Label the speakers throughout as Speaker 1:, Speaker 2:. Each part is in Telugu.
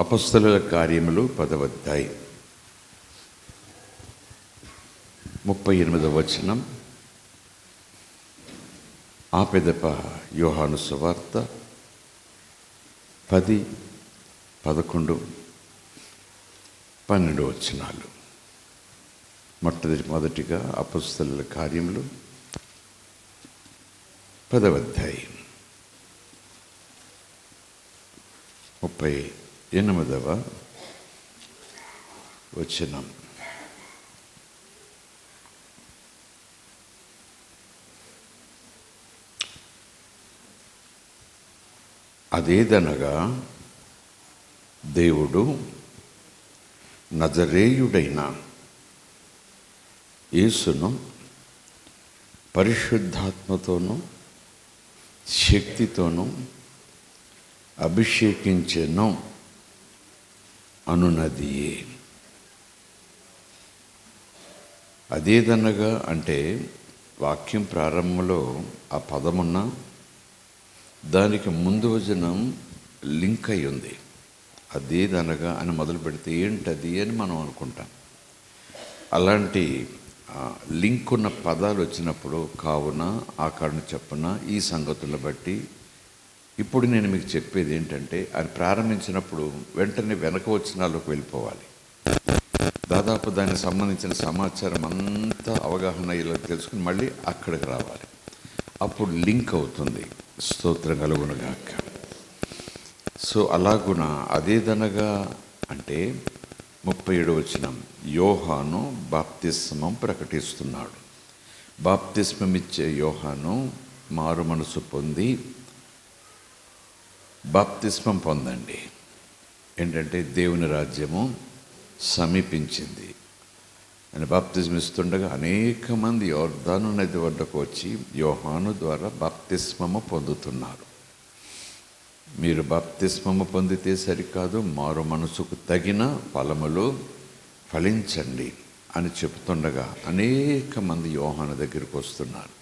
Speaker 1: అపొస్తలుల కార్యములు 10వ అధ్యాయం 38వ వచనం. ఆ పిదప యోహాను సువార్త 10, 11, 12 వచనాలు. మొదటిగా అపొస్తలుల కార్యములు 10వ అధ్యాయం 38వ వచనం. అదేదనగా దేవుడు నజరేయుడైన యేసును పరిశుద్ధాత్మతోనూ శక్తితోనూ అభిషేకించెను అనునదియే. అదేదనగా అంటే వాక్యం ప్రారంభంలో ఆ పదమున్న దానికి ముందు వచనం లింక్ అయి ఉంది. అదేదనగా అని మొదలు పెడితే ఏంటది అని మనం అనుకుంటాం. అలాంటి లింక్ ఉన్న పదాలు వచ్చినప్పుడు కావున ఆ కారణం చెప్పున ఈ సంగతులను బట్టి ఇప్పుడు నేను మీకు చెప్పేది ఏంటంటే, అది ప్రారంభించినప్పుడు వెంటనే వెనక వచనాల్లోకి వెళ్ళిపోవాలి. దాదాపు దానికి సంబంధించిన సమాచారం అంతా అవగాహన ఇలా తెలుసుకుని మళ్ళీ అక్కడికి రావాలి. అప్పుడు లింక్ అవుతుంది. స్తోత్రం కలుగునుగాక. సో అలాగున అదేదనగా అంటే 37వ వచనం, యోహాను బాప్తిస్మం ప్రకటిస్తున్నాడు. బాప్తిస్మం ఇచ్చే యోహాను మారు మనసు పొంది బాప్తిస్మం పొందండి. ఏంటంటే దేవుని రాజ్యము సమీపించింది అని బాప్తిస్మం ఇస్తుండగా అనేక మంది యోర్దాను నది వద్దకు వచ్చి యోహాను ద్వారా బాప్తిస్మము పొందుతున్నారు. మీరు బాప్తిస్మము పొందితే సరికాదు, మారు మనసుకు తగిన ఫలములు ఫలించండి అని చెప్తుండగా అనేక మంది యోహాను దగ్గరికి వస్తున్నారు.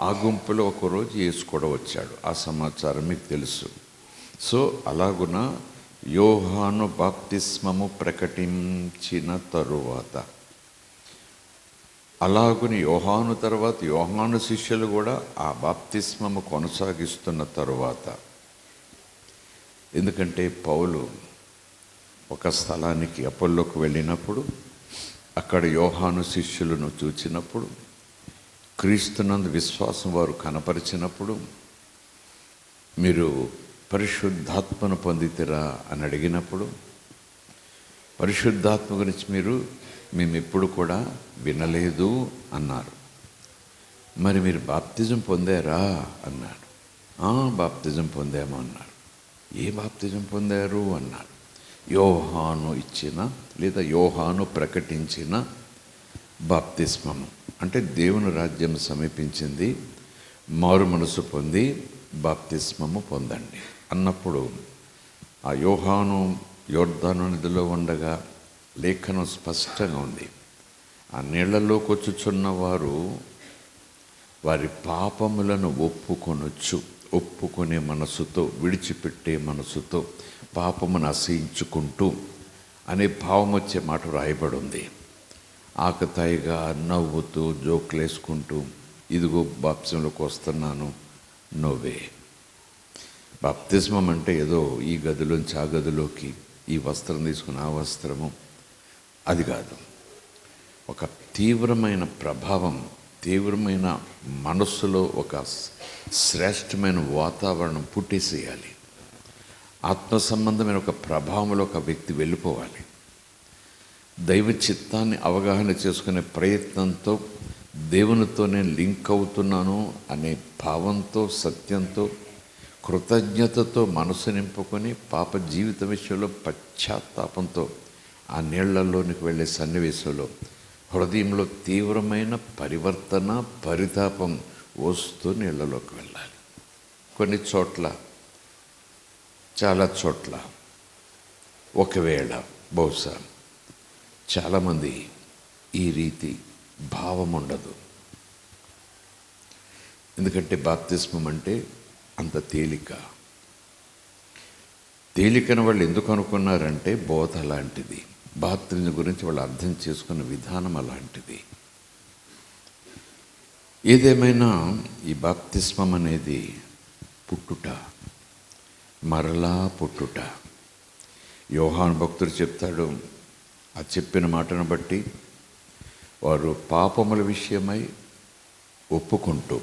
Speaker 1: ఆ గుంపులో ఒకరోజు యేసు కూడా వచ్చాడు. ఆ సమాచారం మీకు తెలుసు. సో అలాగున యోహాను బాప్తిస్మము ప్రకటించిన తరువాత, అలాగున యోహాను తర్వాత యోహాను శిష్యులు కూడా ఆ బాప్తిస్మము కొనసాగిస్తున్న తరువాత, ఎందుకంటే పౌలు ఒక స్థలానికి అపోల్లోకి వెళ్ళినప్పుడు అక్కడ యోహాను శిష్యులను చూచినప్పుడు, క్రీస్తునందు విశ్వాసం వారు కనపరిచినప్పుడు, మీరు పరిశుద్ధాత్మను పొందితిరా అని అడిగినప్పుడు, పరిశుద్ధాత్మ గురించి మేము ఎప్పుడు కూడా వినలేదు అన్నారు. మరి మీరు బాప్తిజం పొందారా అన్నాడు. బాప్తిజం పొందాము అన్నారు. ఏ బాప్తిజం పొందారు అన్నారు. యోహాను ఇచ్చిన లేదా యోహాను ప్రకటించిన బాప్తిస్మము. అంటే దేవుని రాజ్యం సమీపించింది, మారు మనసు పొంది బాప్తిస్మము పొందండి అన్నప్పుడు, ఆ యోహాను యోర్దాను నదిలో ఉండగా లేఖనం స్పష్టంగా ఉంది. ఆ నీళ్లలోకి వచ్చుచున్న వారు వారి పాపములను ఒప్పుకునే మనసుతో, విడిచిపెట్టే మనసుతో పాపమును అసహించుకుంటూ అనే భావం వచ్చే మాట రాయబడి ఉంది. ఆకతాయిగా నవ్వుతూ జోకులేసుకుంటూ, ఇదిగో బాప్తిజంలోకి వస్తున్నాను, నోవే. బాప్తిస్మం అంటే ఏదో ఈ గదిలోంచి ఆ గదిలోకి ఈ వస్త్రం తీసుకుని ఆ వస్త్రము, అది కాదు. ఒక తీవ్రమైన ప్రభావం, తీవ్రమైన మనస్సులో ఒక శ్రేష్టమైన వాతావరణం పుట్టేసేయాలి. ఆత్మ సంబంధమైన ఒక ప్రభావంలో ఒక వ్యక్తి వెళ్ళిపోవాలి. దైవ చిత్తాన్ని అవగాహన చేసుకునే ప్రయత్నంతో, దేవునితో నేను లింక్ అవుతున్నాను అనే భావంతో, సత్యంతో, కృతజ్ఞతతో మనసు నింపుకొని పాప జీవిత విషయంలో పశ్చాత్తాపంతో ఆ నీళ్లలోనికి వెళ్ళే సన్నివేశంలో హృదయంలో తీవ్రమైన పరివర్తన, పరితాపం వస్తూ నీళ్లలోకి వెళ్ళాలి. కొన్ని చోట్ల, చాలా చోట్ల ఒకవేళ బహుశా చాలామంది ఈ రీతి భావం ఉండదు. ఎందుకంటే బాప్తిస్మం అంటే అంత తేలిక. తేలికని వాళ్ళు ఎందుకు అనుకున్నారంటే బోధ అలాంటిది, బాప్తిజం గురించి వాళ్ళు అర్థం చేసుకున్న విధానం అలాంటిది. ఏదేమైనా ఈ బాప్తిస్మం అనేది పుట్టుట, మరలా పుట్టుట. యోహాను భక్తుడు చెప్తాడు, ఆ చెప్పిన మాటను బట్టి వారు పాపముల విషయమై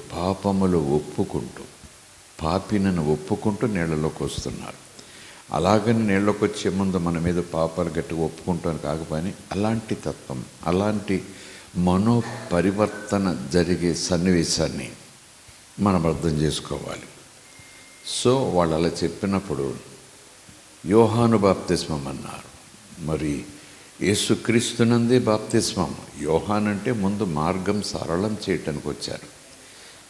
Speaker 1: పాపములు ఒప్పుకుంటూ పాపినను ఒప్పుకుంటూ నీళ్ళలోకి వస్తున్నారు. అలాగని నీళ్ళలోకి వచ్చే ముందు మన మీద పాపాలు గట్టిగా ఒప్పుకుంటాను కాకపోయినా అలాంటి తత్వం, అలాంటి మనోపరివర్తన జరిగే సన్నివేశాన్ని మనం అర్థం చేసుకోవాలి. సో వాళ్ళు అలా చెప్పినప్పుడు యోహాను బాప్తిస్మం అన్నారు. మరి యేసుక్రీస్తునందే బాప్తిస్మం. యోహాన్ అంటే ముందు మార్గం సరళం చేయటానికి వచ్చారు,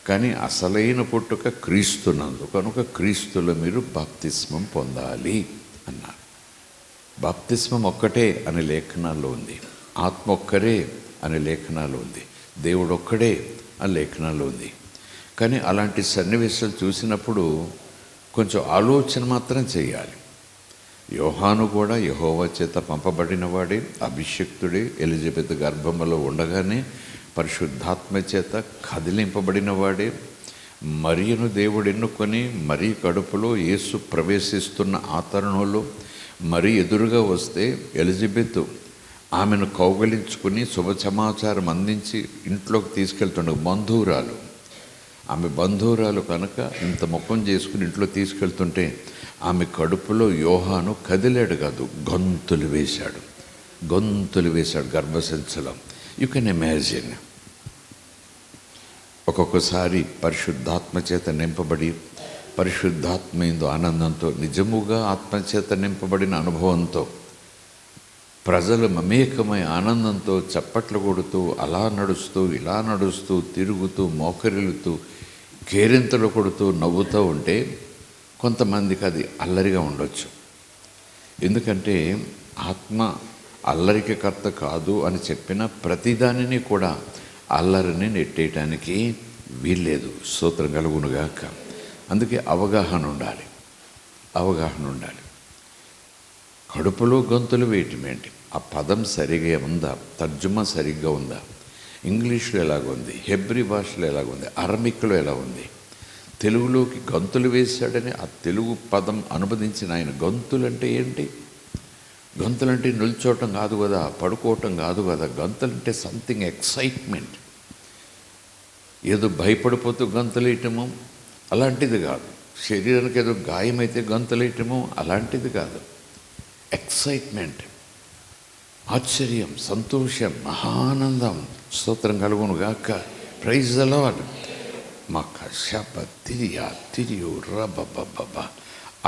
Speaker 1: కానీ అసలైన పుట్టుక క్రీస్తునందు, కనుక క్రీస్తులో మీరు బాప్తిస్మం పొందాలి అన్నారు. బాప్తిస్మం ఒక్కటే అనే లేఖనాల్లో ఉంది, ఆత్మ ఒక్కరే అనే లేఖనాలు ఉంది, దేవుడు ఒక్కడే అనే లేఖనాలు ఉంది. కానీ అలాంటి సన్నివేశాలు చూసినప్పుడు కొంచెం ఆలోచన మాత్రం చేయాలి. యోహాను కూడా యెహోవా చేత పంపబడిన వాడే, అభిషిక్తుడే, ఎలిజబెత్ గర్భంలో ఉండగానే పరిశుద్ధాత్మ చేత కదిలింపబడిన వాడే, మరియను దేవుడు ఎన్నుకొని మరీ కడుపులో యేసు ప్రవేశిస్తున్న ఆ తరుణంలో మరీ ఎదురుగా వస్తే ఎలిజబెత్ ఆమెను కౌగలించుకుని శుభ సమాచారం అందించి ఇంట్లోకి తీసుకెళ్తుండే బంధువురాలు. ఆమె బంధువురాలు కనుక ఇంత ముఖం చేసుకుని ఇంట్లో తీసుకెళ్తుంటే ఆమె కడుపులో యోహాను కదిలాడు కాదు, గొంతులు వేశాడు గర్భసంచిలో. You can imagine. ఒక్కొక్కసారి పరిశుద్ధాత్మ చేత నింపబడి, పరిశుద్ధాత్మ యందు ఆనందంతో, నిజముగా ఆత్మచేత నింపబడిన అనుభవంతో ప్రజలు మమేకమై ఆనందంతో చప్పట్లు కొడుతూ, అలా నడుస్తూ, ఇలా నడుస్తూ, తిరుగుతూ, మోకరిల్లుతూ, కేరింతలు కొడుతూ, నవ్వుతూ ఉంటే కొంతమందికి అది అల్లరిగా ఉండొచ్చు. ఎందుకంటే ఆత్మ అల్లరికి కర్త కాదు అని చెప్పిన ప్రతిదానిని కూడా అల్లరిని నెట్టేయటానికి వీల్లేదు. స్తోత్రం కలుగునుగాక. అందుకే అవగాహన ఉండాలి. కడుపులో గొంతులు వేయటమేంటి? ఆ పదం సరిగా ఉందా? తర్జుమా సరిగ్గా ఉందా? ఇంగ్లీష్లో ఎలాగుంది, హెబ్రీ భాషలో ఎలాగుంది, అరమిక్లో ఎలా ఉంది? తెలుగులోకి గంతులు వేశాడని ఆ తెలుగు పదం అనువదించిన ఆయన గంతులంటే ఏంటి? గంతులంటే నిల్చోవటం కాదు కదా, పడుకోవటం కాదు కదా. గంతులంటే సంథింగ్ ఎక్సైట్మెంట్, ఏదో భయపడిపోతూ గంతులేయటము అలాంటిది కాదు. శరీరానికి ఏదో గాయమైతే గంతులేయటము అలాంటిది కాదు. ఎక్సైట్మెంట్, ఆశ్చర్యం, సంతోషం, మహానందం. స్తోత్రం కలుగును గాక. Praise the Lord. తిరియు రబబబ.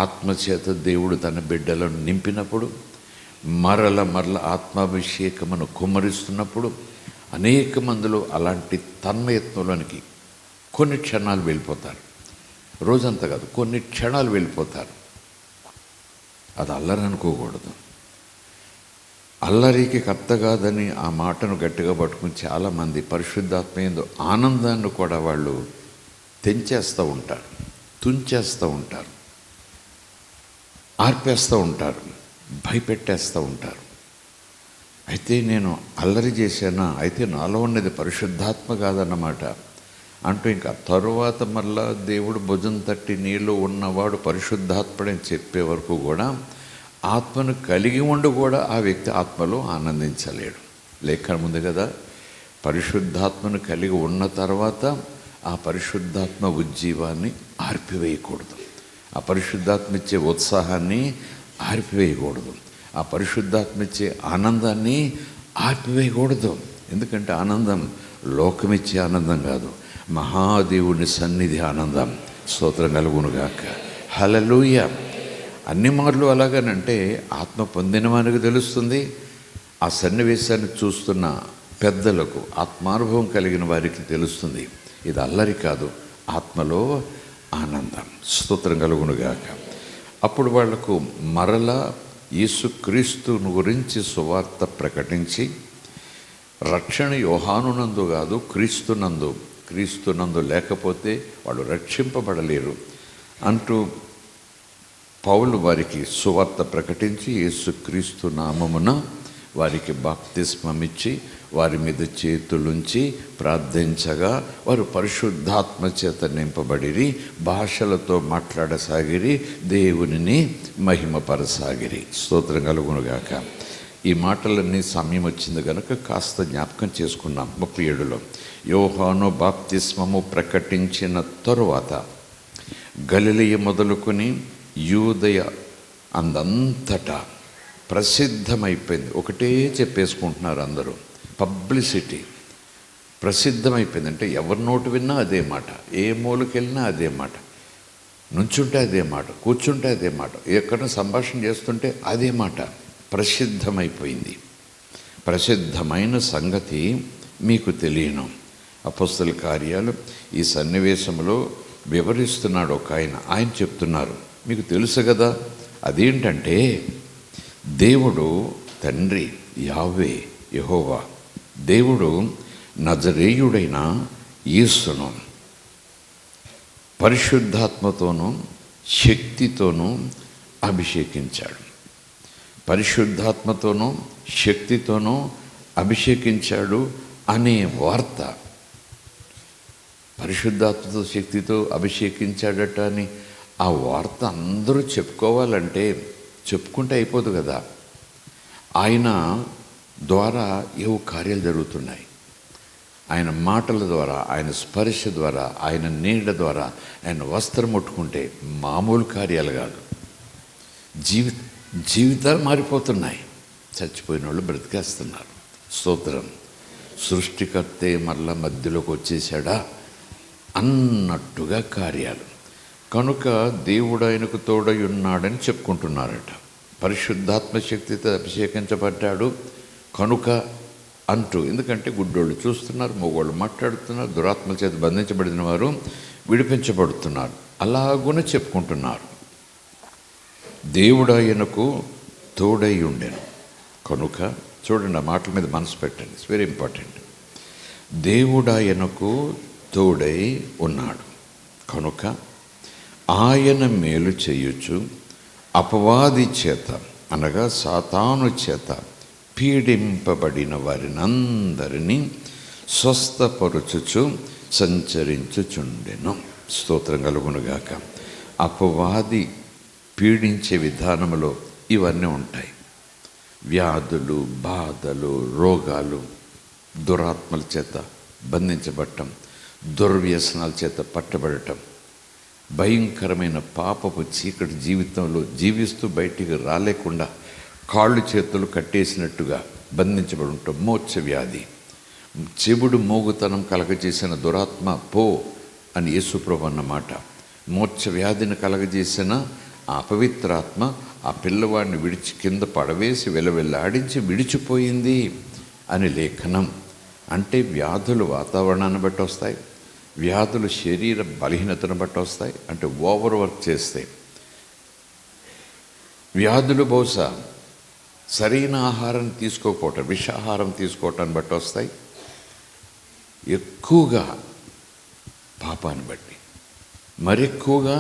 Speaker 1: ఆత్మచేత దేవుడు తన బిడ్డలను నింపినప్పుడు, మరల ఆత్మాభిషేకమును కుమ్మరిస్తున్నప్పుడు అనేక మందిలో అలాంటి తన్మయత్వంలోనికి కొన్ని క్షణాలు వెళ్ళిపోతారు. రోజంతా కాదు, కొన్ని క్షణాలు వెళ్ళిపోతారు. అది అల్లరి అనుకోకూడదు. అల్లరికి కర్త కాదని ఆ మాటను గట్టిగా పట్టుకుని చాలామంది పరిశుద్ధాత్మ యందు ఆనందాన్ని కూడా వాళ్ళు తెంచేస్తూ ఉంటారు, తుంచేస్తూ ఉంటారు, ఆర్పేస్తూ ఉంటారు, భయపెట్టేస్తూ ఉంటారు. అయితే నేను అల్లరి చేశానా? అయితే నాలో ఉన్నది పరిశుద్ధాత్మ కాదన్నమాట అంటూ ఇంకా తరువాత మళ్ళా దేవుడు భుజం తట్టి నీళ్ళు ఉన్నవాడు పరిశుద్ధాత్ముడని చెప్పే వరకు కూడా ఆత్మను కలిగి ఉండి కూడా ఆ వ్యక్తి ఆత్మలో ఆనందించలేడు. లేఖనం ఉంది కదా, పరిశుద్ధాత్మను కలిగి ఉన్న తర్వాత ఆ పరిశుద్ధాత్మ ఉజ్జీవాన్ని ఆర్పివేయకూడదు, ఆ పరిశుద్ధాత్మ ఇచ్చే ఉత్సాహాన్ని ఆర్పివేయకూడదు, ఆ పరిశుద్ధాత్మ ఇచ్చే ఆనందాన్ని ఆర్పివేయకూడదు. ఎందుకంటే ఆనందం లోకమిచ్చే ఆనందం కాదు, మహాదేవుని సన్నిధి ఆనందం. స్తోత్రం కలుగునుగాక. హల్లెలూయా. అన్ని మార్లు అలాగనంటే ఆత్మ పొందిన వానికి తెలుస్తుంది, ఆ సన్నివేశాన్ని చూస్తున్న పెద్దలకు, ఆత్మానుభవం కలిగిన వారికి తెలుస్తుంది. ఇది అల్లరి కాదు, ఆత్మలో ఆనందం. స్తోత్రం కలుగునుగాక. అప్పుడు వాళ్లకు మరలా యేసుక్రీస్తును గురించి సువార్త ప్రకటించి, రక్షణ యోహానునందు కాదు క్రీస్తునందు లేకపోతే వాళ్ళు రక్షింపబడలేరు అంటూ పౌలు వారికి సువార్త ప్రకటించి యేసుక్రీస్తు నామమున వారికి బాప్తిస్మమిచ్చి వారి మీద చేతులుంచి ప్రార్థించగా వారు పరిశుద్ధాత్మ చేత నింపబడిరి, భాషలతో మాట్లాడసాగిరి, దేవునిని మహిమపరసాగిరి. స్తోత్రం కలుగునుగాక. ఈ మాటలన్నీ సమయం వచ్చింది కనుక కాస్త జ్ఞాపకం చేసుకున్నాం. 37లో యోహాను బాప్తిస్మము ప్రకటించిన తరువాత గలిలయ మొదలుకొని యూదయ అందంతటా ప్రసిద్ధమైపోయింది. ఒకటే చెప్పేసుకుంటున్నారు అందరూ, పబ్లిసిటీ ప్రసిద్ధమైపోయింది. అంటే ఎవరి నోటు విన్నా అదే మాట, ఏ మూలకెళ్ళినా అదే మాట, నుంచుంటే అదే మాట, కూర్చుంటే అదే మాట, ఎక్కడ సంభాషణ చేస్తుంటే అదే మాట, ప్రసిద్ధమైపోయింది. ప్రసిద్ధమైన సంగతి మీకు తెలియను. అపొస్తలుల కార్యాలు ఈ సన్నివేశంలో వివరిస్తున్నాడు ఒక ఆయన చెప్తున్నారు, మీకు తెలుసు కదా, అదేంటంటే దేవుడు తండ్రి యావే యెహోవా, దేవుడు నజరేయుడైన యేసును పరిశుద్ధాత్మతోనూ శక్తితోనూ అభిషేకించాడు. పరిశుద్ధాత్మతోనూ శక్తితోనూ అభిషేకించాడు అనే వార్త, పరిశుద్ధాత్మతో శక్తితో అభిషేకించాడట అని ఆ వార్త అందరూ చెప్పుకోవాలంటే చెప్పుకుంటే అయిపోదు కదా. ఆయన ద్వారా ఏవో కార్యాలు జరుగుతున్నాయి. ఆయన మాటల ద్వారా, ఆయన స్పర్శ ద్వారా, ఆయన నీడ ద్వారా, ఆయన వస్త్రం ముట్టుకుంటే మామూలు కార్యాలు కాదు. జీవితాలు మారిపోతున్నాయి. చచ్చిపోయిన వాళ్ళు బ్రతికేస్తున్నారు. స్తోత్రం. సృష్టికర్తే మరలా మధ్యలోకి వచ్చేసాడా అన్నట్టుగా కార్యాలు. కనుక దేవుడు ఆయనకు తోడై ఉన్నాడని చెప్పుకుంటున్నారట. పరిశుద్ధాత్మ శక్తితో అభిషేకించబడ్డాడు కనుక అంటూ, ఎందుకంటే గుడ్డోళ్ళు చూస్తున్నారు, మగోళ్ళు మాట్లాడుతున్నారు, దురాత్మల చేత బంధించబడిన వారు విడిపించబడుతున్నారు, అలాగునే చెప్పుకుంటున్నారు. దేవుడు ఆయనకు తోడై ఉండెను కనుక, చూడండి ఆ మాటల మీద మనసు పెట్టండి, ఇట్స్ వెరీ ఇంపార్టెంట్. దేవుడు ఆయనకు తోడై ఉన్నాడు కనుక ఆయన మేలు చేయొచ్చు, అపవాది చేత అనగా సాతాను చేత పీడింపబడిన వారినందరినీ స్వస్థపరుచుచు సంచరించుచుండెను. స్తోత్రం కలుగునుగాక. అపవాది పీడించే విధానంలో ఇవన్నీ ఉంటాయి. వ్యాధులు, బాధలు, రోగాలు, దురాత్మల చేత బంధించబడటం, దుర్వ్యసనాల చేత పట్టబడటం, భయంకరమైన పాపపు చీకటి జీవితంలో జీవిస్తూ బయటికి రాలేకుండా కాళ్ళు చేతులు కట్టేసినట్టుగా బంధించబడి ఉంటాం. మోక్ష వ్యాధి, చెవుడు మోగుతనం కలగజేసిన దురాత్మ పో అని యేసుప్రభు అన్నమాట. మోక్ష వ్యాధిని కలగజేసిన ఆ అపవిత్రాత్మ ఆ పిల్లవాడిని విడిచి కింద పడవేసి వెలవెల్లాడించి విడిచిపోయింది అని లేఖనం. అంటే వ్యాధులు వాతావరణాన్ని బట్టి వస్తాయి, వ్యాధులు శరీర బలహీనతను బట్టి వస్తాయి. అంటే ఓవర్ వర్క్ చేస్తే వ్యాధులు బహుశా సరైన ఆహారం తీసుకోకపోవటం, విషాహారం తీసుకోవటాన్ని బట్టి వస్తాయి. ఎక్కువగా పాపాన్ని బట్టి, మరెక్కువగా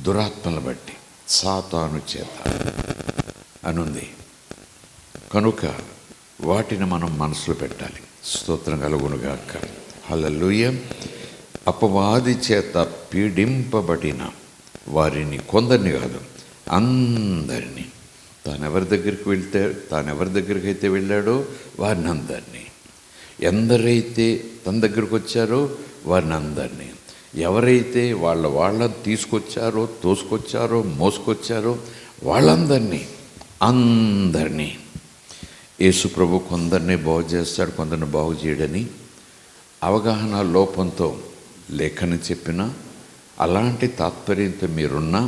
Speaker 1: దురాత్మలను బట్టి, సాతాను చేత అనుంది కనుక వాటిని మనం మనసులో పెట్టాలి. స్తోత్రం కలుగునుగాక. హల్లెలూయా. అపవాది చేత పీడింపబడిన వారిని, కొందరిని కాదు అందరినీ, తానెవరి దగ్గరికి అయితే వెళ్ళాడో వారిని అందరినీ, ఎందరైతే తన దగ్గరికి వచ్చారో వారిని అందరినీ, ఎవరైతే వాళ్ళని తీసుకొచ్చారో, తోసుకొచ్చారో, మోసుకొచ్చారో వాళ్ళందరినీ, అందరినీ. యేసు ప్రభు కొందరిని బాగు చేస్తాడు, కొందరిని బాగు చేయడని అవగాహన లోపంతో లేఖని చెప్పినా, అలాంటి తాత్పర్యంతో మీరున్నా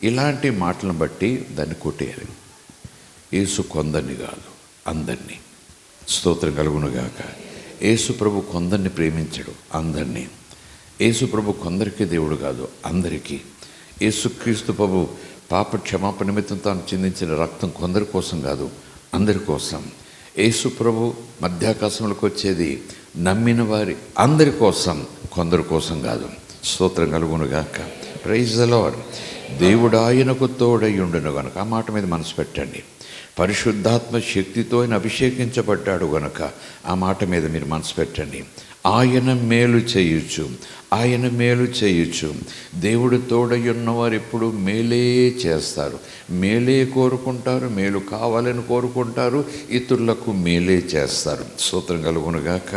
Speaker 1: ఇలాంటి మాటలను బట్టి దాన్ని కొట్టేయాలి. యేసు కొందరిని కాదు, అందరినీ. స్తోత్రం కలుగునుగాక. యేసు ప్రభు కొందరిని ప్రేమించడు, అందరినీ. యేసు ప్రభు కొందరికి దేవుడు కాదు, అందరికీ. యేసుక్రీస్తు ప్రభు పాప క్షమాపణ నిమిత్తం తాను చిందించిన రక్తం కొందరి కోసం కాదు, అందరి కోసం. యేసు ప్రభు మధ్యాకాశంలోకి వచ్చేది నమ్మిన వారి అందరి కోసం, కొందరి కోసం కాదు. స్తోత్రం కలుగునుగాక. Praise the Lord. దేవుడు ఆయనకు తోడయ్యుండును గనుక. ఆ మాట మీద మనసు పెట్టండి. పరిశుద్ధాత్మ శక్తితో ఆయన అభిషేకించబడ్డాడు గనుక ఆ మాట మీద మీరు మనసు పెట్టండి. ఆయన మేలు చేయొచ్చు, ఆయన మేలు చేయొచ్చు. దేవుడు తోడయ్యున్నవారు ఎప్పుడు మేలే చేస్తారు, మేలే కోరుకుంటారు, మేలు కావాలని కోరుకుంటారు, ఇతరులకు మేలే చేస్తారు. స్తోత్రం కలుగునుగాక.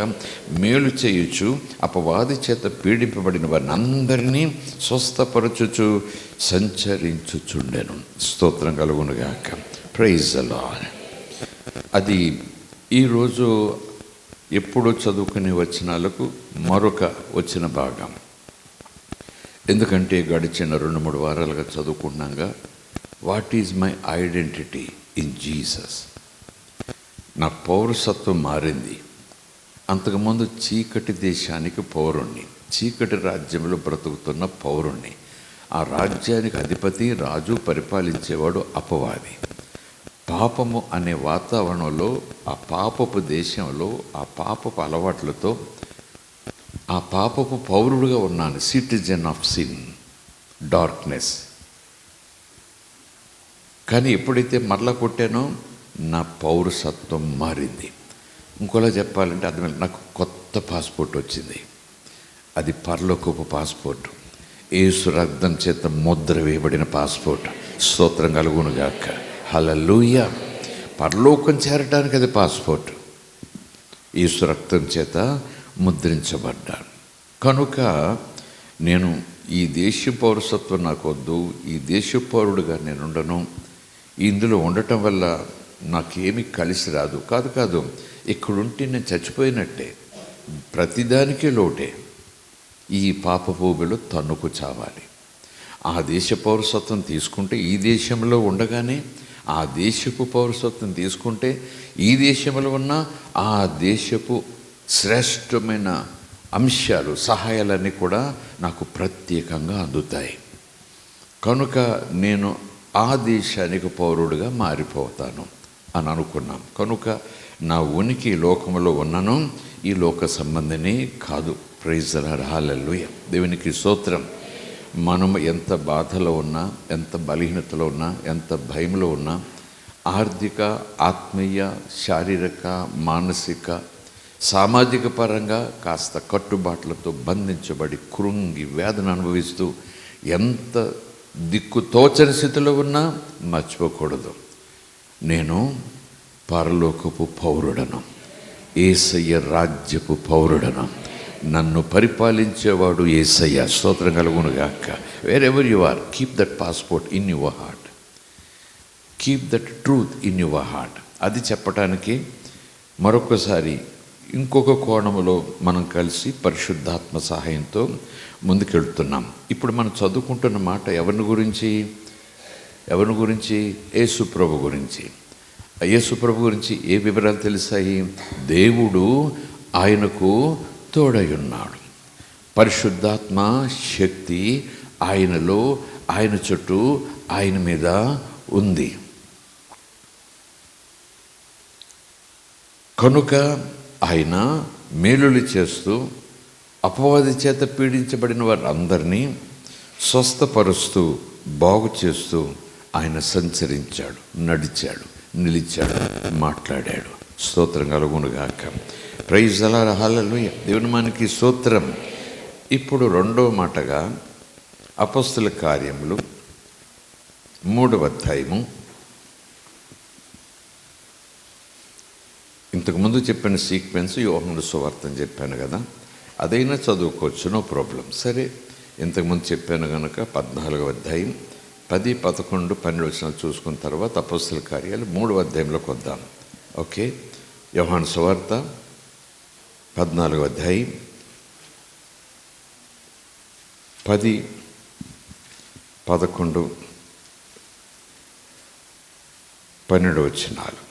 Speaker 1: మేలు చేయొచ్చు, అపవాది చేత పీడింపబడిన వారిని అందరినీ స్వస్థపరచుచు సంచరించుచుండెను. స్తోత్రం కలుగునుగాక. Praise the Lord. అది ఈరోజు ఎప్పుడో చదువుకునే వచనాలకు మరొక వచ్చిన భాగం. ఎందుకంటే గడిచిన 2-3 వారాలుగా చదువుకున్నాగా what is my identity in Jesus. నా పౌరసత్వం మారింది. అంతకుముందు చీకటి దేశానికి పౌరుణ్ణి, చీకటి రాజ్యంలో బ్రతుకుతున్న పౌరుణ్ణి. ఆ రాజ్యానికి అధిపతి, రాజు, పరిపాలించేవాడు అపవాది. పాపము అనే వాతావరణంలో, ఆ పాపపు దేశంలో, ఆ పాపపు అలవాట్లతో ఆ పాపపు పౌరుడుగా ఉన్నాను. Citizen of sin, darkness. కానీ ఎప్పుడైతే మరలా కొట్టానో నా పౌరసత్వం మారింది. ఇంకోలా చెప్పాలంటే అర్థమైంది, నాకు కొత్త పాస్పోర్ట్ వచ్చింది. అది పరలోకపు పాస్పోర్ట్, యేసు రక్తం చేత ముద్ర వేయబడిన పాస్పోర్ట్. స్తోత్రం కలుగునుగాక. హల్లెలూయా. పరలోకం చేరడానికి అది పాస్పోర్ట్. యేసు రక్తం చేత ముద్రించబడ్డాను కనుక నేను ఈ దేశ పౌరసత్వం నాకు వద్దు, ఈ దేశ పౌరుడుగా నేను ఉండను, ఇందులో ఉండటం వల్ల నాకేమీ కలిసి రాదు. కాదు, ఇక్కడుంటే నేను చచ్చిపోయినట్టే, ప్రతిదానికే లోటే. ఈ పాపభూమిలో తన్నుకు చావాలి. ఆ దేశ పౌరసత్వం తీసుకుంటే ఈ దేశంలో ఉండగానే, ఆ దేశపు పౌరసత్వం తీసుకుంటే ఈ దేశంలో ఉన్న ఆ దేశపు శ్రేష్టమైన అంశాలు, సహాయాలన్నీ కూడా నాకు ప్రత్యేకంగా అందుతాయి. కనుక నేను ఆ దేశానికి పౌరుడుగా మారిపోతాను అని అనుకున్నాం. కనుక నా ఉనికి ఈ లోకంలో ఉన్నాను, ఈ లోక సంబంధిని కాదు. Praise the Lord. హల్లెలూయా. దేవునికి స్తోత్రం. మనం ఎంత బాధలో ఉన్నా, ఎంత బలహీనతలో ఉన్నా, ఎంత భయంలో ఉన్నా, ఆర్థిక, ఆత్మీయ, శారీరక, మానసిక, సామాజిక పరంగా కాస్త కట్టుబాట్లతో బంధించబడి కృంగి వేదన అనుభవిస్తూ ఎంత దిక్కు తోచని స్థితిలో ఉన్నా మర్చిపోకూడదు, నేను పరలోకపు పౌరుడను, యేసయ్య రాజ్యపు పౌరుడను, నన్ను పరిపాలించేవాడు యేసయ్య. స్తోత్రం కలుగునుగాక. Wherever you are, keep that passport in your heart, keep that truth in your heart. అది చెప్పటానికి మరొకసారి ఇంకొక కోణంలో మనం కలిసి పరిశుద్ధాత్మ సహాయంతో ముందుకెళ్తున్నాం. ఇప్పుడు మనం చదువుకుంటున్న మాట ఎవరిని గురించి? యేసు ప్రభు గురించి. యేసు ప్రభు గురించి ఏ వివరాలు తెలిసాయి? దేవుడు ఆయనకు తోడై ఉన్నాడు. పరిశుద్ధాత్మ శక్తి ఆయనలో, ఆయన చుట్టూ, ఆయన మీద ఉంది. కనుక ఆయన మేలులు చేస్తూ అపవాది చేత పీడించబడిన వారందరినీ స్వస్థపరుస్తూ, బాగు చేస్తూ ఆయన సంచరించాడు, నడిచాడు, నిలిచాడు, మాట్లాడాడు. స్తోత్రం కలుగునుగాక. Praise the Lord. హల్లెలూయా. దేవుని మనకి స్తోత్రం. ఇప్పుడు రెండవ మాటగా అపొస్తలుల కార్యములు 3వ అధ్యాయము. ఇంతకుముందు చెప్పిన సీక్వెన్స్ యోహాను సువార్త అని చెప్పాను కదా, అదైనా చదువుకోవచ్చు, నో ప్రాబ్లం. సరే, ఇంతకుముందు చెప్పాను కనుక 14వ అధ్యాయం 10, 11, 12 వచనాలు చూసుకున్న తర్వాత అపొస్తలుల కార్యాలు 3వ అధ్యాయంలోకి వద్దాం. ఓకే. యోహాను సువార్త 14వ అధ్యాయం 10, 11, 12 వచనాలు.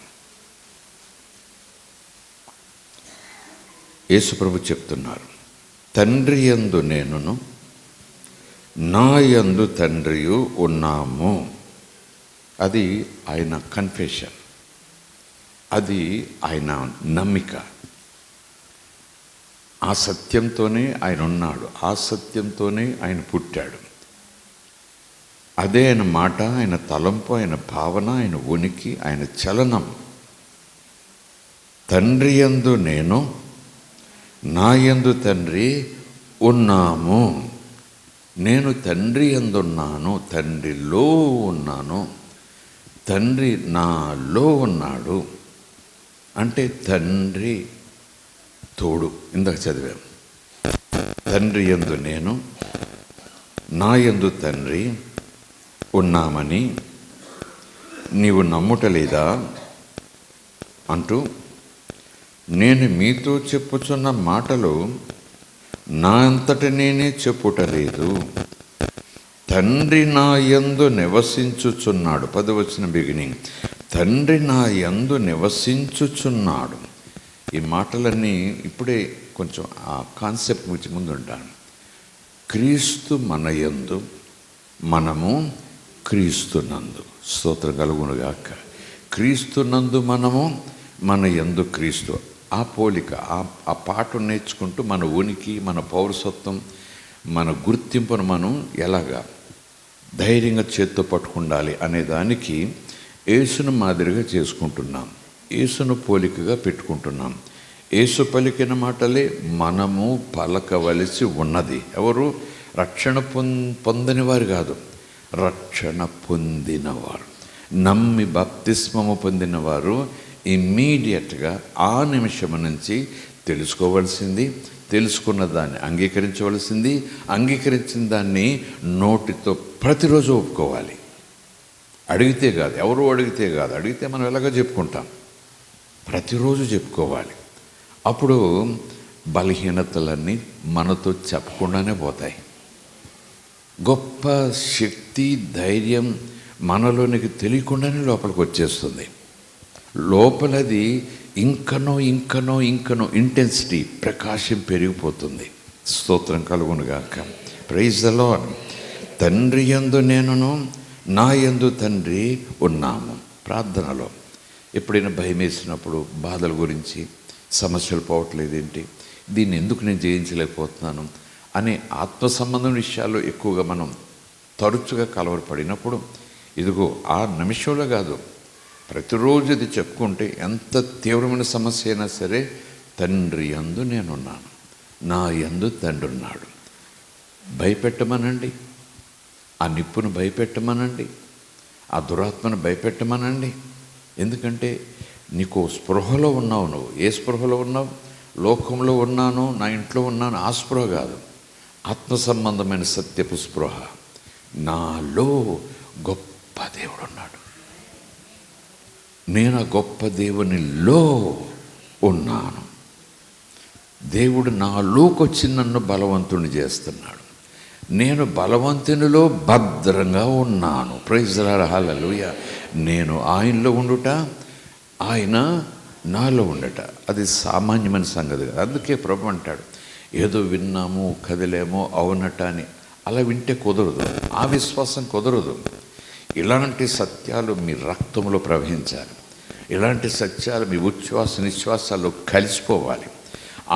Speaker 1: యేసుప్రభు చెప్తున్నారు, తండ్రి యందు నేనును, నా యందు తండ్రియు ఉన్నాము. అది ఆయన కన్ఫెషన్, అది ఆయన నమ్మిక. ఆ సత్యంతోనే ఆయన ఉన్నాడు, ఆ సత్యంతోనే ఆయన పుట్టాడు. అదే ఆయన మాట, ఆయన తలంపు, ఆయన భావన, ఆయన ఉనికి, ఆయన చలనం. తండ్రి యందు నేను, నా యందు తండ్రి ఉన్నాము. నేను తండ్రి యందున్నాను, తండ్రిలో ఉన్నాను, తండ్రి నాలో ఉన్నాడు. అంటే తండ్రి తోడు. ఇందాక చదివాం, తండ్రి యందు నేను, నా యందు తండ్రి ఉన్నామని నీవు నమ్ముటలేదా అంటూ, నేను మీతో చెప్పుచున్న మాటలు నా అంతట నేనే చెప్పుటలేదు, తండ్రి నా యందు నివసించుచున్నాడు. 10వ బిగినింగ్, తండ్రి నా యందు నివసించుచున్నాడు. ఈ మాటలన్నీ ఇప్పుడే కొంచెం ఆ కాన్సెప్ట్ గురించి ముందు ఉంటాను. క్రీస్తు మన యందు, మనము క్రీస్తునందు. స్తోత్రం కలుగునుగాక. క్రీస్తునందు మనము, మన యందు క్రీస్తు. ఆ పోలిక, ఆ పాట నేర్చుకుంటూ మన ఉనికి, మన పౌరసత్వం, మన గుర్తింపును మనం ఎలాగా ధైర్యంగా చేత్తో పట్టుకుండాలి అనే దానికి యేసును మాదిరిగా చేసుకుంటున్నాం, యేసును పోలికగా పెట్టుకుంటున్నాం. యేసు పలికిన మాటలే మనము పలకవలసి ఉన్నది. ఎవరు? రక్షణ పొందని వారు కాదు, రక్షణ పొందినవారు, నమ్మి బాప్తిస్మము పొందినవారు ఇమ్మీడియట్గా ఆ నిమిషం నుంచి తెలుసుకోవలసింది, తెలుసుకున్న దాన్ని అంగీకరించవలసింది, అంగీకరించిన దాన్ని నోటితో ప్రతిరోజు ఒప్పుకోవాలి. అడిగితే కాదు, ఎవరు అడిగితే కాదు, అడిగితే మనం ఎలాగో చెప్పుకుంటాం, ప్రతిరోజు చెప్పుకోవాలి. అప్పుడు బలహీనతలన్నీ మనతో చెప్పకుండానే పోతాయి. గొప్ప శక్తి, ధైర్యం మనలోనికి తెలియకుండానే లోపలికి వచ్చేస్తుంది. లోపలది ఇంకనో ఇంకనో ఇంకనో ఇంటెన్సిటీ, ప్రకాశం పెరిగిపోతుంది. స్తోత్రం కలుగునుగాక. Praise the Lord. తండ్రి యందు నేనును, నా యందు తండ్రి ఉన్నాము. ప్రార్థనలో ఎప్పుడైనా భయం వేసినప్పుడు, బాధల గురించి, సమస్యలు పోవట్లేదేంటి, దీన్ని ఎందుకు నేను జయించలేకపోతున్నాను అనే ఆత్మ సంబంధం విషయాల్లో ఎక్కువగా మనం తరచుగా కలవరపడినప్పుడు, ఇదిగో ఆ నిమిషంలో కాదు, ప్రతిరోజు ఇది చెప్పుకుంటే ఎంత తీవ్రమైన సమస్య అయినా సరే, తండ్రి యందు నేనున్నాను, నా యందు తండ్రి ఉన్నాడు. భయపెట్టమనండి, ఆ నిప్పును భయపెట్టమనండి, ఆ దురాత్మను భయపెట్టమనండి. ఎందుకంటే నీకు స్పృహలో ఉన్నావు. నువ్వు ఏ స్పృహలో ఉన్నావు? లోకంలో ఉన్నాను, నా ఇంట్లో ఉన్నాను, ఆ స్పృహ కాదు, ఆత్మ సంబంధమైన సత్యపు స్పృహ. నాలో గొప్ప దేవుడు ఉన్నాడు, నేను ఆ గొప్ప దేవునిలో ఉన్నాను. దేవుడు నాలోకి వచ్చి నన్ను బలవంతుని చేస్తున్నాడు. నేను బలవంతునిలో భద్రంగా ఉన్నాను. ప్రైజ్ ది లార్డ్, హల్లెలూయా. నేను ఆయనలో ఉండుట, ఆయన నాలో ఉండట, అది సామాన్యమైన సంగతి కాదు. అందుకే ప్రభు అంటాడు, ఏదో విన్నాము, కదిలేమో, అవునట అని అలా వింటే కుదరదు, ఆ విశ్వాసం కుదరదు. ఇలాంటి సత్యాలు మీ రక్తంలో ప్రవహించాలి, ఇలాంటి సత్యాలు మీ ఉచ్ఛ్వాస నిశ్వాసాల్లో కలిసిపోవాలి.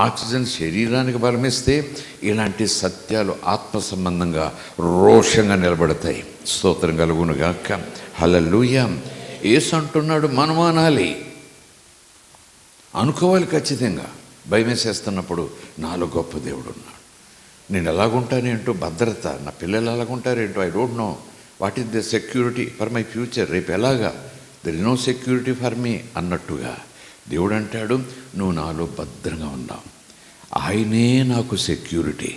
Speaker 1: ఆక్సిజన్ శరీరానికి బలమిస్తే ఇలాంటి సత్యాలు ఆత్మ సంబంధంగా రోషంగా నిలబడతాయి. స్తోత్రం కలుగునుగాక. హల్లెలూయా. యేసు అంటున్నాడు, మనం అనాలి, అనుకోవాలి ఖచ్చితంగా. భయం వేసేస్తున్నప్పుడు నాలో గొప్ప దేవుడు ఉన్నాడు, నేను ఎలాగుంటానేంటో భద్రత, నా పిల్లలు ఎలాగుంటారేంటో, I don't know what is the security for my future, రేపు ఎలాగా, there is no security for me అన్నట్టుగా దేవుడు అంటాడు, నువ్వు నాలో భద్రంగా ఉన్నావు, ఆయనే నాకు సెక్యూరిటీ,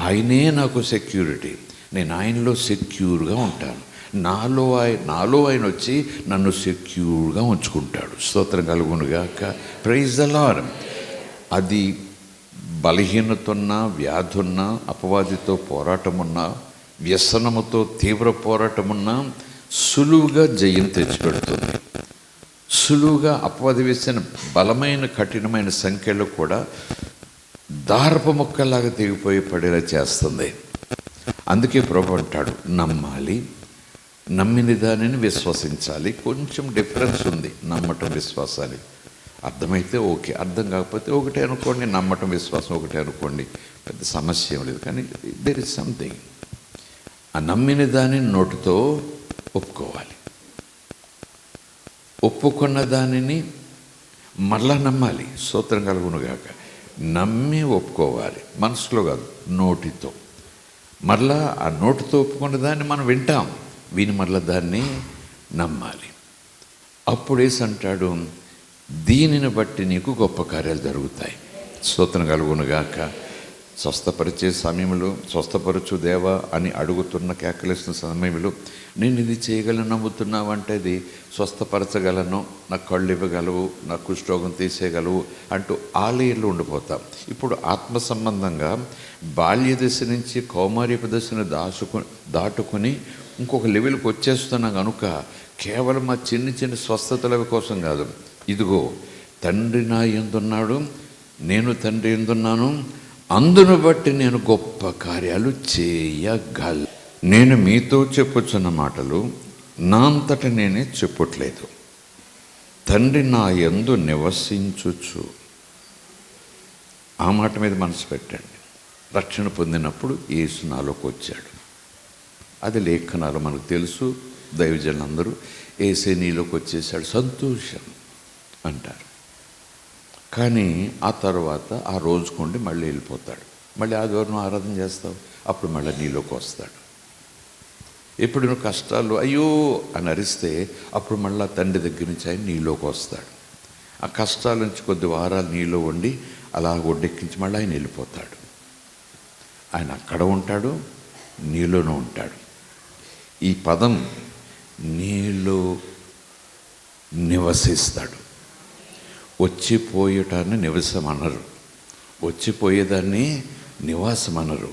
Speaker 1: ఆయనే నాకు సెక్యూరిటీ, నేను ఆయనలో సెక్యూర్గా ఉంటాను. నాలో ఆయన వచ్చి నన్ను సెక్యూర్గా ఉంచుకుంటాడు. స్తోత్రం కలుగునుగాక. Praise the Lord. అది బలహీనతున్నా, వ్యాధున్నా, అపవాదితో పోరాటమున్నా, వ్యసనముతో తీవ్ర పోరాటమున్నా సులువుగా జయం తెచ్చిపెడుతుంది. సులువుగా అపవాది వేసిన బలమైన కఠినమైన సంఖ్యలు కూడా దారపు ముక్కలాగా తెగిపోయి పడేలా చేస్తుంది. అందుకే ప్రభు అంటాడు, నమ్మాలి, నమ్మిన దానిని విశ్వసించాలి. కొంచెం డిఫరెన్స్ ఉంది నమ్మటం విశ్వాసాలు. అర్థమైతే ఓకే, అర్థం కాకపోతే ఒకటే అనుకోండి, నమ్మటం విశ్వాసం ఒకటే అనుకోండి, పెద్ద సమస్య ఏం లేదు. కానీ దేర్ ఇస్ సంథింగ్. ఆ నమ్మిన దానిని నోటితో ఒప్పుకోవాలి. ఒప్పుకున్న దానిని మళ్ళా నమ్మాలి. స్తోత్రం కలుగునుగాక. నమ్మి ఒప్పుకోవాలి, మనసులో కాదు, నోటితో. మరలా ఆ నోటితో ఒప్పుకున్న దాన్ని మనం వింటాం, విని మరలా దాన్ని నమ్మాలి. అప్పుడు యేసు అంటాడు, దీనిని బట్టి నీకు గొప్ప కార్యాలు జరుగుతాయి. స్తోత్రం కలుగునుగాక. స్వస్థపరిచే సమయంలో స్వస్థపరచు దేవా అని అడుగుతున్న కేకలేసిన సమయంలో నేను ఇది చేయగలను నమ్ముతున్నావంటే అది స్వస్థపరచగలను, నా కళ్ళు ఇవ్వగలవు, నా కుష్ఠరోగం తీసేయగలవు అంటూ ఆలయంలో ఉండిపోతాం. ఇప్పుడు ఆత్మ సంబంధంగా బాల్య దశ నుంచి కౌమార్యపు దశను దాటుకుని ఇంకొక లెవెల్కి వచ్చేస్తున్నాం కనుక కేవలం ఆ చిన్న చిన్న స్వస్థతల కోసం కాదు, ఇదిగో తండ్రి నా యందున్నాడు, నేను తండ్రి యందున్నాను, అందును బట్టి నేను గొప్ప కార్యాలు చేయగల. నేను మీతో చెప్పుచున్న మాటలు నా అంతట నేనే చెప్పట్లేదు, తండ్రి నా యందు నివసించుచు. ఆ మాట మీద మనసు పెట్టండి. రక్షణ పొందినప్పుడు యేసు నాలోకి వచ్చాడు. అది లేఖనాలు మనకు తెలుసు. దైవజనులందరూ యేసే నీలోకి వచ్చేసాడు, సంతోషం అంటారు. కానీ ఆ తర్వాత ఆ రోజుకుండి మళ్ళీ వెళ్ళిపోతాడు. మళ్ళీ ఆదివారం ఆరాధన చేస్తావు, అప్పుడు మళ్ళీ నీలోకి వస్తాడు. ఎప్పుడు నువ్వు కష్టాలు అయ్యో అని అరిస్తే అప్పుడు మళ్ళీ తండ్రి దగ్గర నుంచి ఆయన నీలోకి వస్తాడు. ఆ కష్టాల నుంచి కొద్ది వారాలు నీలో ఉండి అలా ఒడ్డెక్కించి మళ్ళీ ఆయన వెళ్ళిపోతాడు. ఆయన అక్కడ ఉంటాడు, నీలోనూ ఉంటాడు. ఈ పదం నీలో నివసిస్తాడు. వచ్చిపోయేటాన్ని నివసం అనరు, వచ్చిపోయేదాన్ని నివాసం అనరు,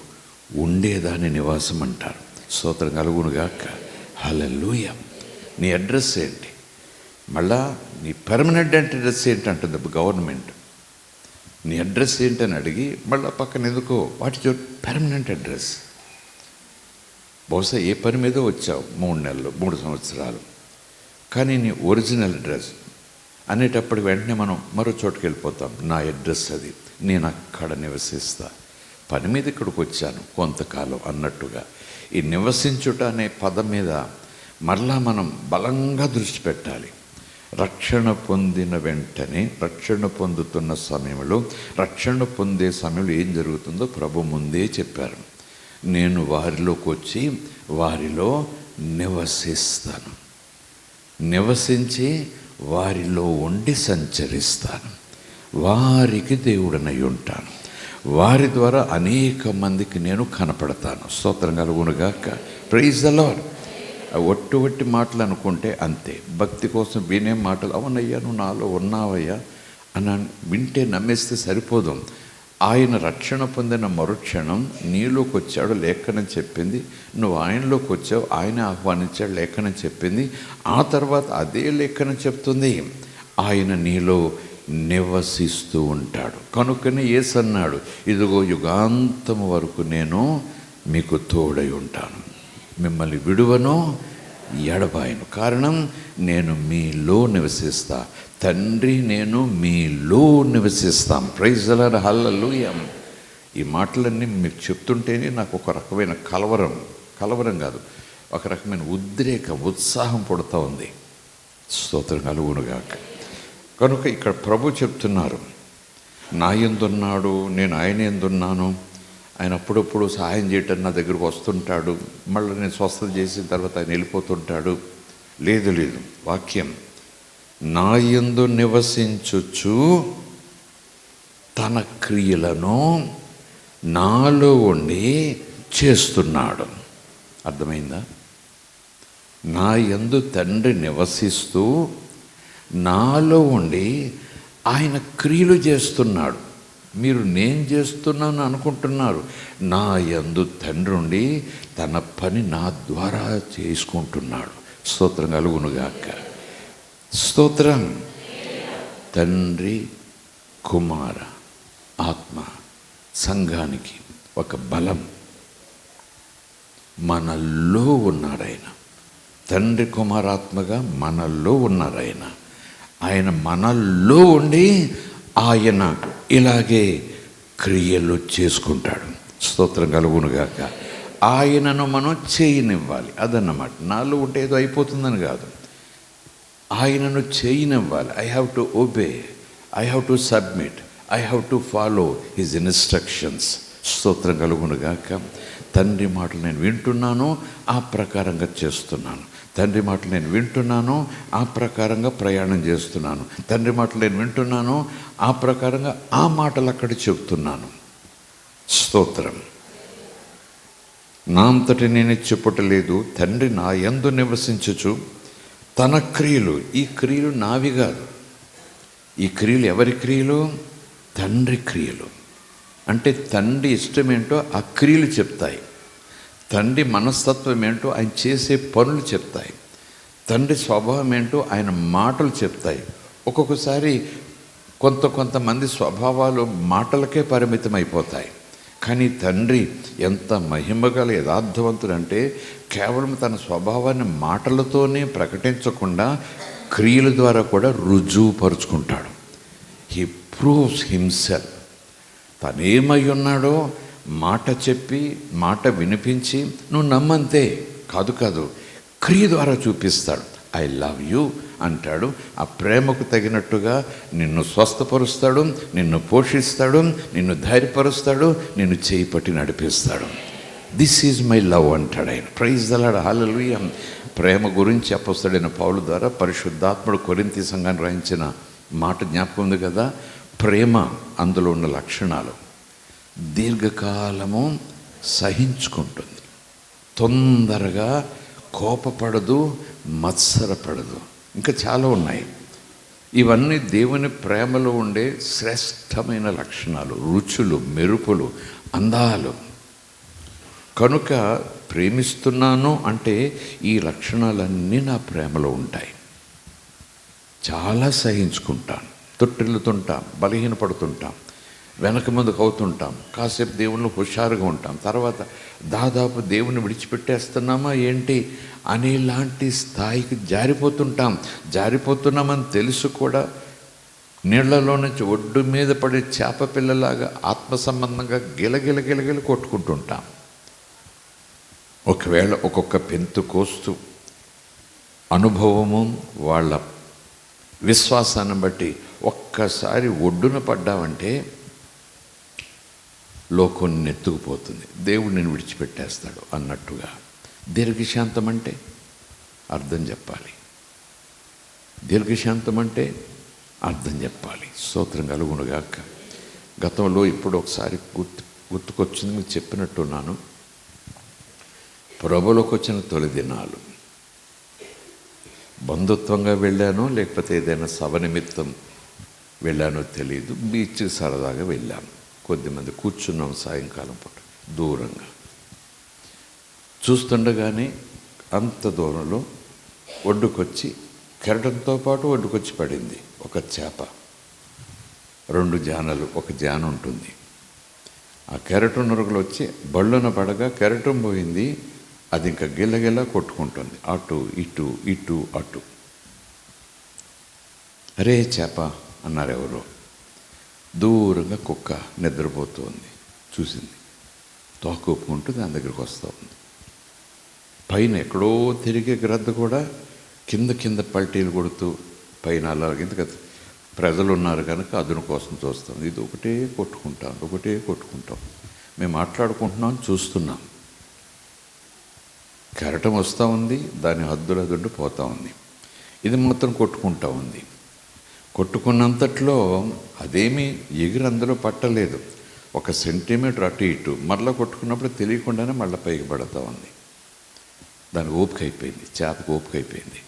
Speaker 1: ఉండేదాన్ని నివాసం అంటారు. స్తోత్రం కలుగునుగాక. హల్లెలూయా. నీ అడ్రస్ ఏంటి? మళ్ళా నీ పర్మనెంట్ అడ్రస్ ఏంటంటుంది గవర్నమెంట్. నీ అడ్రస్ ఏంటని అడిగి మళ్ళీ పక్కన ఎందుకో what is your permanent address. బహుశా ఏ పని మీద వచ్చావు 3 నెలలు 3 సంవత్సరాలు, కానీ నీ ఒరిజినల్ అడ్రస్ అనేటప్పుడు వెంటనే మనం మరో చోటుకి వెళ్ళిపోతాం. నా అడ్రస్ అది, నేను అక్కడ నివసిస్తా, పని మీద ఇక్కడికి వచ్చాను కొంతకాలం అన్నట్టుగా. ఈ నివసించుట అనే పదం మీద మరలా మనం బలంగా దృష్టి పెట్టాలి. రక్షణ పొందిన వెంటనే, రక్షణ పొందుతున్న సమయంలో, రక్షణ పొందే సమయంలో ఏం జరుగుతుందో ప్రభు ముందే చెప్పారు. నేను వారిలోకి వచ్చి వారిలో నివసిస్తాను, నివసించి వారిలో ఉండి సంచరిస్తాను, వారికి దేవుడనై ఉంటాను, వారి ద్వారా అనేక మందికి నేను కనపడతాను. స్తోత్రం కలుగునుగాక. Praise the Lord. ఒట్టి మాటలు అనుకుంటే అంతే. భక్తి కోసం వినే మాటలు, అవునయ్యా నువ్వు నాలో ఉన్నావయ్యా అని వింటే నమ్మేస్తే సరిపోదు. ఆయన రక్షణ పొందిన మరుక్షణం నీలోకి వచ్చాడు, లేఖనం చెప్పింది. నువ్వు ఆయనలోకి వచ్చావు, ఆయన ఆహ్వానించాడు, లేఖనం చెప్పింది. ఆ తర్వాత అదే లేఖనం చెప్తుంది ఆయన నీలో నివసిస్తూ ఉంటాడు. కనుకనే యేసు అన్నాడు, ఇదిగో యుగాంతము వరకు నేను మీకు తోడై ఉంటాను, మిమ్మల్ని విడువను ఎడబాయను. కారణం నేను మీలో నివసిస్తా, తండ్రి నేను మీలో నివసిస్తాం. Praise the Lord. హల్లెలూయా. ఈ మాటలన్నీ మీకు చెప్తుంటేనే నాకు ఒక రకమైన కలవరం కాదు, ఒక రకమైన ఉత్సాహం పుడతా ఉంది. స్తోత్రం కలుగునుగాక. కనుక ఇక్కడ ప్రభు చెప్తున్నారు, నా యందున్నాడు, నేను ఆయన యందున్నాను. ఆయన అప్పుడప్పుడు సహాయం చేయటం నా దగ్గరకు వస్తుంటాడు, మళ్ళీ నేను స్వస్థత చేసిన తర్వాత ఆయన వెళ్ళిపోతుంటాడు. లేదు, వాక్యం నా యందు నివసించుచు తన క్రియలను నాలో ఉండి చేస్తున్నాడు. అర్థమైందా? నా యందు తండ్రి నివసిస్తూ నాలో ఉండి ఆయన క్రియలు చేస్తున్నాడు. మీరు నేను చేస్తున్నాను అనుకుంటున్నారు, నా యందు తండ్రి ఉండి తన పని నా ద్వారా చేసుకుంటున్నాడు. స్తోత్రం కలుగునుగాక. స్తోత్రం. తండ్రి, కుమార, ఆత్మ సంఘానికి ఒక బలం. మనల్లో ఉన్నారాయన. తండ్రి కుమారాత్మగా మనల్లో ఉన్నారాయన. ఆయన మనల్లో ఉండి ఆయన ఇలాగే క్రియలు చేసుకుంటాడు. స్తోత్రం కలుగునుగాక. ఆయనను మనం చేయనివ్వాలి. అదన్నమాట. నాలో ఉంటే ఏదో అయిపోతుందని కాదు, ఆయనను చేయనివ్వాలి. I have to obey, I have to submit, I have to follow his instructions. స్తోత్రం కలుగునుగాక. తండ్రి మాటలు నేను వింటున్నాను, ఆ ప్రకారంగా చేస్తున్నాను. తండ్రి మాటలు నేను వింటున్నాను, ఆ ప్రకారంగా ప్రయాణం చేస్తున్నాను. తండ్రి మాటలు నేను వింటున్నాను, ఆ ప్రకారంగా ఆ మాటలు అక్కడ చెప్తున్నాను. స్తోత్రం. నా అంతటి నేను చెప్పుటలేదు, తండ్రి నా యందు నివసించుచు తన క్రియలు, ఈ క్రియలు నావి కాదు. ఈ క్రియలు ఎవరి క్రియలు? తండ్రి క్రియలు. అంటే తండ్రి ఇష్టమేంటో ఆ క్రియలు చెప్తాయి. తండ్రి మనస్తత్వం ఏంటో ఆయన చేసే పనులు చెప్తాయి. తండ్రి స్వభావం ఏంటో ఆయన మాటలు చెప్తాయి. ఒక్కొక్కసారి కొంతమంది స్వభావాలు మాటలకే పరిమితం అయిపోతాయి. కానీ తండ్రి ఎంత మహిమగల యథార్థవంతుడంటే కేవలం తన స్వభావాన్ని మాటలతోనే ప్రకటించకుండా క్రియల ద్వారా కూడా రుజువుపరుచుకుంటాడు. He proves himself. తనేమై ఉన్నాడో మాట చెప్పి, మాట వినిపించి నువ్వు నమ్మంతే కాదు, క్రియ ద్వారా చూపిస్తాడు. ఐ లవ్ యూ అంటాడు. ఆ ప్రేమకు తగినట్టుగా నిన్ను స్వస్థపరుస్తాడు, నిన్ను పోషిస్తాడు, నిన్ను ధైర్యపరుస్తాడు, నిన్ను చేయి పట్టి నడిపిస్తాడు. దిస్ ఈజ్ మై లవ్ అంటాడు ఆయన. ప్రైజ్ ద లార్డ్, హల్లెలూయా. ప్రేమ గురించి అపోస్తలుడైన పౌలు ద్వారా పరిశుద్ధాత్ముడు కొరింథీ సంఘాన్ని రాయించిన మాట జ్ఞాపకం ఉంది కదా. ప్రేమ, అందులో ఉన్న లక్షణాలు: దీర్ఘకాలము సహించుకుంటుంది, తొందరగా కోపపడదు, మత్సరపడదు, ఇంకా చాలా ఉన్నాయి. ఇవన్నీ దేవుని ప్రేమలో ఉండే శ్రేష్టమైన లక్షణాలు, రుచులు, మెరుపులు, అందాలు. కనుక ప్రేమిస్తున్నాను అంటే ఈ లక్షణాలన్నీ నా ప్రేమలో ఉంటాయి. చాలా సహించుకుంటాను, తొట్టిల్లుతుంటాం, బలహీనపడుతుంటాం, వెనక ముందుకు అవుతుంటాం, కాసేపు దేవుళ్ళు హుషారుగా ఉంటాం, తర్వాత దాదాపు దేవుని విడిచిపెట్టేస్తున్నామా ఏంటి అనేలాంటి స్థాయికి జారిపోతున్నామని తెలుసు కూడా నీళ్లలో నుంచి ఒడ్డు మీద పడే చేప పిల్లలాగా ఆత్మ సంబంధంగా గిలగిల కొట్టుకుంటుంటాం. ఒకవేళ ఒక్కొక్క పెంతుకోస్తు అనుభవము, వాళ్ళ విశ్వాసాన్ని బట్టి ఒక్కసారి ఒడ్డున పడ్డామంటే లోకం నెత్తుకుపోతుంది, దేవుడు నేను విడిచిపెట్టేస్తాడు అన్నట్టుగా. దీర్ఘశాంతం అంటే అర్థం చెప్పాలి. దీర్ఘశాంతం అంటే అర్థం చెప్పాలి. స్తోత్రం కలుగునుగాక. గతంలో ఇప్పుడు ఒకసారి గుర్తుకొచ్చింది, మీకు చెప్పినట్టున్నాను. ప్రభువులోకి వచ్చిన తొలి దినాలు బంధుత్వంగా వెళ్ళానో లేకపోతే ఏదైనా సభ నిమిత్తం వెళ్ళానో తెలియదు. బీచ్కి సరదాగా వెళ్ళాము. కొద్దిమంది కూర్చున్నాం సాయంకాలం పూట దూరంగా. చూస్తుండగానే అంత దూరంలో ఒడ్డుకొచ్చి, కెరటంతో పాటు ఒడ్డుకొచ్చి పడింది ఒక చేప. 2 జానలు, ఒక జాన ఉంటుంది. ఆ కెరటం నురుగులు వచ్చి బళ్ళున పడగా కెరటం పోయింది. అది ఇంకా గిల్లగిల్ల కొట్టుకుంటుంది, అటు ఇటు ఇటు అటు. అరే చేప అన్నారు ఎవరో. దూరంగా కుక్క నిద్రపోతుంది, చూసింది, తోక ఒప్పుకుంటూ దాని దగ్గరికి వస్తూ ఉంది. పైన ఎక్కడో తిరిగే గ్రద్ద కూడా కింద పల్టీలు కొడుతూ పైన అలా, ఎందుకంటే ప్రజలు ఉన్నారు కనుక అదును కోసం చూస్తాం. ఇది ఒకటే కొట్టుకుంటాం. మేము మాట్లాడుకుంటున్నాం, చూస్తున్నాం. కెరటం వస్తూ ఉంది, దాని హద్దులదుండి పోతూ ఉంది. ఇది మాత్రం కొట్టుకుంటూ ఉంది. కొట్టుకున్నంతట్లో అదేమీ ఎగిరి అందులో పట్టలేదు. 1 సెంటీమీటర్ అటు ఇటు మరలా కొట్టుకున్నప్పుడు తెలియకుండానే మళ్ళీ పైకి పడుతూ ఉంది. దానికి ఓపిక అయిపోయింది, చేపకు ఓపిక అయిపోయింది.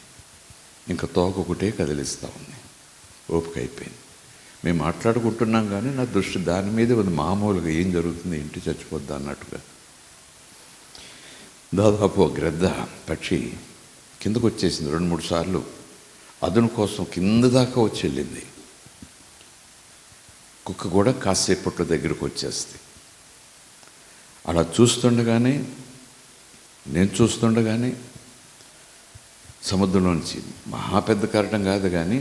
Speaker 1: ఇంకా తోక ఒకటే కదిలిస్తూ ఉంది, ఓపిక అయిపోయింది. మేము మాట్లాడుకుంటున్నాం కానీ నా దృష్టి దాని మీదే ఉంది. మామూలుగా ఏం జరుగుతుంది, ఇంటి చచ్చిపోద్దా అన్నట్టుగా. దాదాపు ఒక గ్రద్ద పక్షి కిందకు వచ్చేసింది. 2-3 సార్లు అదును కోసం కింద దాకా వచ్చి వెళ్ళింది. కుక్క కూడా కాసేపట్లో దగ్గరకు వచ్చేస్తుంది. అలా నేను చూస్తుండగానే సముద్రంలోంచి మహా పెద్ద కెరటం కాదు కానీ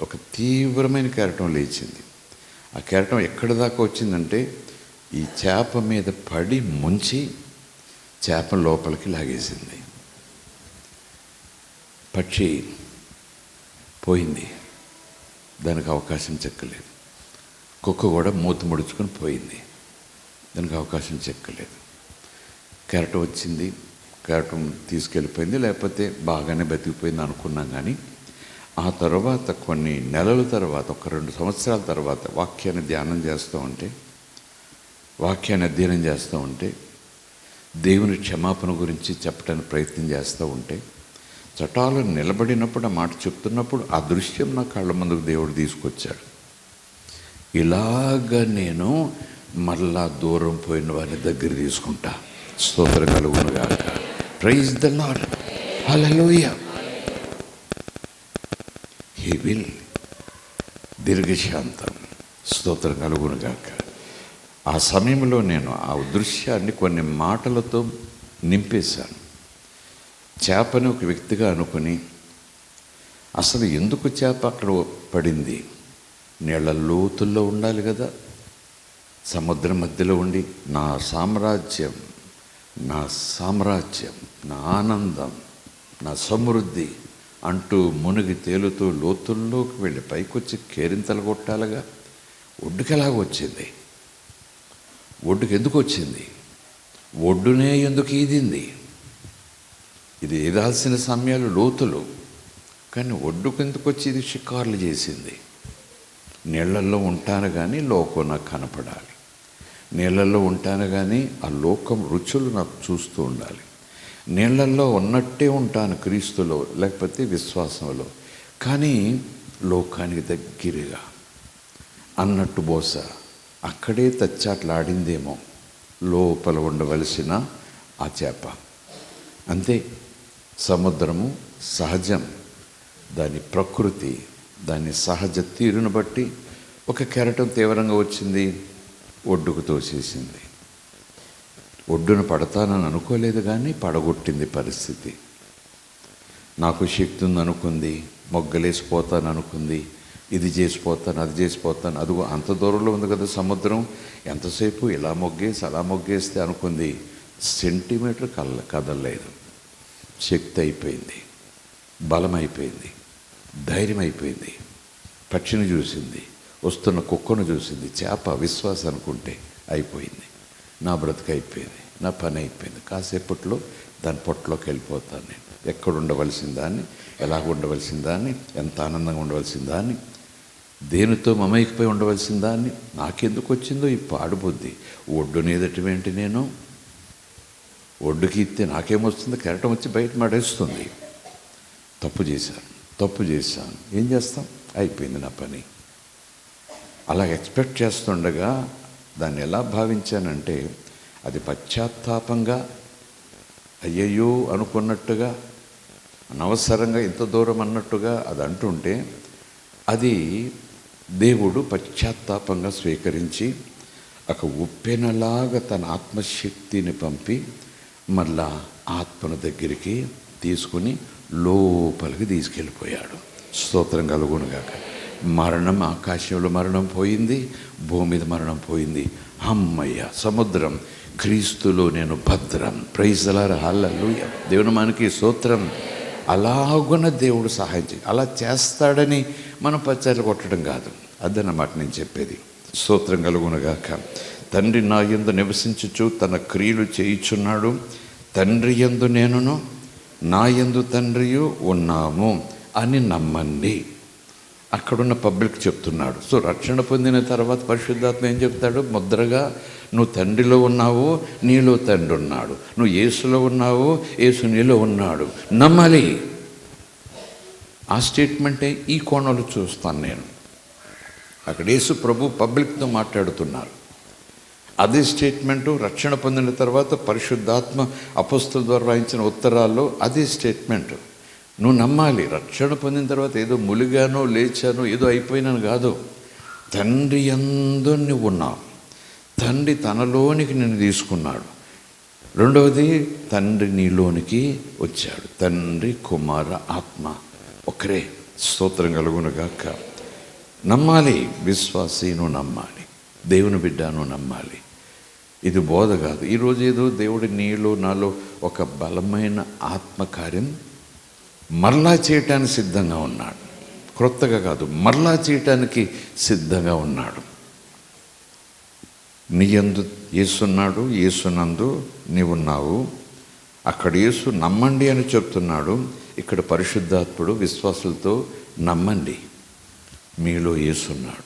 Speaker 1: ఒక తీవ్రమైన కెరటం లేచింది. ఆ కెరటం ఎక్కడి దాకా వచ్చిందంటే ఈ చేప మీద పడి ముంచి చేప లోపలికి లాగేసింది. పక్షి పోయింది, దానికి అవకాశం చెక్కలేదు. కుక్క కూడా మూత ముడుచుకొని పోయింది, దానికి అవకాశం చెక్కలేదు. కెరటం వచ్చింది, కెరటం తీసుకెళ్ళిపోయింది, లేకపోతే బాగానే బతికిపోయింది అనుకున్నాం. కానీ ఆ తర్వాత కొన్ని నెలల తర్వాత, 1-2 సంవత్సరాల తర్వాత వాక్యాన్ని అధ్యయనం చేస్తూ ఉంటే దేవుని క్షమాపణ గురించి చెప్పడానికి ప్రయత్నం చేస్తూ ఉంటే చటాలు నిలబడినప్పుడు ఆ మాట చెప్తున్నప్పుడు ఆ దృశ్యం నా కళ్ళ ముందుకు దేవుడు తీసుకొచ్చాడు. ఇలాగ నేను మళ్ళా దూరం పోయిన వారిని దగ్గర తీసుకుంటా. స్తోత్రం కలుగును గాక. Praise the Lord. హల్లెలూయా. He will. దీర్ఘశాంతం. స్తోత్రం కలుగును గాక. ఆ సమయంలో నేను ఆ దృశ్యాన్ని కొన్ని మాటలతో నింపేశాను. చేపని ఒక వ్యక్తిగా అనుకుని, అసలు ఎందుకు చేప అక్కడ పడింది? నీళ్ళ లోతుల్లో ఉండాలి కదా. సముద్రం మధ్యలో ఉండి నా సామ్రాజ్యం, నా ఆనందం, నా సమృద్ధి అంటూ మునిగి తేలుతూ లోతుల్లోకి వెళ్ళి పైకొచ్చి కేరింతలు కొట్టాలిగా. ఒడ్డుకి ఎలాగొచ్చింది? ఒడ్డుకి ఎందుకు వచ్చింది? ఒడ్డునే ఎందుకు ఈదింది? ఇది ఈదాల్సిన సమయాలు లోతులు, కానీ ఒడ్డుకు ఎందుకు వచ్చి ఇది షికార్లు చేసింది? నీళ్లల్లో ఉంటాను కానీ లోకం నాకు కనపడాలి, నీళ్లలో ఉంటాను కానీ ఆ లోకం రుచులు నాకు చూస్తూ ఉండాలి, నీళ్లల్లో ఉన్నట్టే ఉంటాను క్రీస్తులో లేకపోతే విశ్వాసంలో, కానీ లోకానికి దగ్గరగా అన్నట్టు బహుశా అక్కడే తచ్చాట్లాడిందేమో లోపల ఉండవలసిన ఆ చేప. అంతే. సముద్రము సహజం, దాని ప్రకృతి, దాని సహజ తీరును బట్టి ఒక కెరటం తీవ్రంగా వచ్చింది, ఒడ్డుకు తోసేసింది. ఒడ్డున పడతానని అనుకోలేదు కానీ పడగొట్టింది పరిస్థితి. నాకు శక్తి ఉందనుకుంది, మొగ్గలేసిపోతాను అనుకుంది, ఇది చేసిపోతాను, అది చేసిపోతాను. అదిగో అంత దూరంలో ఉంది కదా సముద్రం, ఎంతసేపు ఇలా మొగ్గేసి అలా మొగ్గేస్తే అనుకుంది. సెంటీమీటర్ కదలలేదు. శక్తి అయిపోయింది, బలం అయిపోయింది, ధైర్యం అయిపోయింది. పక్షిని చూసింది, వస్తున్న కుక్కను చూసింది, చేప విశ్వాసం అనుకుంటే అయిపోయింది. నా బ్రతుకు అయిపోయింది, నా పని అయిపోయింది. కాసేపట్లో దాని పొట్టలోకి వెళ్ళిపోతాను నేను. ఎక్కడ ఉండవలసిన దాన్ని, ఎలాగ ఉండవలసిన దాన్ని, ఎంత ఆనందంగా ఉండవలసిన దాన్ని, దేనితో మమైకిపోయి ఉండవలసిన దాన్ని, నాకెందుకు వచ్చిందో ఈ పాడుబుద్ధి. ఒడ్డునేదటమేంటి? నేను ఒడ్డుకి ఇస్తే నాకేమొస్తుంది? కెరటం వచ్చి బయట పడేస్తుంది. తప్పు చేశాను. ఏం చేస్తాం? అయిపోయింది నా పని. అలా ఎక్స్పెక్ట్ చేస్తుండగా దాన్ని ఎలా భావించానంటే, అది పశ్చాత్తాపంగా అయ్యయ్యో అనుకున్నట్టుగా, అనవసరంగా ఇంత దూరం అన్నట్టుగా అది అంటుంటే, అది దేవుడు పశ్చాత్తాపంగా స్వీకరించి ఒక ఉప్పెనలాగా తన ఆత్మశక్తిని పంపి మళ్ళా ఆత్మను దగ్గరికి తీసుకుని లోపలికి తీసుకెళ్ళిపోయాడు. స్తోత్రం కలుగునుగాక. మరణం, ఆకాశంలో మరణం పోయింది, భూమి మీద మరణం పోయింది. అమ్మయ్య, సముద్రం క్రీస్తులో నేను భద్రం. Praise the Lord. హల్లెలూయా. దేవుని మనకి స్తోత్రం. అలాగున దేవుడు సహాయం చేయి. అలా చేస్తాడని మనం పచ్చాలు కొట్టడం కాదు, అదన్నమాట నేను చెప్పేది. స్తోత్రం కలుగునుగాక. తండ్రి నా యందు నివసించుచు తన క్రియలు చేయుచున్నాడు. తండ్రి యందు నేనును, నా యందు తండ్రియు ఉన్నాము అని నమ్మండి. అక్కడున్న పబ్లిక్ చెప్తున్నాడు. సో రక్షణ పొందిన తర్వాత పరిశుద్ధాత్మ ఏం చెప్తాడు? ముద్రగా నువ్వు తండ్రిలో ఉన్నావు, నీలో తండ్రి ఉన్నాడు. నువ్వు యేసులో ఉన్నావు, యేసు నీలో ఉన్నాడు. నమ్మాలి. ఆ స్టేట్మెంటే ఈ కోణంలో చూస్తాను నేను. అక్కడ యేసు ప్రభు పబ్లిక్తో మాట్లాడుతున్నారు. అదే స్టేట్మెంటు రక్షణ పొందిన తర్వాత పరిశుద్ధాత్మ అపోస్తలుల ద్వారా రాయించిన ఉత్తరాల్లో అదే స్టేట్మెంటు. నువ్వు నమ్మాలి. రక్షణ పొందిన తర్వాత ఏదో ములిగానో లేచానో ఏదో అయిపోయినాను కాదు. తండ్రి యందు నువ్వు ఉన్నావు, తండ్రి తనలోనికి నిన్ను తీసుకున్నాడు. రెండవది, తండ్రి నీలోనికి వచ్చాడు. తండ్రి, కుమార, ఆత్మ ఒకరే. స్తోత్రం కలుగునుగాక. నమ్మాలి. విశ్వాసి నువ్వు నమ్మాలి, దేవుని బిడ్డ నువ్వు నమ్మాలి. ఇది బోధ కాదు. ఈరోజు ఏదో దేవుడి నీలో నాలో ఒక బలమైన ఆత్మకార్యం మరలా చేయటానికి సిద్ధంగా ఉన్నాడు. క్రొత్తగా కాదు, మరలా చేయటానికి సిద్ధంగా ఉన్నాడు. నీ యందు యేసున్నాడు, యేసునందు నీవున్నావు. అక్కడ యేసు నమ్మండి అని చెప్తున్నాడు. ఇక్కడ పరిశుద్ధాత్ముడు విశ్వాసులతో నమ్మండి, మీలో యేసున్నాడు,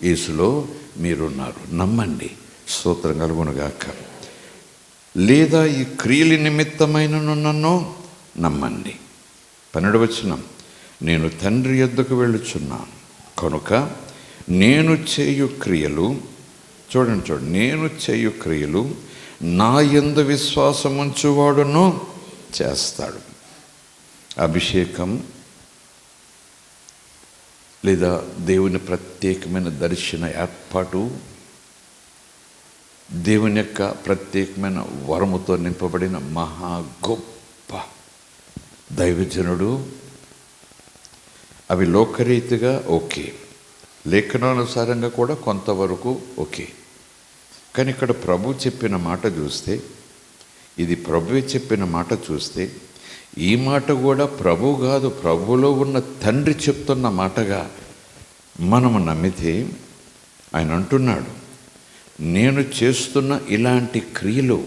Speaker 1: యేసులో మీరున్నారు, నమ్మండి. స్తోత్రం కలుగునుగాక. లేదా ఈ క్రియల నిమిత్తమైనను నన్ను నమ్మండి. 12వ వచనం, నేను తండ్రి యొద్దకు వెళ్ళుచున్నాను కనుక నేను చేయు క్రియలు, చూడండి, నేను చేయు క్రియలు నా యందు విశ్వాసముంచువాడును చేస్తాడు. అభిషేకం లేదా దేవుని ప్రత్యేకమైన దర్శన ఏర్పాటు, దేవుని యొక్క ప్రత్యేకమైన వరముతో నింపబడిన మహా గొప్ప దైవజనుడు. అవి లోకరీతిగా ఓకే, లేఖనానుసారంగా కూడా కొంతవరకు ఓకే. కానీ ఇక్కడ ప్రభు చెప్పిన మాట చూస్తే, ఇది ప్రభువే చెప్పిన మాట చూస్తే, ఈ మాట కూడా ప్రభు కాదు, ప్రభులో ఉన్న తండ్రి చెప్తున్న మాటగా మనము నమ్మితే, ఆయన అంటున్నాడు, నేను చేస్తున్న ఇలాంటి క్రియలు.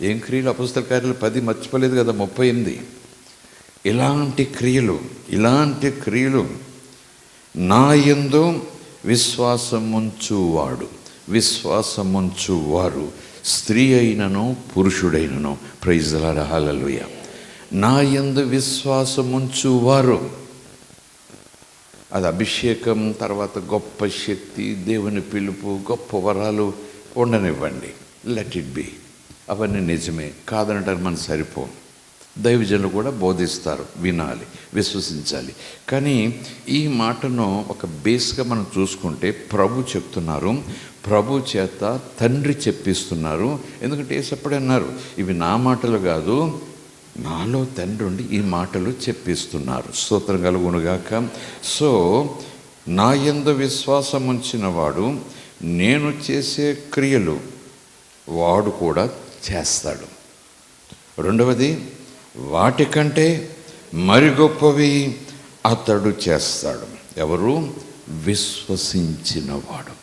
Speaker 1: ఏం క్రియలు? అపొస్తలుల కార్యాలు 10 మర్చిపోలేదు కదా, 38. ఇలాంటి క్రియలు నా యందు విశ్వాసముంచువారు స్త్రీ అయినను పురుషుడైనను. ప్రైజ్ ది లార్డ్, హల్లెలూయా. నా యందు విశ్వాసముంచువారు, అది అభిషేకం, తర్వాత గొప్ప శక్తి, దేవుని పిలుపు, గొప్ప వరాలు ఉండనివ్వండి, లెట్ ఇట్ బి. అవన్నీ నిజమే, కాదనటానికి మనం సరిపోం. దైవజనులు కూడా బోధిస్తారు, వినాలి, విశ్వసించాలి. కానీ ఈ మాటను ఒక బేస్గా మనం చూసుకుంటే ప్రభు చెప్తున్నారు, ప్రభు చేత తండ్రి చెప్పిస్తున్నారు. ఎందుకంటే యేసప్పుడే అన్నారు, ఇవి నా మాటలు కాదు, నాలో తండ్రి ఉండి ఈ మాటలు చెప్పిస్తున్నారు. స్తోత్రం కలుగునుగాక. సో నా యందు విశ్వాసం ఉంచిన వాడు నేను చేసే క్రియలు వాడు కూడా చేస్తాడు. రెండవది, వాటికంటే మరి గొప్పవి అతడు చేస్తాడు. ఎవరు? విశ్వసించినవాడు.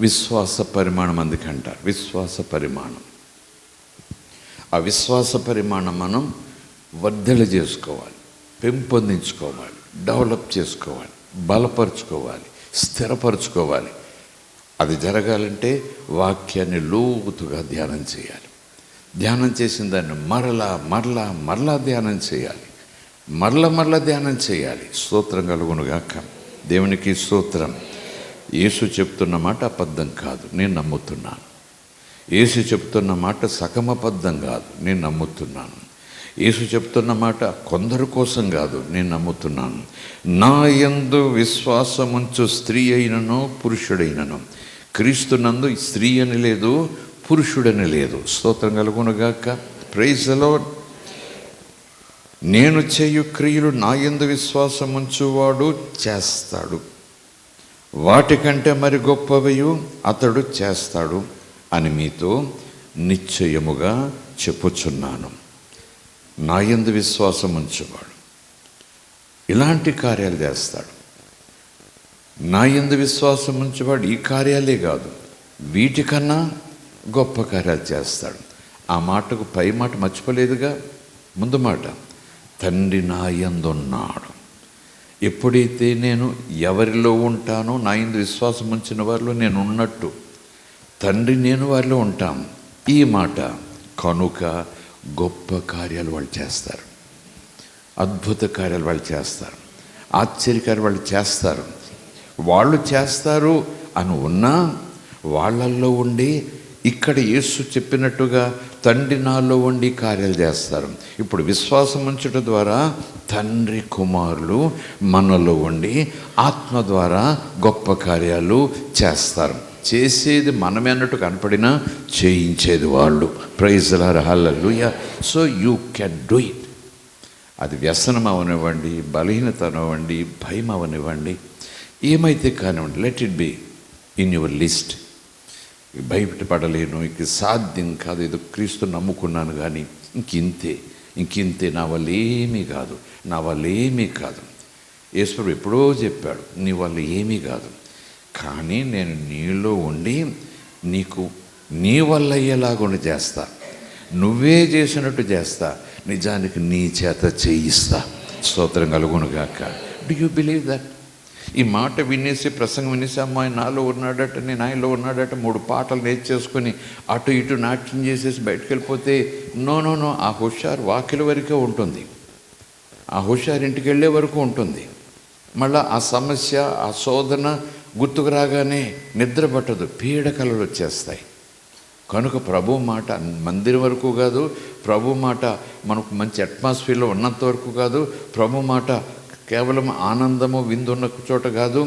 Speaker 1: విశ్వాస పరిమాణం అందుకంటారు, విశ్వాస పరిమాణం. ఆ విశ్వాస పరిమాణం మనం వర్ధల చేసుకోవాలి, పెంపొందించుకోవాలి, డెవలప్ చేసుకోవాలి, బలపరుచుకోవాలి, స్థిరపరచుకోవాలి. అది జరగాలంటే వాక్యాన్ని లోతుగా ధ్యానం చేయాలి. ధ్యానం చేసిన దాన్ని మరలా ధ్యానం చేయాలి, మరల ధ్యానం చేయాలి. స్తోత్రం కలుగునుగాక. దేవునికి స్తోత్రం. యేసు చెప్తున్న మాట అబద్ధం కాదు, నేను నమ్ముతున్నాను. యేసు చెప్తున్న మాట సగమబద్ధం కాదు, నేను నమ్ముతున్నాను. యేసు చెప్తున్న మాట కొందరి కోసం కాదు, నేను నమ్ముతున్నాను. నా యందు విశ్వాసముంచు స్త్రీ అయినను పురుషుడైనను. క్రీస్తునందు స్త్రీ అని లేదు, పురుషుడని లేదు. స్తోత్రం కలుగునుగాక. Praise the Lord. నేను చేయు క్రియలు నా యందు విశ్వాసముంచువాడు చేస్తాడు, వాటికంటే మరి గొప్పవయు అతడు చేస్తాడు అని మీతో నిశ్చయముగా చెప్పుచున్నాను. నా యందు విశ్వాసం ఉంచువాడు ఇలాంటి కార్యాలు చేస్తాడు. నా యందు విశ్వాసం ఉంచువాడు ఈ కార్యాలే కాదు, వీటికన్నా గొప్ప కార్యాలు చేస్తాడు. ఆ మాటకు పై మాట మర్చిపోలేదుగా, ముందు మాట, తండ్రి నా యందున్నాడు. ఎప్పుడైతే నేను ఎవరిలో ఉంటానో, నా యందు విశ్వాసం ఉంచిన వారిలో నేను ఉన్నట్టు, తండ్రి నేను వారిలో ఉంటాం. ఈ మాట కనుక గొప్ప కార్యాలు వాళ్ళు చేస్తారు, అద్భుత కార్యాలు వాళ్ళు చేస్తారు, ఆశ్చర్యకార్యాలు వాళ్ళు చేస్తారు. వాళ్ళు చేస్తారు అని ఉన్నా వాళ్ళల్లో ఉండి ఇక్కడ యేసు చెప్పినట్టుగా తండ్రి నాలో ఉండి కార్యాలు చేస్తారు. ఇప్పుడు విశ్వాసం ఉంచడం ద్వారా తండ్రి కుమారులు మనలో ఉండి ఆత్మ ద్వారా గొప్ప కార్యాలు చేస్తారు. చేసేది మనమే అన్నట్టు కనపడినా చేయించేది వాళ్ళు. Praise the Lord, hallelujah. So you can do it. అది వ్యసనం అవనివ్వండి, బలహీనత అవనివ్వండి, భయం అవనివ్వండి, ఏమైతే కానివ్వండి, let it be in your list. బయటపడలేను, ఇక సాధ్యం కాదు, ఏదో క్రీస్తు నమ్ముకున్నాను కానీ ఇంకింతే, నా వల్ల ఏమీ కాదు, నా వల్ల ఏమీ కాదు. యేసుప్రభు ఎప్పుడో చెప్పాడు, నీ వల్ల ఏమీ కాదు, కానీ నేను నీలో ఉండి నీకు నీ వల్ల అయ్యేలాగా చేస్తా, నువ్వే చేసినట్టు చేస్తా, నిజానికి నీ చేత చేయిస్తా. స్తోత్రం కలుగునుగాక. Do you believe that? ఈ మాట వినేసి, ప్రసంగం వినేసి, అమ్మాయి నాలో ఉన్నాడట, నేను ఆయనలో ఉన్నాడట, 3 పాటలు నేర్చేసుకొని అటు ఇటు నాట్యం చేసేసి బయటకు వెళ్ళిపోతే నో, ఆ హుషారు వాకిలి వరకే ఉంటుంది, ఆ హుషారు ఇంటికి వెళ్ళే వరకు ఉంటుంది. మళ్ళీ ఆ సమస్య, ఆ శోధన గుర్తుకు రాగానే నిద్ర పట్టదు, పీడకలలు వచ్చేస్తాయి. కనుక ప్రభు మాట మందిరం వరకు కాదు, ప్రభు మాట మనకు మంచి అట్మాస్ఫియర్లో ఉన్నంత వరకు కాదు, ప్రభు మాట కేవలం ఆనందము విందున్న చోట కాదు,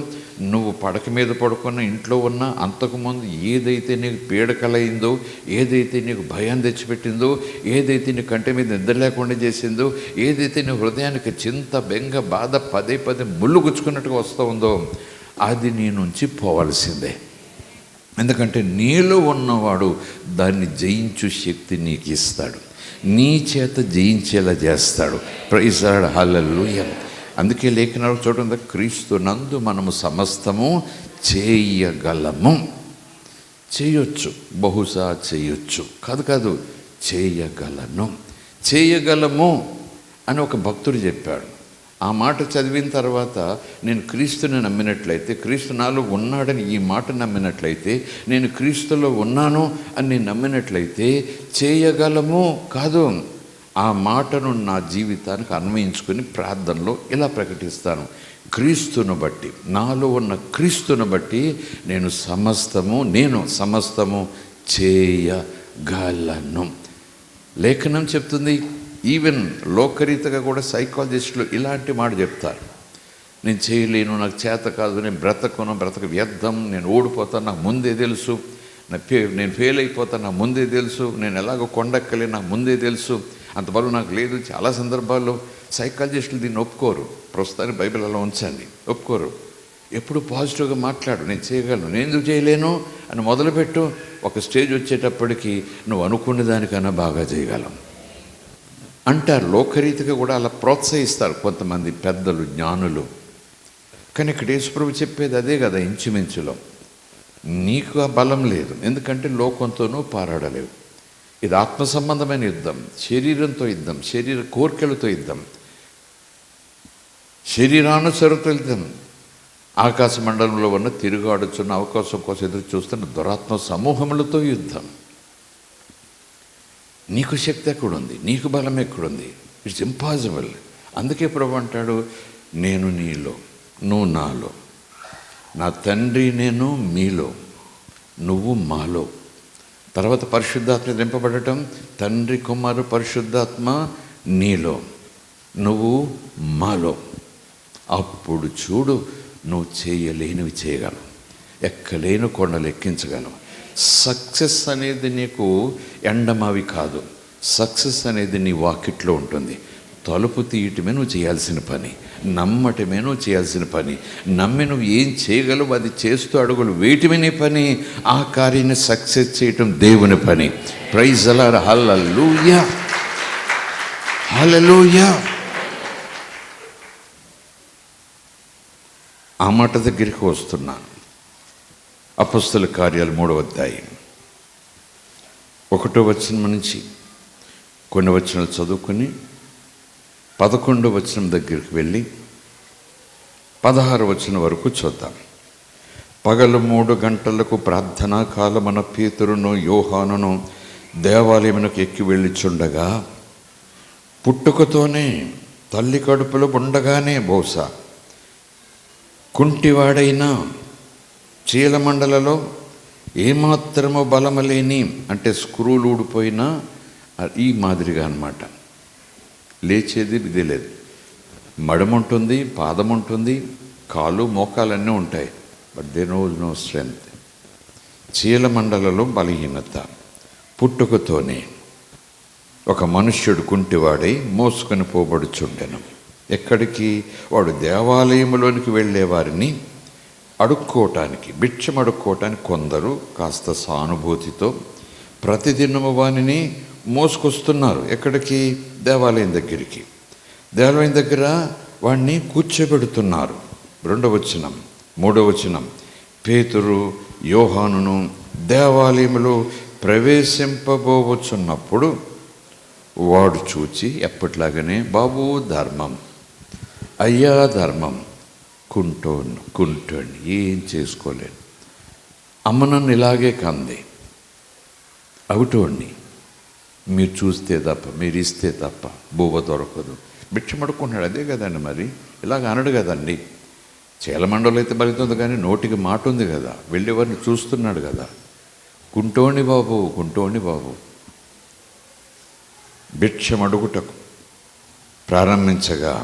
Speaker 1: నువ్వు పడక మీద పడుకున్న ఇంట్లో ఉన్న అంతకుముందు ఏదైతే నీకు పీడకలైందో, ఏదైతే నీకు భయాన్ని తెచ్చిపెట్టిందో, ఏదైతే నీ కంటి మీద నిద్ర లేకుండా చేసిందో, ఏదైతే నీ హృదయానికి చింత, బెంగ, బాధ పదే ముళ్ళు గుచ్చుకున్నట్టుగా వస్తూ ఉందో, అది నీ నుంచి పోవాల్సిందే. ఎందుకంటే నీలో ఉన్నవాడు దాన్ని జయించు శక్తి నీకు ఇస్తాడు, నీ చేత జయించేలా చేస్తాడు. ప్రైజ్ లార్డ్, హల్లెలూయా. అందుకే లేఖనాలు చూడండి, క్రీస్తు నందు మనము సమస్తము చేయగలము. చేయొచ్చు, బహుశా చేయొచ్చు కాదు, చేయగలము అని ఒక భక్తుడు చెప్పాడు. ఆ మాట చదివిన తర్వాత నేను క్రీస్తుని నమ్మినట్లయితే, క్రీస్తు నాలో ఉన్నాడని ఈ మాట నమ్మినట్లయితే, నేను క్రీస్తులో ఉన్నాను అని నేను నమ్మినట్లయితే చేయగలము కాదు, ఆ మాటను నా జీవితానికి అన్వయించుకొని ప్రార్థనలో ఇలా ప్రకటిస్తాను, క్రీస్తును బట్టి, నాలో ఉన్న క్రీస్తును బట్టి నేను సమస్తము చేయగలను. లేఖనం చెప్తుంది. ఈవెన్ లోకరీతిగా కూడా సైకాలజిస్టులు ఇలాంటి మాట చెప్తారు, నేను చేయలేను, నాకు చేత కాదు, నేను బ్రతక వ్యర్థం, నేను ఓడిపోతాను, నాకు ముందే తెలుసు, నేను ఫెయిల్ అయిపోతాను, నాకు ముందే తెలుసు, నేను ఎలాగో కొండెక్కలే, నాకు ముందే తెలుసు, అంత బరువు నాకు లేదు. చాలా సందర్భాల్లో సైకాలజిస్టులు దీన్ని ఒప్పుకోరు. ప్రస్తుతానికి బైబిల్ అలా ఉంచండి, ఒప్పుకోరు. ఎప్పుడు పాజిటివ్గా మాట్లాడు, నేను చేయగలను, నేను ఎందుకు చేయలేను అని మొదలుపెట్టు. ఒక స్టేజ్ వచ్చేటప్పటికి నువ్వు అనుకున్న దానికన్నా బాగా చేయగలం అంటారు. లోకరీతిగా కూడా అలా ప్రోత్సహిస్తారు కొంతమంది పెద్దలు, జ్ఞానులు. కానీ ఇక్కడ యేసుప్రభు చెప్పేది అదే కదా, ఇంచుమించులో నీకు ఆ బలం లేదు, ఎందుకంటే లోకంతోనూ పారాడలేవు. ఇది ఆత్మ సంబంధమైన యుద్ధం, శరీరంతో యుద్ధం, శరీర కోరికలతో యుద్ధం, శరీరానుసరితో యుద్ధం, ఆకాశ మండలంలో ఉన్న తిరుగాడుచున్న అవకాశం కోసం ఎదురు చూస్తున్న దురాత్మ సమూహములతో యుద్ధం. నీకు శక్తి ఎక్కడుంది, నీకు బలం ఎక్కడుంది? It's impossible. అందుకే ప్రభు అంటాడు, నేను నీలో, నువ్వు నాలో, నా తండ్రి నేను మీలో, నువ్వు మాలో. తర్వాత పరిశుద్ధాత్మ నింపబడటం, తండ్రి, కుమారు, పరిశుద్ధాత్మ నీలో, నువ్వు మాలో. అప్పుడు చూడు, నువ్వు చేయలేనివి చేయగలవు, ఎక్కలేని కొండలు ఎక్కించగలవు. సక్సెస్ అనేది నీకు ఎండమావి కాదు, సక్సెస్ అనేది నీ వాకిట్లో ఉంటుంది. తలుపు తీయటమే నువ్వు చేయాల్సిన పని, నమ్మటమే నువ్వు చేయాల్సిన పని. నమ్మి నువ్వు ఏం చేయగలవు అది చేస్తూ అడుగులు వేయటమే నీ పని. ఆ కార్యాన్ని సక్సెస్ చేయటం దేవుని పని. ప్రైజ్ ది లార్డ్, హల్లెలూయా, హల్లెలూయా. ఆ మాట దగ్గరికి వస్తున్నాను. అపొస్తలుల కార్యాలు 3వ అధ్యాయం 1వ వచనం నుంచి కొన్ని వచనాలు చదువుకొని 11వ వచనం దగ్గరికి వెళ్ళి 16వ వచనం వరకు చూద్దాం. పగలు 3 గంటలకు ప్రార్థనా కాలమున పేతురును యోహానును దేవాలయమునకు ఎక్కి వెళ్ళిచుండగా, పుట్టుకతోనే తల్లి కడుపులో ఉండగానే బహుశా కుంటివాడైనా, చీలమండలలో ఏమాత్రము బలము లేని, అంటే స్క్రూలు ఊడిపోయినా ఈ మాదిరిగా అన్నమాట, లేచేది ఇదే లేదు, మడముంటుంది, పాదం ఉంటుంది, కాలు మోకాలన్నీ ఉంటాయి, బట్ దే నో స్ట్రెంగ్త్. చీలమండలలో బలహీనత. పుట్టుకతోనే ఒక మనుష్యుడు కుంటివాడై మోసుకొని పోబడుచుండెను. ఎక్కడికి? వాడు దేవాలయములోనికి వెళ్ళే వారిని భిక్షం అడుక్కోవటానికి కొందరు కాస్త సానుభూతితో ప్రతిదినము వానిని మోసుకొస్తున్నారు. ఎక్కడికి? దేవాలయం దగ్గరికి. దేవాలయం దగ్గర వాడిని కూర్చోబెడుతున్నారు. 2వ వచనం 3వ వచనం, పేతురు యోహానును దేవాలయంలో ప్రవేశింపబోవచ్చున్నప్పుడు వాడు చూచి ఎప్పట్లాగానే, బాబు ధర్మం, అయ్యా ధర్మం, కుంటోని ఏం చేసుకోలేను, అమ్మ నన్ను ఇలాగే కంది, అవుటోడిని, మీరు చూస్తే తప్ప, మీరు ఇస్తే తప్ప బువ్వ దొరకదు. భిక్షమడుకున్నాడు. అదే కదండి, మరి ఇలాగ అనడు కదండి. చీలమండలు అయితే బలుగుతుంది కానీ నోటికి మాట ఉంది కదా, వెళ్ళేవారిని చూస్తున్నాడు కదా. కుంటోని బాబు భిక్షమడుగుటకు ప్రారంభించగా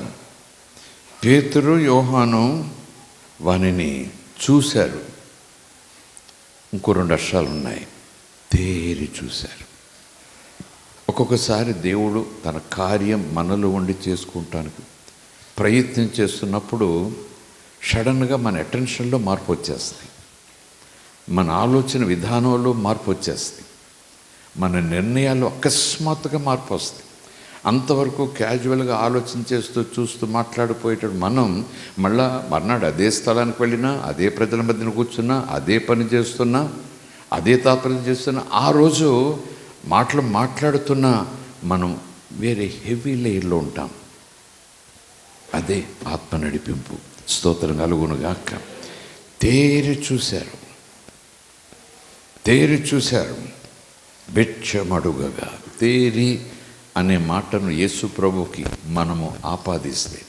Speaker 1: పేతురు యోహాను వానిని చూశారు. ఇంకో 2 అక్షరాలు ఉన్నాయి, తేరి చూశారు. ఒక్కొక్కసారి దేవుడు తన కార్యం మనలో ఉండి చేసుకుంటానికి ప్రయత్నం చేస్తున్నప్పుడు సడన్గా మన అటెన్షన్లో మార్పు వచ్చేస్తుంది, మన ఆలోచన విధానంలో మార్పు వచ్చేస్తుంది, మన నిర్ణయాల్లో అకస్మాత్తుగా మార్పు వస్తుంది. అంతవరకు క్యాజువల్గా ఆలోచన చేస్తూ చూస్తూ మాట్లాడిపోయేటప్పుడు మనం మళ్ళా మర్నాడు అదే స్థలానికి వెళ్ళినా, అదే ప్రజల మధ్యన కూర్చున్నా, అదే పని చేస్తున్నా, అదే తాత్పర్యం చేస్తున్నా, ఆ రోజు మాట్లాడుతున్నా మనం వేరే హెవీ లేయర్లో ఉంటాం. అదే ఆత్మ నడిపింపు. స్తోత్రం కలుగునుగాక. తేరి చూశారు భిక్షమడుగగా. తేరి అనే మాటను యేసు ప్రభుకి మనము ఆపాదిస్తే,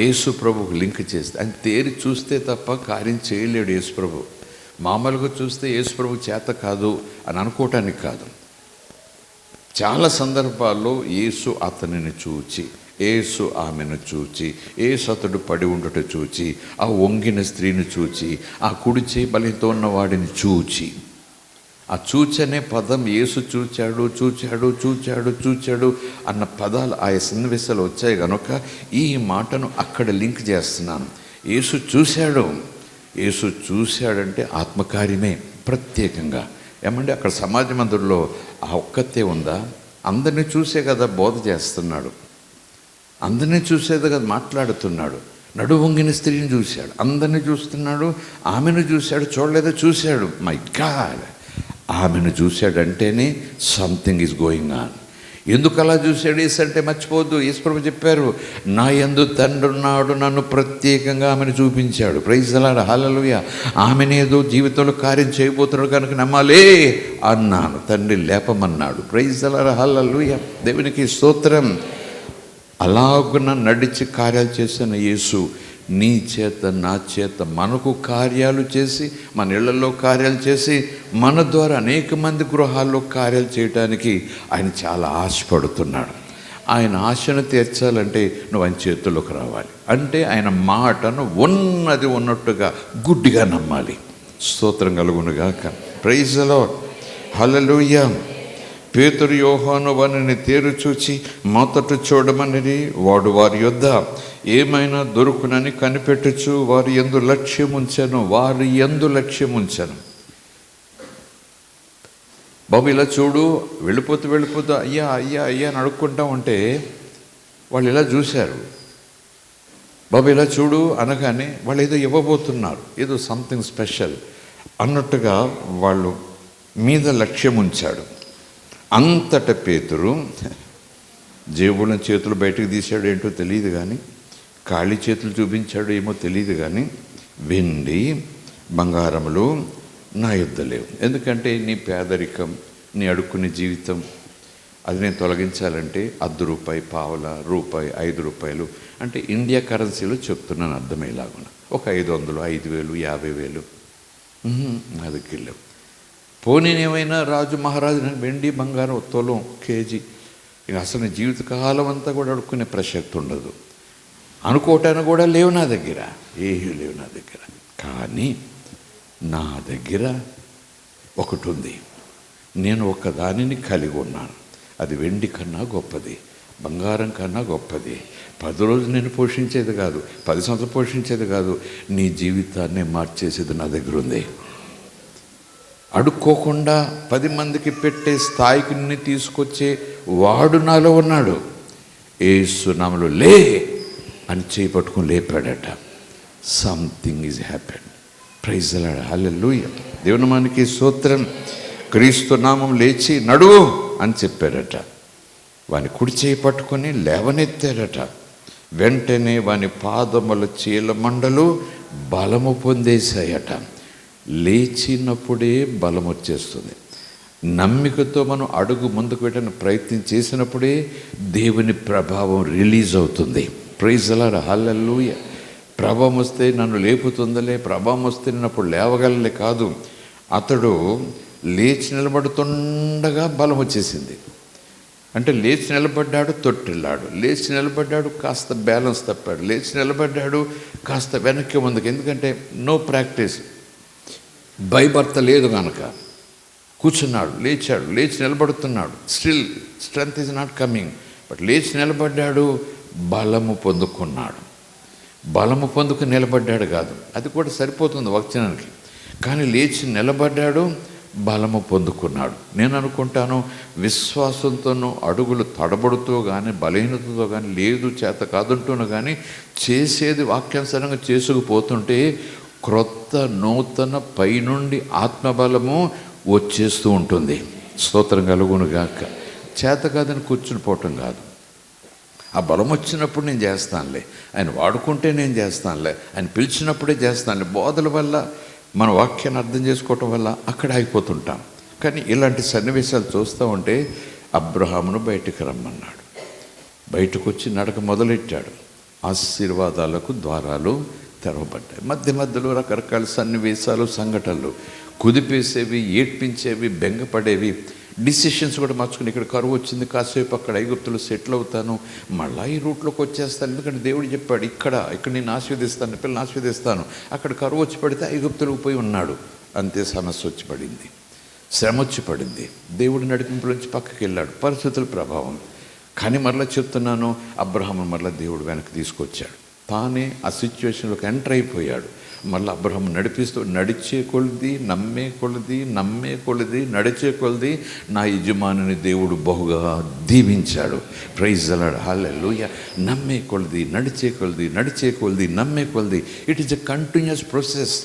Speaker 1: యేసు ప్రభుకి లింక్ చేస్తే, ఆయన తేరి చూస్తే తప్ప కార్యం చేయలేడు యేసు ప్రభు. మామూలుగా చూస్తే యేసు ప్రభు చేత కాదు అని అనుకోవటానికి కాదు. చాలా సందర్భాల్లో యేసు అతనిని చూచి, యేసు ఆమెను చూచి, యేసు అతడు పడి ఉండట చూచి, ఆ వంగిన స్త్రీని చూచి, ఆ కుడి చేయి బలితో ఉన్న వాడిని చూచి, ఆ చూచనే పదం యేసు చూచాడు అన్న పదాలు ఆ సన్నివేశాలు వచ్చాయి కనుక ఈ మాటను అక్కడ లింక్ చేస్తున్నాను. యేసు చూశాడంటే ఆత్మకార్యమే. ప్రత్యేకంగా ఏమంటే అక్కడ సమాజ మందిరంలో ఆ ఒక్కతే ఉందా? అందరినీ చూసే కదా బోధ చేస్తున్నాడు, అందరినీ చూసేది కదా మాట్లాడుతున్నాడు. నడు వంగిన స్త్రీని చూశాడు, అందరినీ చూస్తున్నాడు, ఆమెను చూశాడు, చూశాడు. మై గాడ్, ఆమెను చూశాడంటేనే సంథింగ్ ఈజ్ గోయింగ్ ఆన్. ఎందుకు అలా చూశాడు యేసు అంటే మర్చిపోవద్దు. యేసుప్రభు చెప్పారు, నా యందు తండ్రి ఉన్నాడు, నన్ను ప్రత్యేకంగా ఆమెను చూపించాడు. ప్రైజ్ ది లార్డ్, హల్లెలూయా. ఆమెనేదో జీవితంలో కార్యం చేయబోతున్నాడు కనుక నమ్మాలే అన్నాను, తండ్రి లేపమన్నాడు. Praise the Lord, hallelujah. దేవునికి స్తోత్రం. అలాగున నడిచి కార్యాలు చేసిన యేసు నీ చేత నా చేత మనకు కార్యాలు చేసి, మన ఇళ్లలో కార్యాలు చేసి, మన ద్వారా అనేక మంది గృహాల్లో కార్యాలు చేయడానికి ఆయన చాలా ఆశపడుతున్నాడు. ఆయన ఆశను తీర్చాలంటే నువ్వు ఆయన చేతుల్లోకి రావాలి. అంటే ఆయన మాటను ఉన్నది ఉన్నట్టుగా గుడ్డిగా నమ్మాలి. స్తోత్రం కలుగునుగాక. ప్రైజ్ ది లార్డ్, హల్లెలూయా. పేతురు యోహాను వారిని తేరు చూచి మొదట చూడమనిది. వాడు వారి యొద్ద ఏమైనా దొరుకునని కనిపెట్టుచు వారి యందు లక్ష్యముంచెను. బాబు ఇలా చూడు, వెళ్ళిపోతూ అయ్యా అని అడుక్కుంటా ఉంటే వాళ్ళు ఇలా చూశారు. బాబు ఇలా చూడు అనగానే వాళ్ళు ఏదో ఇవ్వబోతున్నారు, ఏదో సంథింగ్ స్పెషల్ అన్నట్టుగా వాళ్ళు మీద లక్ష్యం ఉంచాడు. అంతట పేతురు జేబుల చేతులు బయటకు తీశాడు, ఏంటో తెలియదు కానీ, ఖాళీ చేతులు చూపించాడు ఏమో తెలియదు కానీ, వెండి బంగారములు నా యొద్ద లేవు. ఎందుకంటే నీ పేదరికం, నీ అడుక్కునే జీవితం, అది నేను తొలగించాలంటే ₹1 పావలా, రూపాయి, ₹5 అంటే ఇండియా కరెన్సీలో చెప్తున్నాను అర్థమయ్యేలాగున్నా. ఒక 500, 5,000, 50,000 నా దగ్గర లేవు. పోనీ ఏమైనా రాజు మహారాజు నేను వెండి బంగారం తులం కేజీ, ఇక అసలు నీ జీవితకాలం అంతా కూడా అడుక్కునే ప్రసక్తి ఉండదు. అనుకోవటానికి కూడా లేవు నా దగ్గర, ఏమీ లేవు నా దగ్గర. కానీ నా దగ్గర ఒకటి ఉంది. నేను ఒక దానిని కలిగి ఉన్నాను. అది వెండి కన్నా గొప్పది, బంగారం కన్నా గొప్పది, 10 రోజులు నేను పోషించేది కాదు, 10 సంవత్సరాలు పోషించేది కాదు, నీ జీవితాన్ని మార్చేసేది నా దగ్గర ఉంది. అడుక్కోకుండా 10 మందికి పెట్టే స్థాయికి నిన్ను తీసుకొచ్చే వాడు నాలో ఉన్నాడు. యేసు నామములో లే అని చేయి పట్టుకుని లేపాడట. Something is happen. Praise the Lord, hallelujah. దేవుని నామానికి స్తోత్రం. క్రీస్తు నామం లేచి నడువు అని చెప్పాడట. వాని కుడి చేయి పట్టుకొని లేవనెత్తాడట. వెంటనే వాని పాదముల చీలమండలు బలము పొందేశాయట. లేచినప్పుడే బలం వచ్చేస్తుంది. నమ్మికతో మనం అడుగు ముందుకు పెట్టడానికి ప్రయత్నం చేసినప్పుడే దేవుని ప్రభావం రిలీజ్ అవుతుంది. ప్రైజ్ ది లార్డ్, హల్లెలూయా. ప్రభావం వస్తే నన్ను లేపుతుందలే, ప్రభావం వస్తే నేను అప్పుడు లేవగలలే కాదు. అతడు లేచి నిలబడుతుండగా బలం వచ్చేసింది. అంటే లేచి నిలబడ్డాడు, తొట్టిల్లాడు, లేచి నిలబడ్డాడు, కాస్త బ్యాలెన్స్ తప్పాడు, లేచి నిలబడ్డాడు, కాస్త వెనక్కి ముందుకు. ఎందుకంటే నో ప్రాక్టీస్, భయభర్త లేదు కనుక. కూర్చున్నాడు, లేచాడు, లేచి నిలబడుతున్నాడు. Still strength is not coming, but లేచి నిలబడ్డాడు, బలము పొందుకున్నాడు. బలము పొందుకు నిలబడ్డాడు కాదు, అది కూడా సరిపోతుంది వచనానికి. కానీ లేచి నిలబడ్డాడు, బలము పొందుకున్నాడు. నేను అనుకుంటాను, విశ్వాసంతోనూ అడుగులు తడబడుతూ కానీ, బలహీనతతో కానీ, లేదు చేత కాదంటూను కానీ చేసేది వాక్యానుసారంగా చేసుకుపోతుంటే క్రొత్త నూతన పైనుండి ఆత్మబలము వచ్చేస్తూ ఉంటుంది. స్తోత్రం కలుగునుగాక. చేత కాదని కూర్చుని పోవటం కాదు. ఆ బలం వచ్చినప్పుడు నేను చేస్తానులే, ఆయన వాడుకుంటే నేను చేస్తానులే, ఆయన పిలిచినప్పుడే చేస్తానులే. బోధల వల్ల, మన వాక్యాన్ని అర్థం చేసుకోవటం వల్ల అక్కడ ఆగిపోతుంటాం. కానీ ఇలాంటి సన్నివేశాలు చూస్తూ ఉంటే అబ్రహామును బయటికి రమ్మన్నాడు. బయటకు వచ్చి నడక మొదలెట్టాడు. ఆశీర్వాదాలకు ద్వారాలు తెరవబడ్డాయి. మధ్య మధ్యలో రకరకాల సన్నివేశాలు, సంఘటనలు, కుదిపేసేవి, ఏడ్పించేవి, బెంగపడేవి, డిసిషన్స్ కూడా మార్చుకుని, ఇక్కడ కరువు వచ్చింది, కాసేపు అక్కడ ఐగుప్తులు సెటిల్ అవుతాను, మళ్ళీ ఈ రూట్లోకి వచ్చేస్తాను, ఎందుకంటే దేవుడు చెప్పాడు ఇక్కడ నేను ఆశీర్వదిస్తాను, పిల్లల్ని ఆశీర్వదిస్తాను. అక్కడ కరువు వచ్చి పడితే ఐగుప్తులకు పోయి ఉన్నాడు. అంతే సమస్య వచ్చి పడింది, శ్రమ వచ్చి పడింది. దేవుడి నడిపింపులోంచి పక్కకి వెళ్ళాడు, పరిస్థితుల ప్రభావం. కానీ మరలా చెప్తున్నాను, అబ్రహాము మరలా దేవుడు వెనక్కి తీసుకొచ్చాడు. తానే ఆ సిచ్యువేషన్లోకి ఎంటర్ అయిపోయాడు. మళ్ళీ అబ్రహాము నడిపిస్తూ, నడిచే కొలది నమ్మే కొలది, నమ్మే కొలది నడిచే కొలది నా యజమానిని దేవుడు బహుగా దీవించాడు. ప్రైజ్ ది లార్డ్, హల్లెలూయా. నమ్మే కొలది, నడిచే కొలది, నడిచే కొలది, నమ్మే కొలది. It is a continuous process.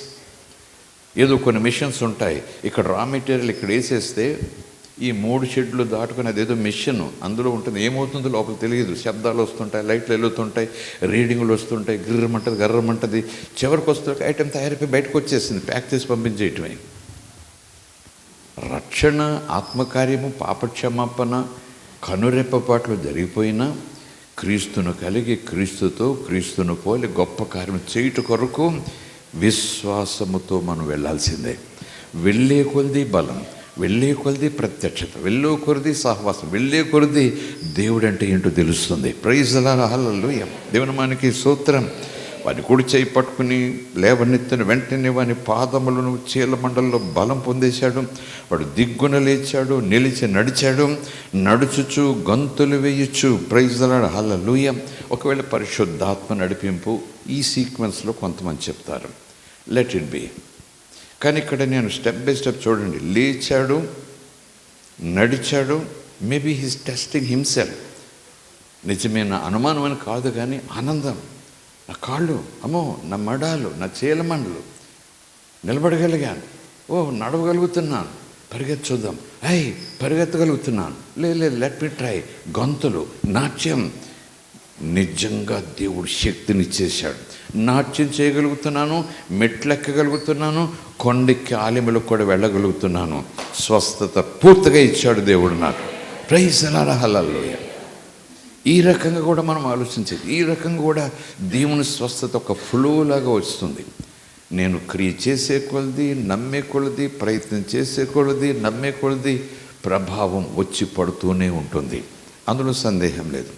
Speaker 1: ఏదో కొన్ని మిషన్స్ ఉంటాయి, ఇక్కడ రా మెటీరియల్ ఇక్కడ వేసేస్తే ఈ 3 షెడ్లు దాటుకుని అదేదో మిషన్ అందులో ఉంటుంది, ఏమవుతుందో లోపల తెలియదు. శబ్దాలు వస్తుంటాయి, లైట్లు వెలుగుతుంటాయి, రీడింగులు వస్తుంటాయి, గిర్రమంటది, గర్రమంటది. చివరికి వస్తే ఐటెం తయారైపోయి బయటకు వచ్చేసింది, ప్యాక్ చేసి పంపించేయటమే. రక్షణ, ఆత్మకార్యము, పాపక్షమాపణ కనురెప్పపాట్లు జరిగిపోయినా క్రీస్తును కలిగి, క్రీస్తును పోలి గొప్ప కార్యం చేయుట కొరకు విశ్వాసముతో మనం వెళ్ళాల్సిందే. వెళ్ళే కొలది బలం, వెళ్ళే కొలది ప్రత్యక్షత, వెళ్ళే కొలది సహవాసం, వెళ్ళే కొలది దేవుడు అంటే ఏంటో తెలుస్తుంది. Praise the Lord, hallelujah. దేవుని నామానికి స్తోత్రం. వాని కుడి చేయి పట్టుకుని లేవనెత్తిన వెంటనే వాని పాదములను చీలమండల్లో బలం పొందేశాడు. వాడు దిగ్గున లేచాడు, నిలిచి నడిచాడు, నడుచుచు గంతులు వేయచ్చు. ప్రైజ్ ది లార్డ్, హల్లెలూయా. ఒకవేళ పరిశుద్ధాత్మ నడిపింపు ఈ సీక్వెన్స్లో కొంతమంది చెప్తారు, లెట్ ఇట్ బి. కానీ ఇక్కడ నేను స్టెప్ బై స్టెప్ చూడండి. లేచాడు, నడిచాడు. Maybe he's testing himself. నిజమైన అనుమానం అని కాదు, కానీ ఆనందం. నా కాళ్ళు, అమ్మో, నా మడాలు, నా చీలమండలు నిలబడగలిగాను, నడవగలుగుతున్నాను, పరిగెత్తుదాం, పరిగెత్తగలుగుతున్నాను, లెట్ మీ ట్రై. గంతులు, నాట్యం. నిజంగా దేవుడు శక్తినిచ్చేశాడు. నాట్యం చేయగలుగుతున్నాను, మెట్లెక్కగలుగుతున్నాను, కొండెక్కి ఆలయములకు కూడా వెళ్ళగలుగుతున్నాను. స్వస్థత పూర్తిగా ఇచ్చాడు దేవుడు నాకు. Praise the Lord, hallelujah. ఈ రకంగా కూడా మనం ఆలోచించేది, ఈ రకంగా కూడా దేవుని స్వస్థత ఒక ఫ్లోలాగా వస్తుంది. నేను క్రియ చేసే కొలది, నమ్మే కొలది, ప్రయత్నం చేసే కొలది, నమ్మే కొలది ప్రభావం వచ్చి పడుతూనే ఉంటుంది. అందులో సందేహం లేదు.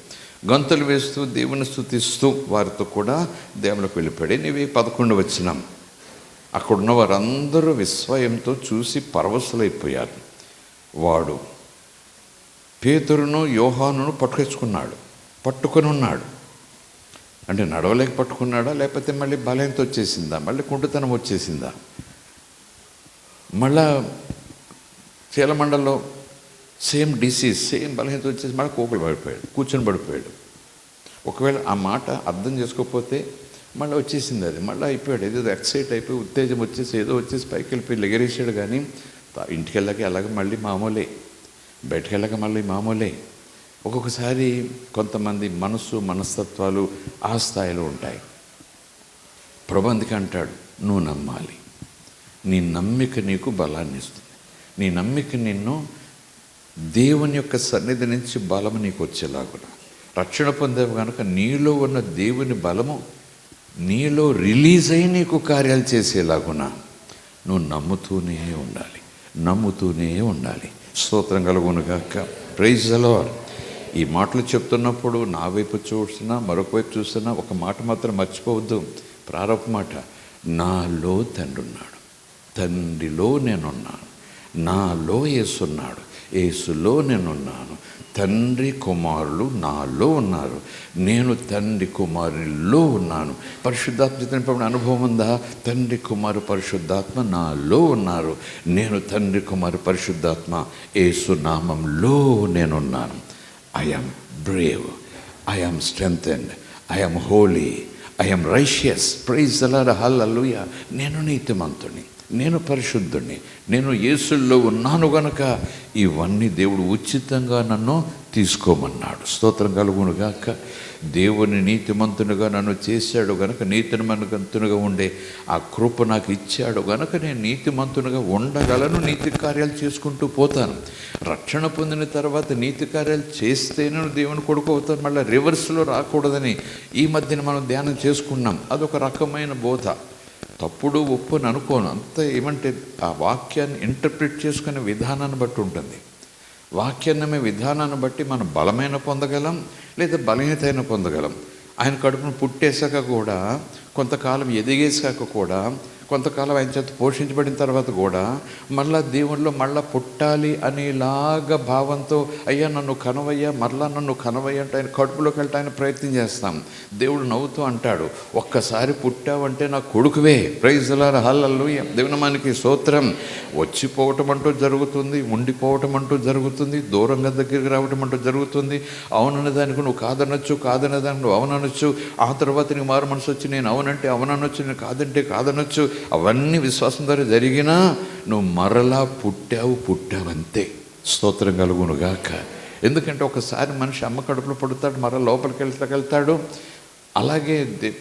Speaker 1: గంతులు వేస్తూ దేవుని స్తుతిస్తూ వారితో కూడా దేవునికి వెళ్ళిపోయాడు. నీవి 11 వచనం. అక్కడున్న వారందరూ విస్మయంతో చూసి పరవశులైపోయారు. వాడు పేతురును యోహానును పట్టుకొని ఉన్నాడు. అంటే నడవలేక పట్టుకున్నాడా, లేకపోతే మళ్ళీ బలహీనత వచ్చేసిందా, మళ్ళీ కుంటుతనం వచ్చేసిందా? మళ్ళా చీలమండలో సేమ్ డిసీజ్, సేమ్ బలహీనత వచ్చేసి మళ్ళీ కోకులు పడిపోయాడు, కూర్చొని పడిపోయాడు. ఒకవేళ ఆ మాట అర్థం చేసుకోకపోతే మళ్ళీ వచ్చేసింది, అది మళ్ళీ అయిపోయాడు, ఏదో ఎక్సైట్ అయిపోయి ఉత్తేజం వచ్చేసి ఏదో వచ్చేసి పైకి వెళ్ళిపోయి ఎగరేసాడు. కానీ ఇంటికి వెళ్ళాక అలాగే మళ్ళీ మామూలే, బయటికి వెళ్ళాక మళ్ళీ మామూలే. ఒక్కొక్కసారి కొంతమంది మనస్తత్వాలు ఆ స్థాయిలో ఉంటాయి. ప్రభు అందుకే అంటాడు, నువ్వు నమ్మాలి, నీ నమ్మిక నీకు బలాన్ని ఇస్తుంది. నీ నమ్మిక నిన్ను దేవుని యొక్క సన్నిధి నుంచి బలము నీకు వచ్చేలాగున, రక్షణ పొందేవు కనుక నీలో ఉన్న దేవుని బలము నీలో రిలీజ్ అయి నీకు కార్యాలు చేసేలాగున నువ్వు నమ్ముతూనే ఉండాలి. స్తోత్రం కలుగునుగాక. Praise the Lord. ఈ మాటలు చెప్తున్నప్పుడు నా వైపు చూసినా మరొక వైపు చూసినా ఒక మాట మాత్రం మర్చిపోవద్దు. ప్రారంభ మాట, నాలో తండ్రి ఉన్నాడు, తండ్రిలో నేనున్నాను, నాలో యేసున్నాడు, యేసులో నేనున్నాను, తండ్రి కుమారులు నాలో ఉన్నారు, నేను తండ్రి కుమారునిలో ఉన్నాను. పరిశుద్ధాత్మ నింపబడిన అనుభవం ఉందా? తండ్రి కుమారు పరిశుద్ధాత్మ నాలో ఉన్నారు, నేను తండ్రి కుమారు పరిశుద్ధాత్మ యేసు నామంలో నేనున్నాను. I am brave, I am strengthened, I am holy, I am righteous. Praise the Lord, hallelujah. నేను నీతిమంతుని, నేను పరిశుద్ధుని, నేను యేసుల్లో ఉన్నాను గనక ఇవన్నీ దేవుడు ఉచితంగా నన్ను తీసుకోమన్నాడు. స్తోత్రం కలుగునుగాక. దేవుని నీతిమంతునిగా నన్ను చేశాడు గనక, నీతిమంతునిగా ఉండే ఆ కృప నాకు ఇచ్చాడు గనక నేను నీతిమంతునిగా ఉండగలను, నీతి కార్యాలు చేసుకుంటూ పోతాను. రక్షణ పొందిన తర్వాత నీతి కార్యాలు చేస్తే నేను దేవుని కొడుకు అవుతాను, మళ్ళీ రివర్స్లో రాకూడదని ఈ మధ్యన మనం ధ్యానం చేసుకున్నాం. అదొక రకమైన బోధ, తప్పుడు ఒప్పు అని అనుకోను. అంత ఏమంటే ఆ వాక్యాన్ని ఇంటర్ప్రిట్ చేసుకునే విధానాన్ని బట్టి ఉంటుంది. వాక్యాన్ని విధానాన్ని బట్టి మనం బలమైన పొందగలం, లేదా బలహీనతైన పొందగలం. ఆయన కడుపును పుట్టేశాక కూడా, కొంతకాలం ఎదిగేశాక కూడా, కొంతకాలం ఆయన చేత పోషించబడిన తర్వాత కూడా మళ్ళా దేవుళ్ళు మళ్ళా పుట్టాలి అనేలాగా భావంతో, అయ్యా నన్ను కనవయ్యా, మరలా నన్ను కనవయ్యా అంటే ఆయన కడుపులోకి వెళ్ళి ఆయన ప్రయత్నం చేస్తాం. దేవుడు నవ్వుతూ అంటాడు, ఒక్కసారి పుట్టావంటే నా కొడుకువే. Praise the Lord, hallelujah. దేవుని నామానికి స్తోత్రం. వచ్చిపోవటం అంటూ జరుగుతుంది, ఉండిపోవటం అంటూ జరుగుతుంది, దూరంగా దగ్గరికి రావటం అంటూ జరుగుతుంది. అవునన్న దానికి నువ్వు కాదనొచ్చు, కాదన్న దానికి నువ్వు అవుననొచ్చు. ఆ తర్వాత నీకు మారు మనసు వచ్చి నేను అవునంటే అవుననొచ్చు, నేను కాదంటే కాదనొచ్చు. అవన్నీ విశ్వాసం ద్వారా జరిగినా నువ్వు మరలా పుట్టావంతే. స్తోత్రం కలుగునుగాక. ఎందుకంటే ఒకసారి మనిషి అమ్మ కడుపులో పడుతాడు, మరలా లోపలికి వెళ్తాడు. అలాగే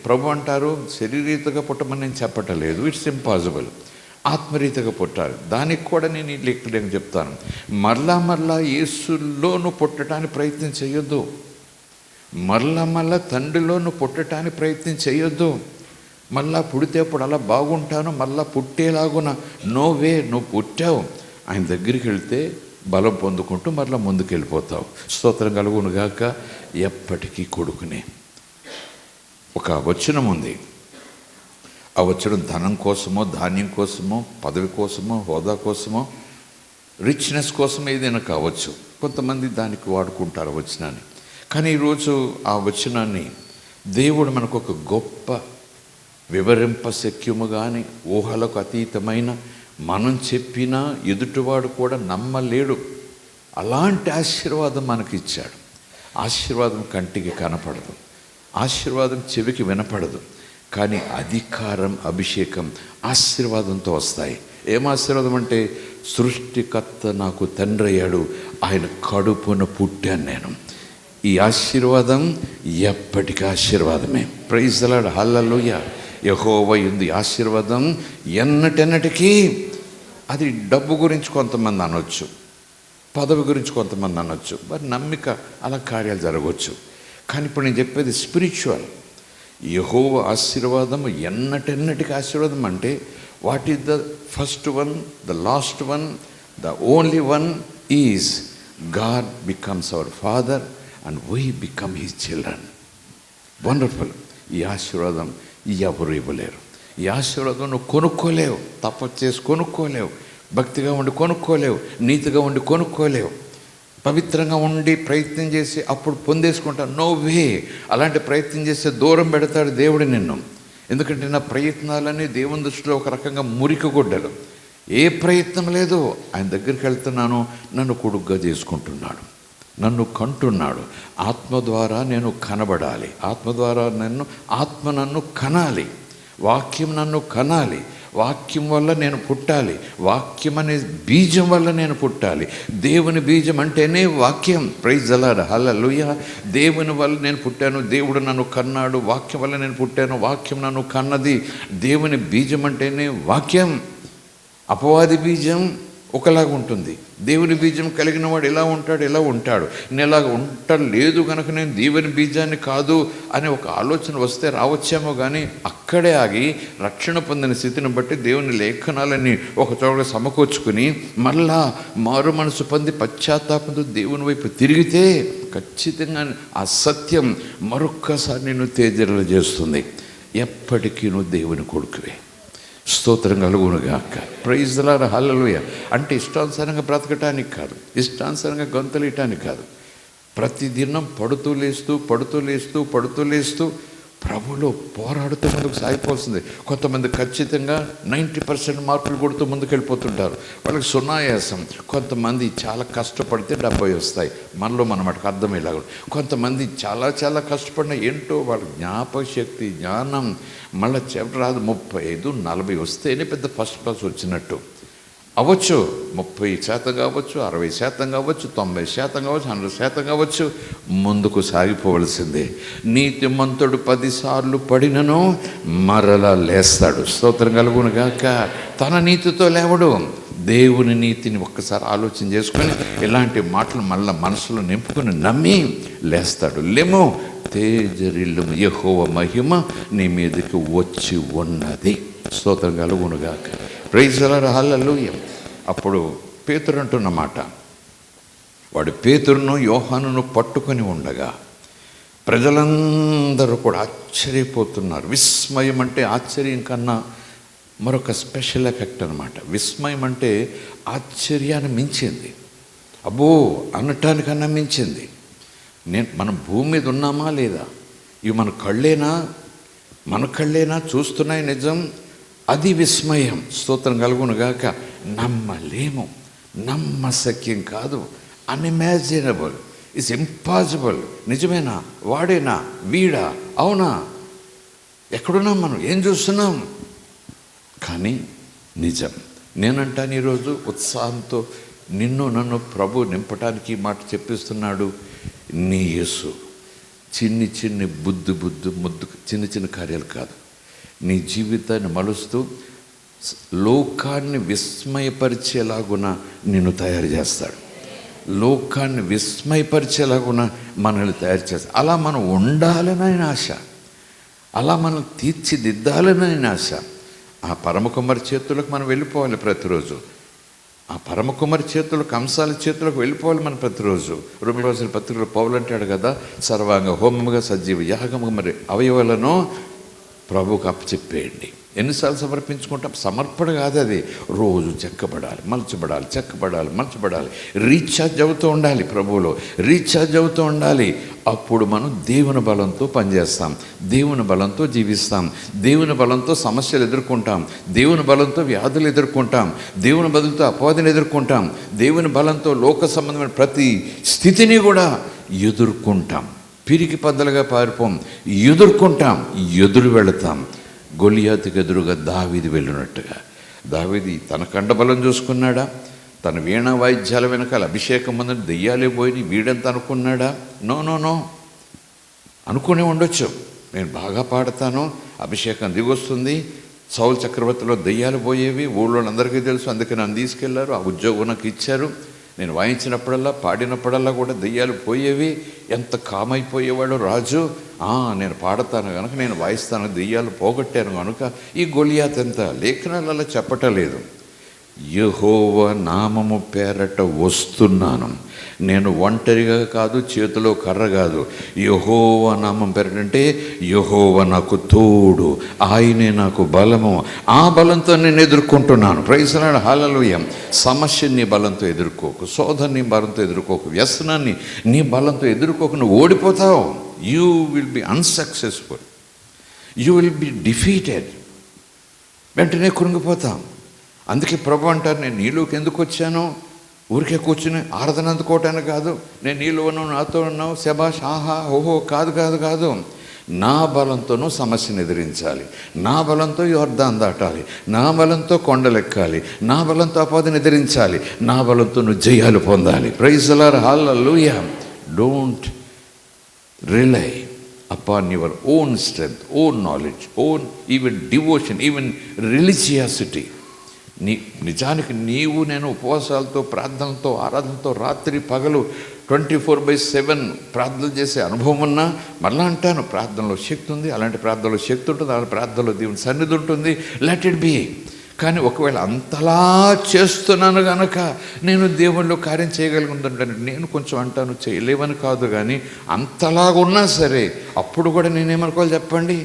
Speaker 1: ప్రభు అంటారు, శరీరీతగా పుట్టమని నేను చెప్పటలేదు, ఇట్స్ ఇంపాసిబుల్. ఆత్మరీతిగా పుట్టాలి. దానికి కూడా నేను ఇక్కడ చెప్తాను, మరలా యేసులోను పుట్టడానికి ప్రయత్నం చేయొద్దు, మరలా తండ్రిలోను పుట్టడానికి ప్రయత్నం చేయొద్దు. మళ్ళా పుడితే అప్పుడు అలా బాగుంటాను, మళ్ళా పుట్టేలాగున నోవే. నువ్వు పుట్టావు, ఆయన దగ్గరికి వెళ్తే బలం పొందుకుంటూ మరలా ముందుకు వెళ్ళిపోతావు. స్తోత్రం కలుగునుగాక. ఎప్పటికీ కొడుకునే. ఒక వచనం ఉంది, ఆ వచనం ధనం కోసమో, ధాన్యం కోసమో, పదవి కోసమో, హోదా కోసమో, రిచ్నెస్ కోసం ఏదైనా కావచ్చు. కొంతమంది దానికి వాడుకుంటారు వచనాన్ని. కానీ ఈరోజు ఆ వచనాన్ని దేవుడు మనకు ఒక గొప్ప వివరింపశక్యము కానీ ఊహలకు అతీతమైన, మనం చెప్పినా ఎదుటివాడు కూడా నమ్మలేడు, అలాంటి ఆశీర్వాదం మనకిచ్చాడు. ఆశీర్వాదం కంటికి కనపడదు, ఆశీర్వాదం చెవికి వినపడదు, కానీ అధికారం, అభిషేకం ఆశీర్వాదంతో వస్తాయి. ఏం ఆశీర్వాదం అంటే, సృష్టికర్త నాకు తండ్రి అయ్యాడు, ఆయన కడుపున పుట్టాను నేను. ఈ ఆశీర్వాదం ఎప్పటికీ ఆశీర్వాదమే. ప్రైజ్ ది లార్డ్, హల్లెలూయా. యెహోవా యందు ఆశీర్వాదం ఎన్నటెన్నటికీ. అది డబ్బు గురించి కొంతమంది అనొచ్చు, పదవి గురించి కొంతమంది అనొచ్చు, మరి నమ్మిక అలా కార్యాలు జరగవచ్చు. కానీ ఇప్పుడు నేను చెప్పేది స్పిరిచువల్. యెహోవా ఆశీర్వాదం ఎన్నటెన్నటికీ ఆశీర్వాదం అంటే, what is the first one, the last one, the only one is God becomes our father and we become his children. Wonderful. ఈ ఆశీర్వాదం ఎవరు ఇవ్వలేరు. ఈ ఆశీర్వాదం నువ్వు కొనుక్కోలేవు, తపస్సు చేసి కొనుక్కోలేవు, భక్తిగా ఉండి కొనుక్కోలేవు, నీతిగా ఉండి కొనుక్కోలేవు. పవిత్రంగా ఉండి ప్రయత్నం చేసి అప్పుడు పొందేసుకుంటాను. No way. అలాంటి ప్రయత్నం చేస్తే దూరం పెడతాడు దేవుడు నిన్ను. ఎందుకంటే నా ప్రయత్నాలన్నీ దేవుని దృష్టిలో ఒక రకంగా మురికి గుడ్డలు. ఏ ప్రయత్నం లేదు. ఆయన దగ్గరికి వెళ్తున్నాను, నన్ను కొడుగ్గా చేసుకుంటున్నాడు, నన్ను కంటున్నాడు. ఆత్మ ద్వారా నేను కనబడాలి, ఆత్మ ద్వారా ఆత్మ నన్ను కనాలి, వాక్యం నన్ను కనాలి, వాక్యం వల్ల నేను పుట్టాలి, వాక్యం అనే బీజం వల్ల నేను పుట్టాలి. దేవుని బీజం అంటేనే వాక్యం. Praise the Lord, hallelujah. దేవుని వల్ల నేను పుట్టాను, దేవుడు నన్ను కన్నాడు, వాక్యం వల్ల నేను పుట్టాను, వాక్యం నన్ను కన్నది. దేవుని బీజం అంటేనే వాక్యం. అపవాది బీజం ఒకలాగా ఉంటుంది, దేవుని బీజం కలిగిన వాడు ఎలా ఉంటాడు, ఎలా ఉంటాడు. నేను ఎలాగ ఉండలేదు కనుక నేను దేవుని బీజాన్ని కాదు అనే ఒక ఆలోచన వస్తే రావచ్చేమో, కానీ అక్కడే ఆగి రక్షణ పొందిన స్థితిని బట్టి దేవుని లేఖనాలన్నీ ఒక చోట సమకూర్చుకుని మళ్ళా మారు మనసు పొంది పశ్చాత్తాపంతో దేవుని వైపు తిరిగితే ఖచ్చితంగా ఆ సత్యం మరొక్కసారి నిన్ను తేజరలు చేస్తుంది. ఎప్పటికీ నువ్వు దేవుని కొడుకువే. స్తోత్రం కలుగునుగాక. ప్రైజ్ ది లార్డ్, హల్లెలూయా. అంటే ఇష్టానుసారంగా బ్రతకటానికి కాదు, ఇష్టానుసారంగా గొంతలేయటానికి కాదు. ప్రతిదినం పడుతూ లేస్తూ ప్రభులో పోరాడుతూ ముందుకు సాగిపోతుంది. కొంతమంది ఖచ్చితంగా 90% మార్కులు కొడుతూ ముందుకు వెళ్ళిపోతుంటారు, వాళ్ళకి సునాయాసం. కొంతమంది చాలా కష్టపడితే 70 వస్తాయి, మనలో మనకు అర్థమయ్యేలాగా. కొంతమంది చాలా చాలా కష్టపడిన ఏంటో వాళ్ళ జ్ఞాపక శక్తి, జ్ఞానం మళ్ళీ రాదు. 35, 40 వస్తేనే పెద్ద ఫస్ట్ క్లాస్ వచ్చినట్టు అవ్వచ్చు. 30% కావచ్చు, 60% కావచ్చు, 90% కావచ్చు, 100% కావచ్చు. ముందుకు సాగిపోవలసిందే. నీతిమంతుడు 10 సార్లు పడినను మరలా లేస్తాడు. స్తోత్రం కలుగునుగాక. తన నీతితో లేవడు, దేవుని నీతిని ఒక్కసారి ఆలోచన చేసుకొని ఇలాంటి మాటలు మళ్ళీ మనసులో నింపుకొని నమ్మి లేస్తాడు. లెము తేజరిల్లుము, యెహోవా మహిమ నీ మీదకి వచ్చి ఉన్నది. స్తోత్రం కలుగునుగాక. ప్రైజ్ ది లార్డ్, హల్లెలూయా. అప్పుడు పేతురు అంటున్నమాట, వాడు పేతురును యోహానును పట్టుకొని ఉండగా ప్రజలందరూ కూడా ఆశ్చర్యపోతున్నారు. విస్మయం అంటే ఆశ్చర్యం కన్నా మరొక స్పెషల్ ఎఫెక్ట్ అనమాట. విస్మయం అంటే ఆశ్చర్యాన్ని మించింది, అబ్బో అనటానికన్నా మించింది. మనం భూమి మీద ఉన్నామా లేదా, ఇవి మన కళ్ళేనా చూస్తున్నాయి నిజం, అది విస్మయం. స్తోత్రం కలుగునుగాక. నమ్మలేము, నమ్మశక్యం కాదు, అన్ఇమాజినబుల్, ఇట్స్ ఇంపాసిబుల్. నిజమేనా, వాడేనా, వీడా, అవునా, ఎక్కడున్నాం మనం, ఏం చూస్తున్నాం, కానీ నిజం. నేనంటాను ఈరోజు ఉత్సాహంతో నిన్ను నన్ను ప్రభు నింపటానికి ఈ మాట చెప్పిస్తున్నాడు. నీ యేసు చిన్ని ముద్దు చిన్న కార్యాలు కాదు, నీ జీవితాన్ని మలుస్తూ లోకాన్ని విస్మయపరిచేలాగున నిన్ను తయారు చేస్తాడు. లోకాన్ని విస్మయపరిచేలాగున మనల్ని తయారు చేస్తాడు. అలా మనం ఉండాలని ఆశ, అలా మనం తీర్చిదిద్దాలని ఆశ. ఆ పరమకుమారి చేతులకు మనం వెళ్ళిపోవాలి ప్రతిరోజు. ఆ పరమకుమారి చేతులకు, కంసాల చేతులకు వెళ్ళిపోవాలి మనం ప్రతిరోజు. రోమిలికి పత్రికలో పౌలు అంటాడు కదా, సర్వాంగ హోమముగా సజీవ యాగముగా మరి అవయవాలను ప్రభువుకు అప్పచెప్పేయండి. ఎన్నిసార్లు సమర్పించుకుంటాం? సమర్పణ కాదు అది, రోజు చెక్కబడాలి, మలచబడాలి, రీఛార్జ్ అవుతూ ఉండాలి, ప్రభువులో రీఛార్జ్ అవుతూ ఉండాలి. అప్పుడు మనం దేవుని బలంతో పనిచేస్తాం, దేవుని బలంతో జీవిస్తాం, దేవుని బలంతో సమస్యలు ఎదుర్కొంటాం, దేవుని బలంతో వ్యాధులు ఎదుర్కొంటాం, దేవుని బలంతో అపవాదిని ఎదుర్కొంటాం, దేవుని బలంతో లోక సంబంధమైన ప్రతి స్థితిని కూడా ఎదుర్కొంటాం. పిరికి పద్దలుగా పారిపోం, ఎదురు వెళతాం. గొలియాతుకు ఎదురుగా దావీదు వెళ్ళినట్టుగా. దావీదు తన కండబలం చూసుకున్నాడా? తన వీణా వాయిద్యాల వెనకాల అభిషేకం ముందు దెయ్యాలే పోయి వీడంత అనుకున్నాడా? నో. అనుకునే ఉండొచ్చు, నేను బాగా పాడతాను, అభిషేకం దిగొస్తుంది, సౌలు చక్రవర్తిలో దెయ్యాలు పోయేవి, ఊళ్ళో అందరికీ తెలుసు, అందుకే నన్ను తీసుకెళ్లారు, ఆ ఉద్యోగం నాకు ఇచ్చారు, నేను వాయించినప్పుడల్లా పాడినప్పుడల్లా కూడా దెయ్యాలు పోయేవి. ఎంత కామైపోయేవాడు రాజు. నేను పాడతాను కనుక, నేను వాయిస్తాను, దెయ్యాలు పోగొట్టాను కనుక. ఈ గొలియాత్ ఎంత లేఖనాలలో చెప్పటలేదు. యెహోవా నామము పేరట వస్తున్నాను. నేను ఒంటరిగా కాదు, చేతిలో కర్ర కాదు. యెహోవా నామం పేరట అంటే యెహోవా నాకు తోడు, ఆయనే నాకు బలము. ఆ బలంతో నేను ఎదుర్కొంటున్నాను. ప్రైజ్ ది లార్డ్, హల్లెలూయా. సమస్యని నీ బలంతో ఎదుర్కోకు, శోధన నీ బలంతో ఎదుర్కోకు, వ్యసనాన్ని నీ బలంతో ఎదుర్కోకు. నువ్వు ఓడిపోతావు. You will be unsuccessful, you will be defeated. వెంటనే కృంగిపోతాం. అందుకే ప్రభు అంటారు, నేను నీలోకి ఎందుకు వచ్చాను? ఊరికే కూర్చుని ఆరాధన అందుకోవటానికి కాదు. నేను నీలో ఉన్నావు, నాతో ఉన్నావు, శబాష్, ఆహా, ఓహో, కాదు కాదు కాదు. నా బలంతోనూ సమస్యను ఎదిరించాలి, నా బలంతో యోర్దాన్ దాటాలి, నా బలంతో కొండలెక్కాలి, నా బలంతో అపవాదిని ఎదిరించాలి, నా బలంతో నువ్వు జయాలు పొందాలి. ప్రైజ్ ది లార్డ్, హల్లెలూయా. Don't rely upon your own strength, own knowledge, own even devotion, even religiosity. నిజానికి నీవు నేను ఉపవాసాలతో, ప్రార్థనలతో, ఆరాధనతో రాత్రి పగలు 24/7 ప్రార్థనలు చేసే అనుభవం ఉన్నా, మళ్ళా అంటాను, ప్రార్థనలో శక్తి ఉంది. అలాంటి ప్రార్థనలో శక్తి ఉంటుంది, అలాంటి ప్రార్థనలో దేవుని సన్నిధి ఉంటుంది. Let it be. కానీ ఒకవేళ అంతలా చేస్తున్నాను కనుక నేను దేవుళ్ళు కార్యం చేయగలుగుతుంటాను. నేను కొంచెం అంటాను, చేయలేవని కాదు, కానీ అంతలాగున్నా సరే అప్పుడు కూడా నేనేమనుకోవాలి చెప్పండి?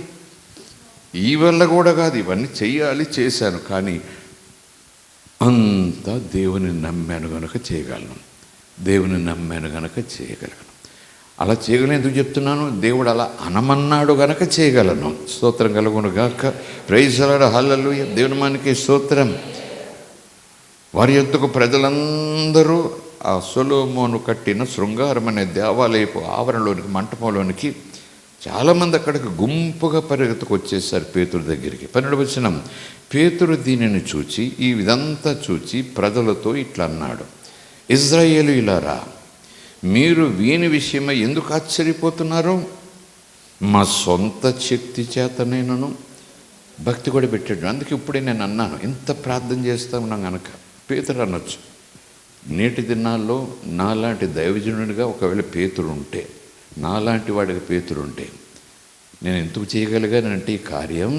Speaker 1: ఈ వల్ల కూడా కాదు, ఇవన్నీ చెయ్యాలి, చేశాను, కానీ అంతా దేవుని నమ్మాను కనుక చేయగలను, దేవుని నమ్మాను కనుక చేయగలను. అలా చేయగలను. ఎందుకు చెప్తున్నాను? దేవుడు అలా అనమన్నాడు గనక చేయగలను. స్తోత్రం కలుగును గాక. Praise the Lord, hallelujah. దేవుని మనకి స్తోత్రం. వారి యొద్దకు ప్రజలందరూ ఆ సొలొమోను కట్టిన శృంగారం అనే దేవాలయపు ఆవరణలోనికి, మంటపంలోనికి చాలామంది అక్కడికి గుంపుగా పరిగెత్తుకు వచ్చేసారు పేతురు దగ్గరికి. 12వ వచనం, పేతురు దీనిని చూచి, ఈ విధంతా చూచి ప్రజలతో ఇట్లా అన్నాడు, ఇశ్రాయేలీయులారా, మీరు వీని విషయమై ఎందుకు ఆశ్చర్యపోతున్నారు? మా సొంత శక్తి చేతనైనను, భక్తి కూడా పెట్టాడు. అందుకే ఇప్పుడే నేను అన్నాను, ఇంత ప్రార్థన చేస్తా ఉన్నాం కనుక పేతురు అనొచ్చు. నేటి దినాల్లో నాలాంటి దైవజనుడిగా ఒకవేళ పేతురు ఉంటే, నాలాంటి వాడికి పేతురు ఉంటే, నేను ఎందుకు చేయగలిగానంటే ఈ కార్యం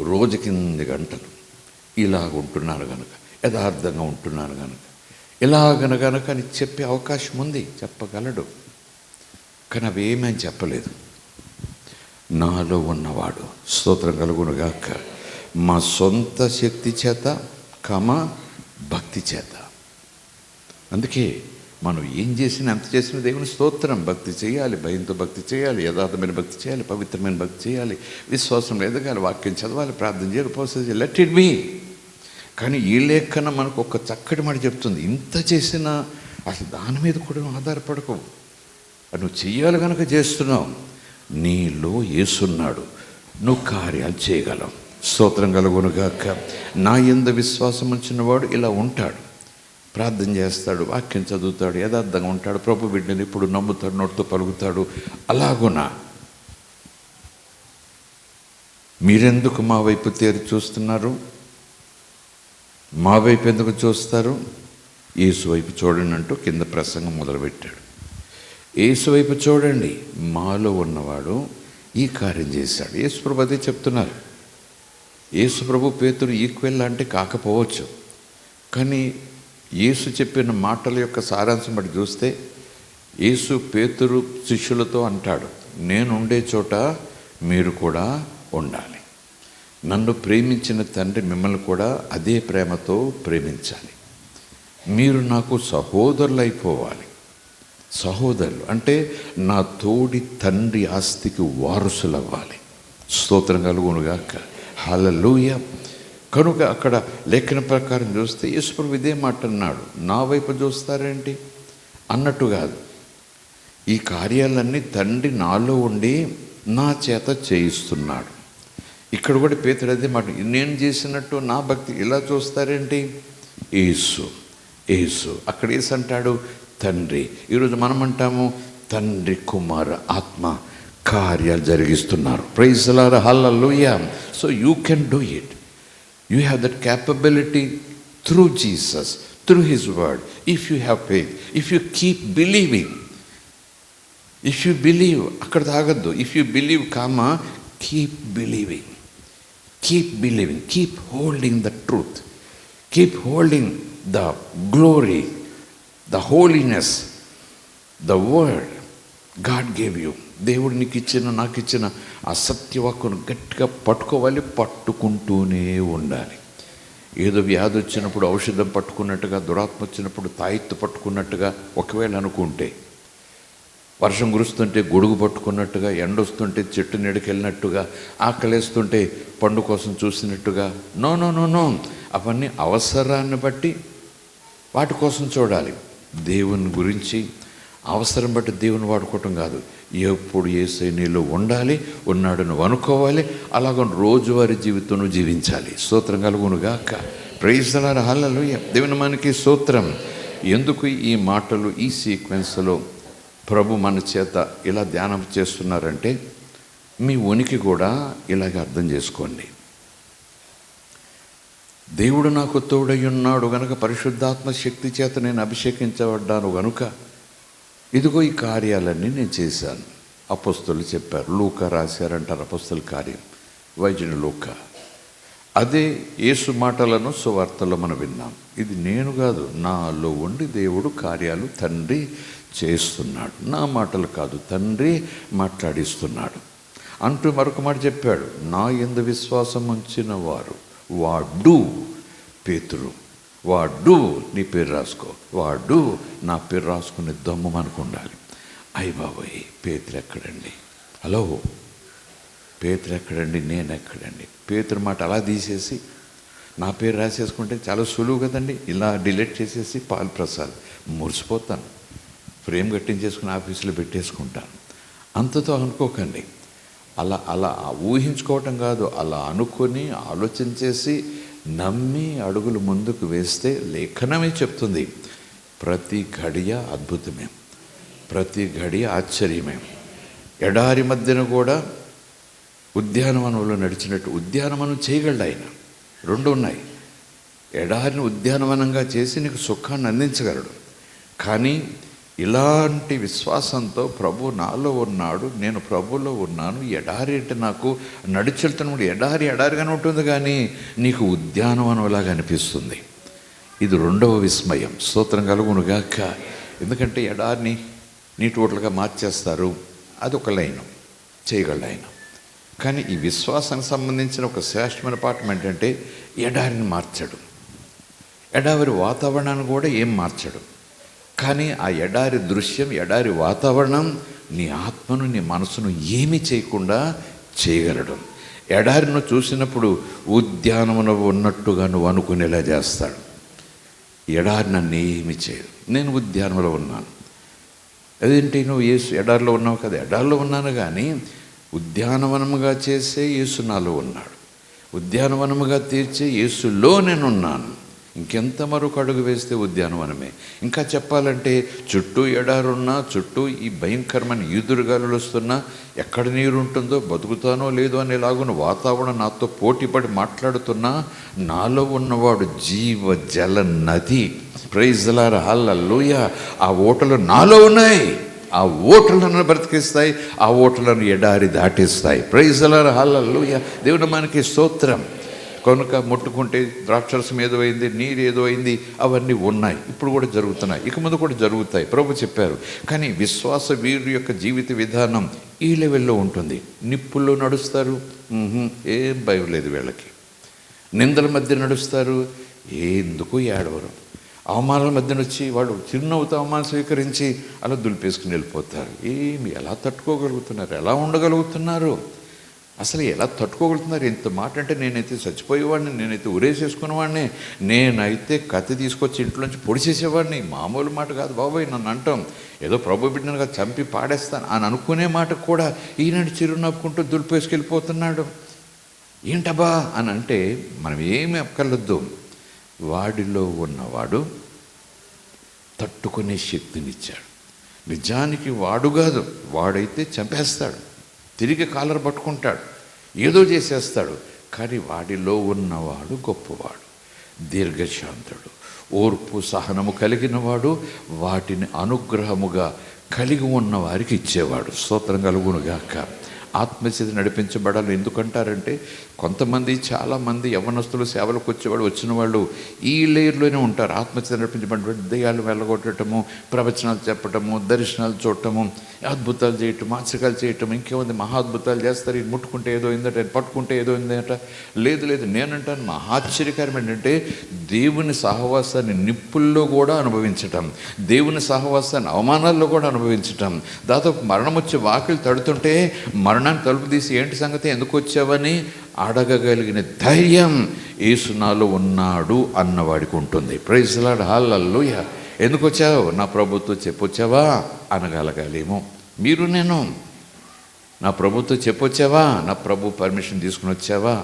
Speaker 1: రోజుకి 8 గంటలు ఇలాగ ఉంటున్నాను కనుక, యథార్థంగా ఉంటున్నాను కనుక, ఇలాగన కనుక అని చెప్పే అవకాశం ఉంది, చెప్పగలడు. కానీ అవేమీ చెప్పలేదు. నాలో ఉన్నవాడు, స్తోత్రం కలుగును గాక, మా సొంత శక్తి చేత, భక్తి చేత. అందుకే మనం ఏం చేసినా, ఎంత చేసినా దేవుని స్తోత్రం. భక్తి చేయాలి, భయంతో భక్తి చేయాలి, యథార్థమైన భక్తి చేయాలి, పవిత్రమైన భక్తి చేయాలి, విశ్వాసంలో ఎదగాలి, వాక్యం చదవాలి, ప్రార్థన చేయాలి, ఉపవాసం, లెట్ ఇట్ బీ. కానీ ఈ లేఖన మనకు ఒక చక్కటి మాట చెప్తుంది, ఇంత చేసినా అసలు దాని మీద కూడా ఆధారపడకు. నువ్వు చెయ్యాలి కనుక చేస్తున్నావు. నీలో యేసున్నాడు, నువ్వు కార్యాలు చేయగలవు. స్తోత్రం కలుగునుగాక. నా యందు విశ్వాసం ఉంచినవాడు ఇలా ఉంటాడు, ప్రార్థన చేస్తాడు, వాక్యం చదువుతాడు, యథార్థంగా ఉంటాడు, ప్రభు బిడ్డని ఇప్పుడు నమ్ముతాడు, నోటితో పలుకుతాడు. అలాగునా మీరెందుకు మా వైపు తేరి చూస్తున్నారు? మా వైపు ఎందుకు చూస్తారు? యేసు వైపు చూడండి అంటూ కింద ప్రసంగం మొదలుపెట్టాడు. యేసు వైపు చూడండి, మాలో ఉన్నవాడు ఈ కార్యం చేశాడు. యేసు ప్రభు అదే చెప్తున్నారు. యేసు ప్రభు పేతురు ఈక్వెల్ అంటే కాకపోవచ్చు, కానీ యేసు చెప్పిన మాటల యొక్క సారాంశం బట్టి చూస్తే, యేసు పేతురు శిష్యులతో అంటాడు, నేను ఉండే చోట మీరు కూడా ఉండాలి. నన్ను ప్రేమించిన తండ్రి మిమ్మల్ని కూడా అదే ప్రేమతో ప్రేమించాలి. మీరు నాకు సహోదరులు అయిపోవాలి. సహోదరులు అంటే నా తోడి తండ్రి ఆస్తికి వారసులు అవ్వాలి. స్తోత్రం కలుగునుగాక. హల్లెలూయా. కనుక అక్కడ లేఖన ప్రకారం చూస్తే యేసుప్రభు ఇదే మాట అన్నాడు, నా వైపు చూస్తారేంటి అన్నట్టు కాదు, ఈ కార్యాలన్నీ తండ్రి నాలో ఉండి నా చేత చేయిస్తున్నాడు. ఇక్కడ కూడా పేతురు అదే మాట, నేను చేసినట్టు నా భక్తి ఇలా చూస్తారేంటి? యేసు యేసు అక్కడ యేసు అంటాడు తండ్రి. ఈరోజు మనం అంటాము తండ్రి కుమార ఆత్మ కార్యాలు జరిగిస్తున్నారు. Praise the Lord, hallelujah. So you can do it. You have that capability through Jesus, through His word, if you have faith, if you keep believing. If you believe, అక్కడ తాగద్దు. If you believe, keep believing. Keep believing. Keep holding the truth. Keep holding the glory, the holiness, the word God gave you. దేవుడు నీకు ఇచ్చిన, నాకు ఇచ్చిన ఆ సత్యవాక్కును గట్టిగా పట్టుకోవాలి, పట్టుకుంటూనే ఉండాలి. ఏదో వ్యాధి వచ్చినప్పుడు ఔషధం పట్టుకున్నట్టుగా, దురాత్మ వచ్చినప్పుడు తాయెత్తు పట్టుకున్నట్టుగా ఒకవేళ అనుకుంటే, వర్షం కురుస్తుంటే గొడుగు పట్టుకున్నట్టుగా, ఎండొస్తుంటే చెట్టు నీడకెళ్ళినట్టుగా, ఆకలేస్తుంటే పండు కోసం చూసినట్టుగా, నో నో నో నో. అవన్నీ అవసరాన్ని బట్టి వాటి కోసం చూడాలి. దేవుని గురించి అవసరం బట్టి దేవుని వాడుకోవటం కాదు. ఎప్పుడు యేసయ్య నీలో ఉండాలి, ఉన్నాడు నువ్వు అనుకోవాలి. అలాగ రోజువారీ జీవితం జీవించాలి. స్తోత్రం కలుగునుగాక. Praise the Lord, hallelujah. దేవుని మనకి స్తోత్రం. ఎందుకు ఈ మాటలు ఈ సీక్వెన్స్లో ప్రభు మన చేత ఇలా ధ్యానం చేస్తున్నారంటే, మీ ఉనికి కూడా ఇలాగ అర్థం చేసుకోండి. దేవుడు నాకు తోడై ఉన్నాడు గనుక, పరిశుద్ధాత్మ శక్తి చేత నేను అభిషేకించబడ్డాను గనుక ఇదిగో ఈ కార్యాలన్నీ నేను చేశాను. అపొస్తలులు చెప్పారు, లూకా రాశారంటారు అపొస్తల కార్యం, వైద్యుని లూకా. అదే యేసు మాటలను సువార్తలో మనం విన్నాం. ఇది నేను కాదు, నాలో ఉండి దేవుడు కార్యాలు తండ్రి చేస్తున్నాడు, నా మాటలు కాదు, తండ్రి మాట్లాడిస్తున్నాడు అంటూ మరొక మాట చెప్పాడు. నా యందు విశ్వాసం ఉంచిన వారు, వాడు పేతురు, వాడు నీ పేరు రాసుకో, వాడు నా పేరు రాసుకునే దమ్ము మనకు ఉండాలి. అయ్య బాబోయ్, పేతురు ఎక్కడండి? హలో, పేతురు ఎక్కడండి? నేను ఎక్కడండి? పేతురు మాట అలా తీసేసి నా పేరు రాసేసుకుంటే చాలా సులువు కదండి. ఇలా డిలీట్ చేసేసి పాల్ ప్రసాద్ మురిసిపోతాను, ఫ్రేమ్ కట్టించేసుకుని ఆఫీసులో పెట్టేసుకుంటాను. అంతతో అనుకోకండి. అలా అలా ఊహించుకోవటం కాదు, అలా అనుకొని ఆలోచన చేసి నమ్మి అడుగులు ముందుకు వేస్తే లేఖనమే చెప్తుంది, ప్రతి గడియ అద్భుతమే, ప్రతి గడియ ఆశ్చర్యమే. ఎడారి మధ్యన కూడా ఉద్యానవనంలో నడిచినట్టు ఉద్యానవనం చేయగలడు ఆయన. రెండు ఉన్నాయి. ఎడారిని ఉద్యానవనంగా చేసి నీకు సుఖాన్ని అందించగలడు. కానీ ఇలాంటి విశ్వాసంతో ప్రభు నాలో ఉన్నాడు, నేను ప్రభులో ఉన్నాను, ఎడారి అంటే నాకు నడిచెళ్తున్నప్పుడు ఎడారి ఎడారిగానే ఉంటుంది, కానీ నీకు ఉద్యానవనంలాగా అనిపిస్తుంది. ఇది రెండవ విస్మయం. స్తోత్రం కలుగునుగాక. ఎందుకంటే ఎడారిని నీటోట్లుగా మార్చేస్తారు, అది ఒక లైను, చేయగలడు ఆయన. కానీ ఈ విశ్వాసానికి సంబంధించిన ఒక శ్రేష్టమైన పాఠం ఏంటంటే, ఎడారిని మార్చడు, ఎడారి వాతావరణాన్ని కూడా ఏం మార్చడు. కానీ ఆ ఎడారి దృశ్యం, ఎడారి వాతావరణం నీ ఆత్మను, నీ మనసును ఏమీ చేయకుండా చేయగలడు. ఎడారిను చూసినప్పుడు ఉద్యానమున ఉన్నట్టుగా నువ్వు అనుకునేలా చేస్తాడు. ఎడారి నన్ను ఏమి చేయదు. నేను ఉద్యానంలో ఉన్నాను. అదేంటి, నువ్వు యేసు ఎడారిలో ఉన్నావు కదా? ఎడారిలో ఉన్నాను, కానీ ఉద్యానవనముగా చేసే యేసు నాలో ఉన్నాడు, ఉద్యానవనముగా తీర్చే యేసులో నేనున్నాను. ఇంకెంత మరొక అడుగు వేస్తే ఉద్యానవనమే. ఇంకా చెప్పాలంటే చుట్టూ ఎడారున్నా, చుట్టూ ఈ భయంకరమైన ఈదురుగాలులు వస్తున్నా, ఎక్కడ నీరు ఉంటుందో, బతుకుతానో లేదో అనేలాగున్న వాతావరణం నాతో పోటీపడి మాట్లాడుతున్నా, నాలో ఉన్నవాడు జీవ జల నది. ప్రైజ్ ది లార్డ్, హల్లెలూయా. ఆ ఓటలు నాలో ఉన్నాయి. ఆ ఓటలను బ్రతికిస్తాయి, ఆ ఓటలను ఎడారి దాటిస్తాయి. Praise the Lord, hallelujah. దేవుని మనకి స్తోత్రం. కనుక ముట్టుకుంటే ద్రాక్షరసం ఏదో అయింది, నీరు ఏదో అయింది, అవన్నీ ఉన్నాయి, ఇప్పుడు కూడా జరుగుతున్నాయి, ఇక ముందు కూడా జరుగుతాయి, ప్రభు చెప్పారు. కానీ విశ్వాస వీరి యొక్క జీవిత విధానం ఈ లెవెల్లో ఉంటుంది. నిప్పుల్లో నడుస్తారు, ఏం భయం లేదు వీళ్ళకి. నిందల మధ్య నడుస్తారు, ఎందుకు ఏడవరు. అవమానాల మధ్యన వచ్చి వాళ్ళు చిరునవ్వుతో అవమానం స్వీకరించి అలా దులిపేసుకుని వెళ్ళిపోతారు. ఏమి ఎలా తట్టుకోగలుగుతున్నారు, ఎలా ఉండగలుగుతున్నారు, అసలు ఎలా తట్టుకోగలుగుతున్నారు? ఎంత మాట అంటే, నేనైతే చచ్చిపోయేవాడిని, నేనైతే ఉరేసేసుకునేవాడిని, నేనైతే కత్తి తీసుకొచ్చి ఇంట్లోంచి పొడిచేసేవాడిని. మామూలు మాట కాదు బాబోయ్. నన్ను అంటాం ఏదో ప్రభు బిడ్డనుగా చంపి పాడేస్తాను అని అనుకునే మాట కూడా ఈనాడు చిరునవ్వుకుంటూ దులిపేసుకెళ్ళిపోతున్నాడు. ఏంటబ్బా అని అంటే మనం ఏమి అక్కర్లొద్దు. వాడిలో ఉన్నవాడు తట్టుకునే శక్తినిచ్చాడు. నిజానికి వాడు కాదు, వాడైతే చంపేస్తాడు, తిరిగి కాలర్ పట్టుకుంటాడు, ఏదో చేసేస్తాడు. కానీ వాడిలో ఉన్నవాడు గొప్పవాడు, దీర్ఘశాంతుడు, ఓర్పు సహనము కలిగినవాడు, వాటిని అనుగ్రహముగా కలిగి ఉన్న వారికి ఇచ్చేవాడు. స్తోత్రం కలుగునుగాక. ఆత్మచేత నడిపించబడాలి. ఎందుకంటారంటే కొంతమంది చాలామంది యవ్వనస్తులు సేవలకు వచ్చేవాళ్ళు వచ్చిన వాళ్ళు ఈ లేయర్లోనే ఉంటారు. ఆత్మచేత నడిపించబడి దెయ్యాలు వెళ్ళగొట్టడము, ప్రవచనాలు చెప్పటము, దర్శనాలు చూడటము, అద్భుతాలు చేయటం, ఆశ్చర్యాలు చేయటం, ఇంకేముంది మహాద్భుతాలు చేస్తారు. ఇది ముట్టుకుంటే ఏదో అయిందట, పట్టుకుంటే ఏదో అయిందట. లేదు లేదు, నేనంటాను మహాశ్చర్యకరం ఏంటంటే దేవుని సహవాసాన్ని నిప్పుల్లో కూడా అనుభవించటం, దేవుని సహవాసాన్ని అవమానాల్లో కూడా అనుభవించటం, దాదాపు మరణం వచ్చి వాకిలు తడుతుంటే మరణాన్ని తలుపు తీసి ఏంటి సంగతి ఎందుకు వచ్చావని అడగగలిగిన ధైర్యం యేసు నాలో ఉన్నాడు అన్నవాడికి ఉంటుంది. ప్రైజ్ ది లార్డ్, హల్లెలూయా. ఎందుకు వచ్చావు? నా ప్రభుతో చెప్పొచ్చావా అనగలగాలేమో. మీరు నేను నా ప్రభుతో చెప్పొచ్చావా, నా ప్రభు పర్మిషన్ తీసుకుని వచ్చావా?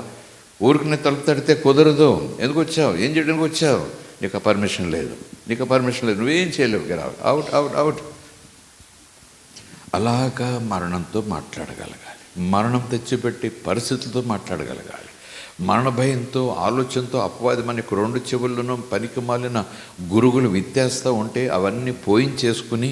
Speaker 1: ఊరికి తలుపు తడితే కుదరదు. ఎందుకు వచ్చావు? ఏం చేయడానికి వచ్చావు? నీకు పర్మిషన్ లేదు, నీకు పర్మిషన్ లేదు, నువ్వేం చేయలేవు, అవుట్ అవుట్ అవుట్. అలాగా మరణంతో మాట్లాడగలగాలి, మరణం తెచ్చిపెట్టి పరిస్థితులతో మాట్లాడగలగాలి. మరణ భయంతో, ఆలోచనతో అపవాది మనకు రెండు చెవులను పనికి మాలిన గురుగులు విత్తేస్తూ ఉంటే అవన్నీ పోయించేసుకుని,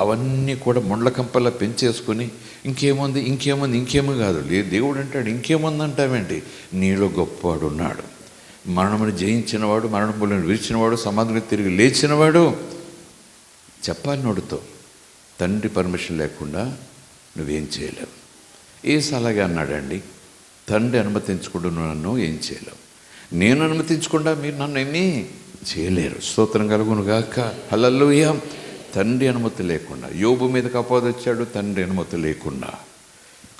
Speaker 1: అవన్నీ కూడా ముండ్ల కంపల్లా పెంచేసుకుని ఇంకేముంది ఇంకేముంది ఇంకేమో కాదు. దేవుడు అంటాడు ఇంకేముంది అంటావేంటి? నీలో గొప్పవాడు ఉన్నాడు, మరణమును జయించినవాడు, మరణములను విరిచినవాడు, సమాధిని తిరిగి లేచినవాడు. చెప్పాలి నోడుతో. తండ్రి పర్మిషన్ లేకుండా నువ్వేం చేయలేవు. యేసు అలాగే అన్నాడండి, తండ్రి అనుమతించకుండా నన్ను ఏం చేయలేవు, నేను అనుమతించకుండా మీరు నన్ను ఏమీ చేయలేరు. స్తోత్రం కలుగును గాక, హల్లెలూయా. తండ్రి అనుమతి లేకుండా యోబు మీదకి అపవాది వచ్చాడు, తండ్రి అనుమతి లేకుండా.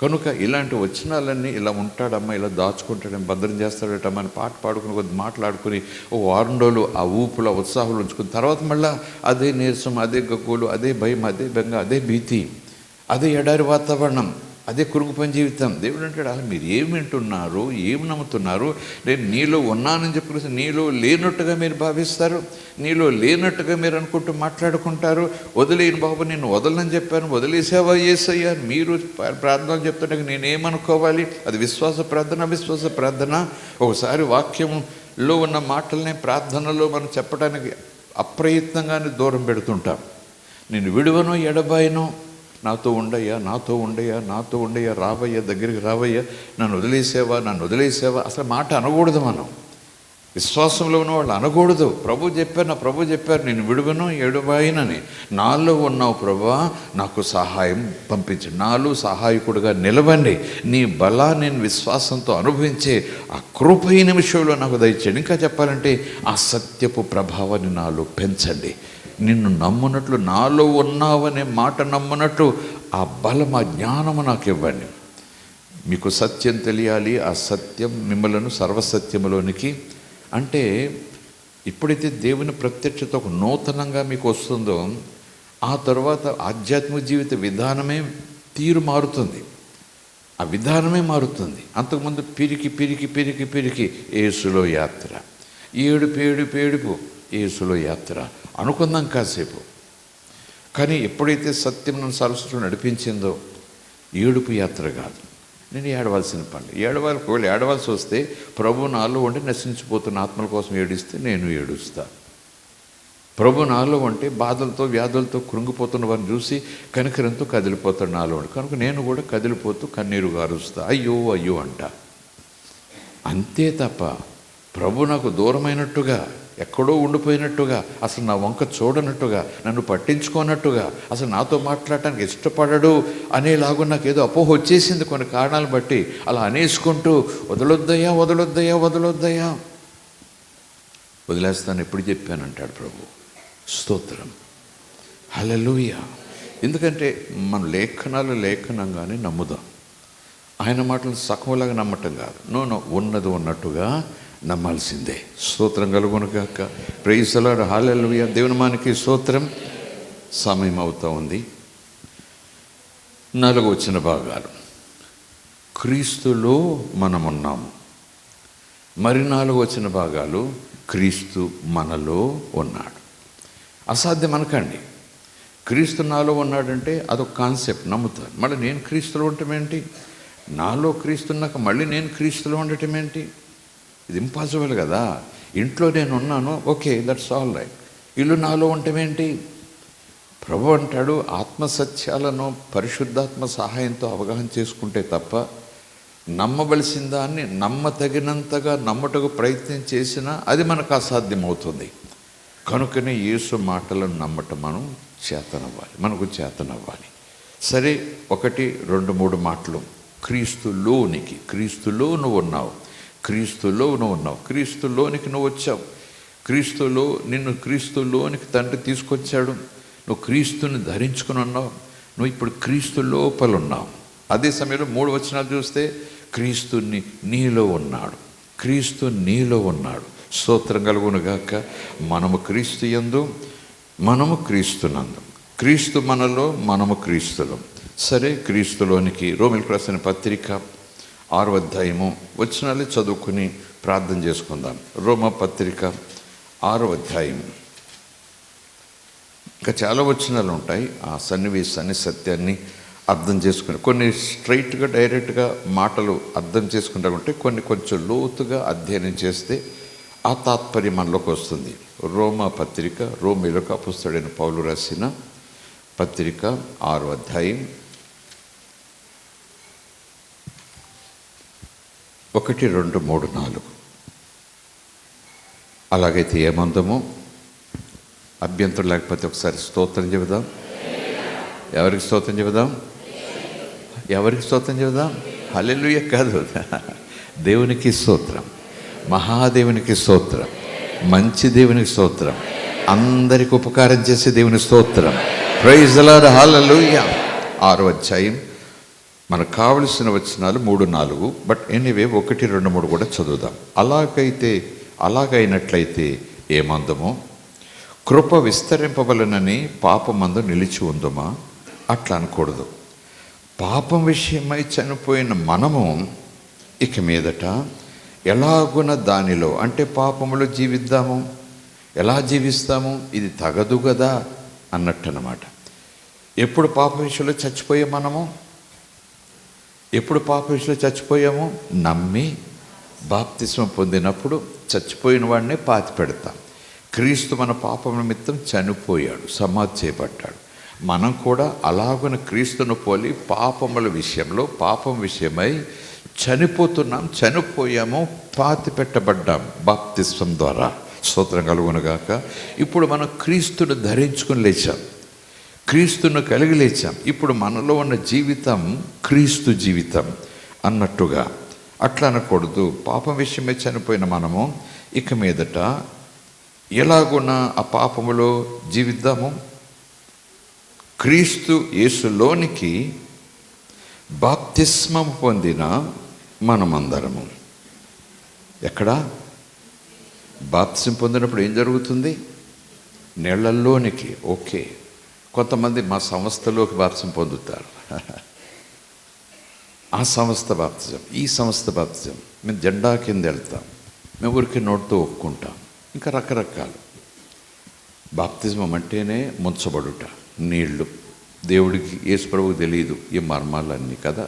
Speaker 1: కనుక ఇలాంటి వచనాలన్నీ ఇలా ఉంటాడమ్మా, ఇలా దాచుకుంటాడని, భద్రం చేస్తాడటమ్మా అని పాట పాడుకుని కొద్ది మాట్లాడుకుని ఓ వారం రోజులు ఆ ఊపులో ఉత్సాహంలో ఉంచుకుని తర్వాత మళ్ళీ అదే నీరసం, అదే గగ్గోలు, అదే భయం, అదే బెంగ, అదే భీతి, అదే ఎడారి వాతావరణం, అదే కురుగుపని జీవితం. దేవుడు అంటాడు అలా మీరు ఏమి వింటున్నారు, ఏమి నమ్ముతున్నారు? నేను నీలో ఉన్నానని చెప్పి నీలో లేనట్టుగా మీరు భావిస్తారు, నీలో లేనట్టుగా మీరు అనుకుంటూ మాట్లాడుకుంటారు. వదిలేను బాబు, నేను వదలని చెప్పాను, వదిలేసావా యేసయ్యా? మీరు ప్రార్థనలు చెప్తుంటే నేనేమనుకోవాలి? అది విశ్వాస ప్రార్థన, అవిశ్వాస ప్రార్థన. ఒకసారి వాక్యంలో ఉన్న మాటలనే ప్రార్థనలో మనం చెప్పడానికి అప్రయత్నంగానే దూరం పెడుతుంటాం. నేను విడువను ఎడబాయను, నాతో ఉండయ్యా, నాతో ఉండయ్యా, నాతో ఉండయ్యా, రావయ్యా, దగ్గరికి రావయ్యా, నన్ను వదిలేసావా, నన్ను వదిలేసావా, అసలు మాట అనకూడదు. మనం విశ్వాసంలో ఉన్న వాళ్ళు అనకూడదు. ప్రభు చెప్పారు, నా ప్రభు చెప్పారు, నేను విడువను ఎడబాయనని. నాలో ఉన్నావు ప్రభువా, నాకు సహాయం పంపించు, నాలో సహాయకుడుగా నిలవండి, నీ బలాన్ని నేను విశ్వాసంతో అనుభవించే ఆ కృప ఈ నిమిషంలో నాకు దయచేయండి. ఇంకా చెప్పాలంటే ఆ సత్యపు ప్రభావాన్ని నాలో పెంచండి. నిన్ను నమ్మునట్లు, నాలో ఉన్నావనే మాట నమ్మునట్లు ఆ బలం, ఆ జ్ఞానము నాకు ఇవ్వండి. మీకు సత్యం తెలియాలి, ఆ సత్యం మిమ్మలను సర్వసత్యములోనికి. అంటే ఎప్పుడైతే దేవుని ప్రత్యక్షత ఒక నూతనంగా మీకు వస్తుందో ఆ తర్వాత ఆధ్యాత్మిక జీవిత విధానమే తీరు మారుతుంది, ఆ విధానమే మారుతుంది. అంతకుముందు పిరికి పిరికి పిరికి పిరికి యేసులో యాత్ర, ఏడుపు యేసులో యాత్ర అనుకుందాం కాసేపు. కానీ ఎప్పుడైతే సత్యం నన్ను సరస్సులో నడిపించిందో ఏడుపు యాత్ర కాదు, నేను ఏడవలసిన పని. ఒకవేళ ఏడవలసి వస్తే ప్రభు నాలో ఉండి నశించిపోతున్న ఆత్మల కోసం ఏడిస్తే నేను ఏడుస్తా. ప్రభు నాలో ఉంటే బాధలతో వ్యాధులతో కృంగిపోతున్న వారిని చూసి కనికరంతో కదిలిపోతాడు నాలో ఉండి. కనుక నేను కూడా కదిలిపోతూ కన్నీరు గారుస్తా, అయ్యో అయ్యో అంట. అంతే తప్ప ప్రభు నాకు దూరమైనట్టుగా, ఎక్కడో ఉండిపోయినట్టుగా, అసలు నా వంక చూడనట్టుగా, నన్ను పట్టించుకోనట్టుగా, అసలు నాతో మాట్లాడటానికి ఇష్టపడడు అనేలాగా నాకు ఏదో అపోహ వచ్చేసింది కొన్ని కారణాలు బట్టి. అలా అనేసుకుంటూ వదలొద్దయ్యా వదలొద్దయ్యా వదలొద్దయ్యా, వదిలేస్తాను ఎప్పుడు చెప్పానంటాడు ప్రభు. స్తోత్రం, హల్లెలూయా. ఎందుకంటే మన లేఖనంగానే నమ్ముదాం. ఆయన మాటలు సగంలాగా నమ్మటం కాదు, నో ఉన్నది ఉన్నట్టుగా నమ్మాల్సిందే. స్తోత్రం కలుగును గాక. Praise the Lord, hallelujah. దేవుని మనకి స్తోత్రం. సమయం అవుతా ఉంది. 4 వచ్చిన భాగాలు. క్రీస్తులో మనమున్నాము. మరి 4 వచ్చిన భాగాలు క్రీస్తు మనలో ఉన్నాడు. అసాధ్యం అనకండి. క్రీస్తు నాలో ఉన్నాడంటే అదొక కాన్సెప్ట్, నమ్ముతారు. మళ్ళీ నేను క్రీస్తులో ఉండటం ఏంటి? నాలో క్రీస్తున్నాక మళ్ళీ నేను క్రీస్తులో ఉండటం ఏంటి? ఇది ఇంపాసిబుల్ కదా. ఇంట్లో నేను ఉన్నాను, ఓకే, దట్స్ ఆల్ రైట్. ఇల్లు నాలో ఉండటం ఏంటి? ప్రభు అంటాడు, ఆత్మసత్యాలను పరిశుద్ధాత్మ సహాయంతో అవగాహన చేసుకుంటే తప్ప నమ్మవలసిన దాన్ని నమ్మతగినంతగా నమ్మటకు ప్రయత్నం చేసినా అది మనకు అసాధ్యమవుతుంది. కనుకనే యేసు మాటలను నమ్మటం మనం చేతనవ్వాలి, మనకు చేతనవ్వాలి. సరే, 1, 2, 3 మాటలు. క్రీస్తులో నువ్వు ఉన్నావు, క్రీస్తులోనికి నువ్వు వచ్చావు, క్రీస్తులోనికి తండ్రి తీసుకొచ్చాడు, నువ్వు క్రీస్తుని ధరించుకుని ఉన్నావు, నువ్వు ఇప్పుడు క్రీస్తు లోపల ఉన్నావు. అదే సమయంలో 3 వచనాలు చూస్తే క్రీస్తుని నీలో ఉన్నాడు. స్తోత్రం కలుగునుగాక. మనము క్రీస్తు యందు, మనము క్రీస్తునందు, క్రీస్తు మనలో, మనము క్రీస్తులో. సరే, క్రీస్తులోనికి రోమీయులకు రాసిన పత్రిక 6వ అధ్యాయము వచనాలే చదువుకుని ప్రార్థన చేసుకుందాం. రోమా పత్రిక 6వ అధ్యాయం. ఇంకా చాలా వచనాలు ఉంటాయి. ఆ సన్నివేశాన్ని, సత్యాన్ని అర్థం చేసుకుని, కొన్ని స్ట్రైట్గా డైరెక్ట్గా మాటలు అర్థం చేసుకుంటా ఉంటే, కొన్ని కొంచెం లోతుగా అధ్యయనం చేస్తే ఆ తాత్పర్యం మనలోకి వస్తుంది. రోమా పత్రిక, రోమీయులకు అపోస్తలుడైన పౌలు రాసిన పత్రిక 6వ అధ్యాయం 1, 2, 3, 4. అలాగైతే ఏమందమో అభ్యంతరం లేకపోతే ఒకసారి స్తోత్రం చెబుదాం. ఎవరికి స్తోత్రం చెబుదాం? హల్లెలూయా కాదు, దేవునికి స్తోత్రం, మహాదేవునికి స్తోత్రం, మంచి దేవునికి స్తోత్రం, అందరికి ఉపకారం చేసే దేవుని స్తోత్రం. ప్రైజ్ ది లార్డ్, హల్లెలూయా. 6వ అధ్యాయం మనకు కావలసిన వచనాలు 3, 4. బట్ ఎనీవే 1, 2, 3 కూడా చదువుదాం. అలాగైనట్లయితే ఏమందమో, కృప విస్తరింపవలనని పాపమందు నిలిచి ఉందమా? అట్లా అనకూడదు. పాపం విషయమై చనిపోయిన మనము ఇక మీదట ఎలాగున దానిలో, అంటే పాపములో జీవిద్దాము. ఎలా జీవిస్తాము? ఇది తగదు కదా అన్నట్టు అన్నమాట. ఎప్పుడు పాప విషయంలో చచ్చిపోయాము? నమ్మి బాప్తిస్మం పొందినప్పుడు చచ్చిపోయిన వాడినే పాతి పెడతాం. క్రీస్తు మన పాపం నిమిత్తం చనిపోయాడు, సమాధి చేయబడ్డాడు. మనం కూడా అలాగున క్రీస్తును పోలి పాపం విషయమై చనిపోయాము, పాతి పెట్టబడ్డాం బాప్తిస్మం ద్వారా. స్తోత్రం కలుగునుగాక. ఇప్పుడు మనం క్రీస్తును ధరించుకుని లేచాం, క్రీస్తును కలిగి లేచాం. ఇప్పుడు మనలో ఉన్న జీవితం క్రీస్తు జీవితం అన్నట్టుగా. అట్లా అనకూడదు. పాపం విషయమై చనిపోయిన మనము ఇక మీదట ఎలాగున్న ఆ పాపములో జీవిద్దాము. క్రీస్తు యేసులోనికి బాప్తిస్మం పొందిన మనమందరము. ఎక్కడ బాప్తిస్మం పొందినప్పుడు ఏం జరుగుతుంది? నీళ్ళల్లోనికి. ఓకే, కొంతమంది మా సంస్థలోకి బాప్తిస్మం పొందుతారు. ఆ సంస్థ బాప్తిజం, ఈ సంస్థ బాప్తిజం. మేము జెండా కింద వెళ్తాం, మేము ఊరికి నోటితో ఒప్పుకుంటాం. ఇంకా రకరకాలు. బాప్తిజం అంటేనే ముంచబడుట, నీళ్లు. దేవుడికి, యేసుప్రభుకి తెలియదు ఈ మర్మాలన్నీ కదా.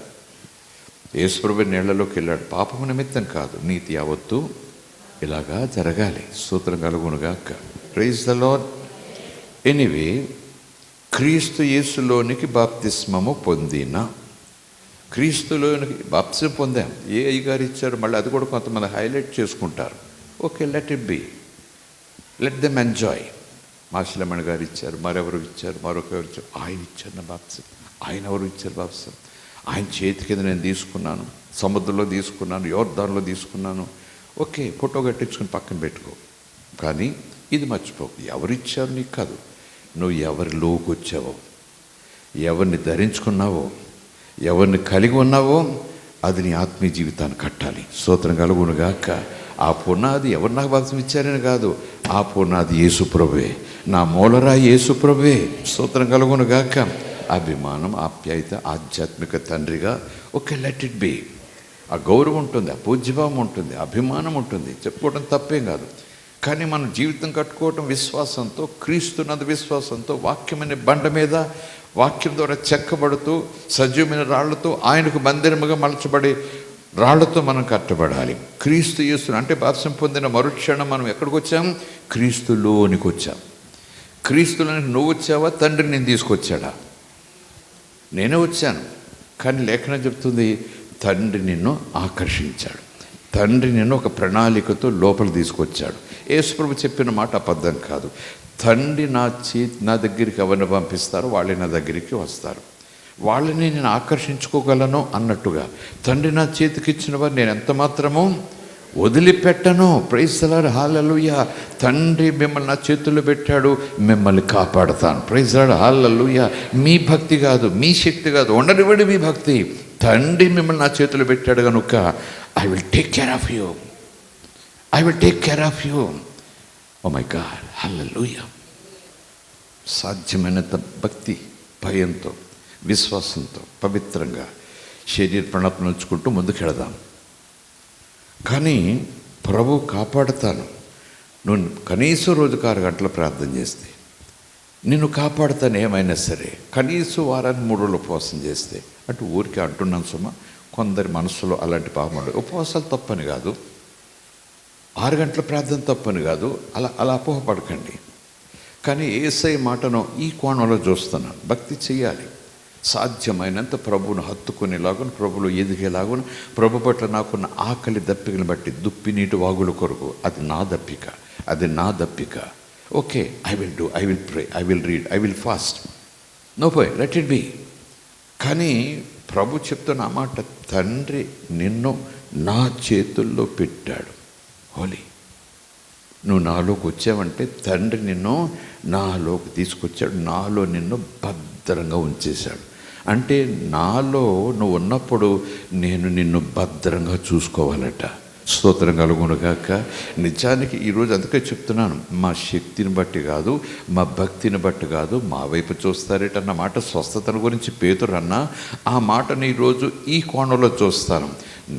Speaker 1: యేసుప్రభు నీళ్లలోకి వెళ్ళాడు, పాపము నిమిత్తం కాదు, నీతి యావత్తు ఇలాగా జరగాలి. స్తోత్రం కలుగునుగాక. Praise the lord. ఎనీవే, క్రీస్తు యేసులోనికి బాప్తిస్మము పొందిన, క్రీస్తులోనికి బాప్తిస్మం పొందాం. ఏ అయ్యగారు ఇచ్చారు? మళ్ళీ అది కూడా కొంతమంది హైలైట్ చేసుకుంటారు. Okay, let it be, let them enjoy. Masilamani గారు ఇచ్చారు, మరెవరు ఇచ్చారు, మరొకరు ఇచ్చారు. ఆయన ఇచ్చారు నా బాప్తిస్మం. ఆయన ఎవరు ఇచ్చారు బాప్తిస్మం? ఆయన చేతి కింద నేను తీసుకున్నాను, సముద్రంలో తీసుకున్నాను, యోర్దాన్లో తీసుకున్నాను. ఓకే, ఫోటో కట్టించుకుని పక్కన పెట్టుకో. కానీ ఇది మర్చిపో, ఎవరిచ్చారు నీకు కాదు, నువ్వు ఎవరిలోకి వచ్చావో, ఎవరిని ధరించుకున్నావో, ఎవరిని కలిగి ఉన్నావో అది నీ ఆత్మీయ జీవితాన్ని కట్టాలి. స్తోత్రం కలుగునుగాక. ఆ పునాది ఎవరు నాకు బాప్తిస్మం ఇచ్చారని కాదు, ఆ పునాది యేసుప్రభువే, నా మూలరాయి యేసుప్రభువే. స్తోత్రం కలుగునుగాక. అభిమానం, ఆప్యాయత, ఆధ్యాత్మిక తండ్రిగా ఓకే, లెట్ ఇట్ బీ. ఆ గౌరవం ఉంటుంది, ఆ పూజ్యభావం ఉంటుంది, అభిమానం ఉంటుంది, చెప్పుకోవడం తప్పేం కాదు. కానీ మనం జీవితం కట్టుకోవటం విశ్వాసంతో, క్రీస్తునందు విశ్వాసంతో, వాక్యమనే బండ మీద వాక్యం ద్వారా చెక్కబడుతూ సజీవమైన రాళ్లతో ఆయనకు మందిరముగా మలచబడి రాళ్లతో మనం కట్టబడాలి. క్రీస్తు యేసును అంటే బాప్తిస్మం పొందిన మరుక్షణం మనం ఎక్కడికి వచ్చాం? క్రీస్తులోనికి వచ్చాం. క్రీస్తులోనికి నువ్వు వచ్చావా, తండ్రి నేను తీసుకొచ్చాడా? నేనే వచ్చాను. కానీ లేఖనం చెప్తుంది తండ్రి నిన్ను ఆకర్షించాడు, తండ్రి నిన్ను ఒక ప్రణాళికతో లోపల తీసుకొచ్చాడు. యేసుప్రభు చెప్పిన మాట అబద్ధం కాదు. తండ్రి నా దగ్గరికి ఎవరిని పంపిస్తారో వాళ్ళే నా దగ్గరికి వస్తారు, వాళ్ళని నేను ఆకర్షించుకోగలను అన్నట్టుగా తండ్రి నా చేతికి ఇచ్చిన వారు నేను ఎంత మాత్రమూ వదిలిపెట్టను. ప్రైజ్ ది లార్డ్, హల్లెలూయా. తండ్రి మిమ్మల్ని నా చేతుల్లో పెట్టాడు, మిమ్మల్ని కాపాడుతాను. ప్రైజ్ ది లార్డ్, హల్లెలూయా. మీ భక్తి కాదు, మీ శక్తి కాదు, ఉండనివ్వండి మీ భక్తి. తండ్రి మిమ్మల్ని నా చేతుల్లో పెట్టాడు కనుక I will take care of you, I will take care of you. Oh my God, hallelujah. సాధ్యమైనంత భక్తి, భయంతో, విశ్వాసంతో, పవిత్రంగా శరీర ప్రణాళిక ఉంచుకుంటూ ముందుకెళదాం. కానీ ప్రభు కాపాడుతాను, నువ్వు కనీసం రోజుకు 6 గంటలు ప్రార్థన చేస్తే నిన్ను కాపాడుతాను. ఏమైనా సరే కనీసం వారానికి 3 రోజులు ఉపవాసం చేస్తే, అటు ఊరికే అంటున్నాను సుమా, కొందరి మనసులో అలాంటి పాపం. ఉపవాసాలు తప్పని కాదు, 6 గంటల ప్రార్థన తప్పని కాదు, అలా అపోహపడకండి. కానీ యేసయ్య మాటను ఈ కోణంలో చూస్తున్నాను. భక్తి చెయ్యాలి, సాధ్యమైనంత ప్రభువును హత్తుకునేలాగున, ప్రభులో ఎదిగేలాగున, ప్రభు పట్ల నాకున్న ఆకలి దప్పికను బట్టి దుప్పి నీటి వాగుల కొరకు అది నా దప్పిక, అది నా దప్పిక. Okay, I will do, I will pray, I will read, I will fast, no పోయ్, లెట్ ఇట్ బీ. కానీ ప్రభు చెప్తున్న ఆ మాట, తండ్రి నిన్ను నా చేతుల్లో పెట్టాడు. హోలీ, నువ్వు నాలోకి వచ్చావంటే తండ్రి నిన్ను నాలోకి తీసుకొచ్చాడు, నాలో నిన్ను భద్రంగా ఉంచేశాడు. అంటే నాలో నువ్వు ఉన్నప్పుడు నేను నిన్ను భద్రంగా చూసుకోవాలట. స్తోత్రం కలుగునుగాక. నిజానికి ఈరోజు అందుకే చెప్తున్నాను, మా శక్తిని బట్టి కాదు, మా భక్తిని బట్టి కాదు, మా వైపు చూస్తారేటన్న మాట స్వస్థతను గురించి పేతురు అన్న ఆ మాటని ఈరోజు ఈ కోణంలో చూస్తాను.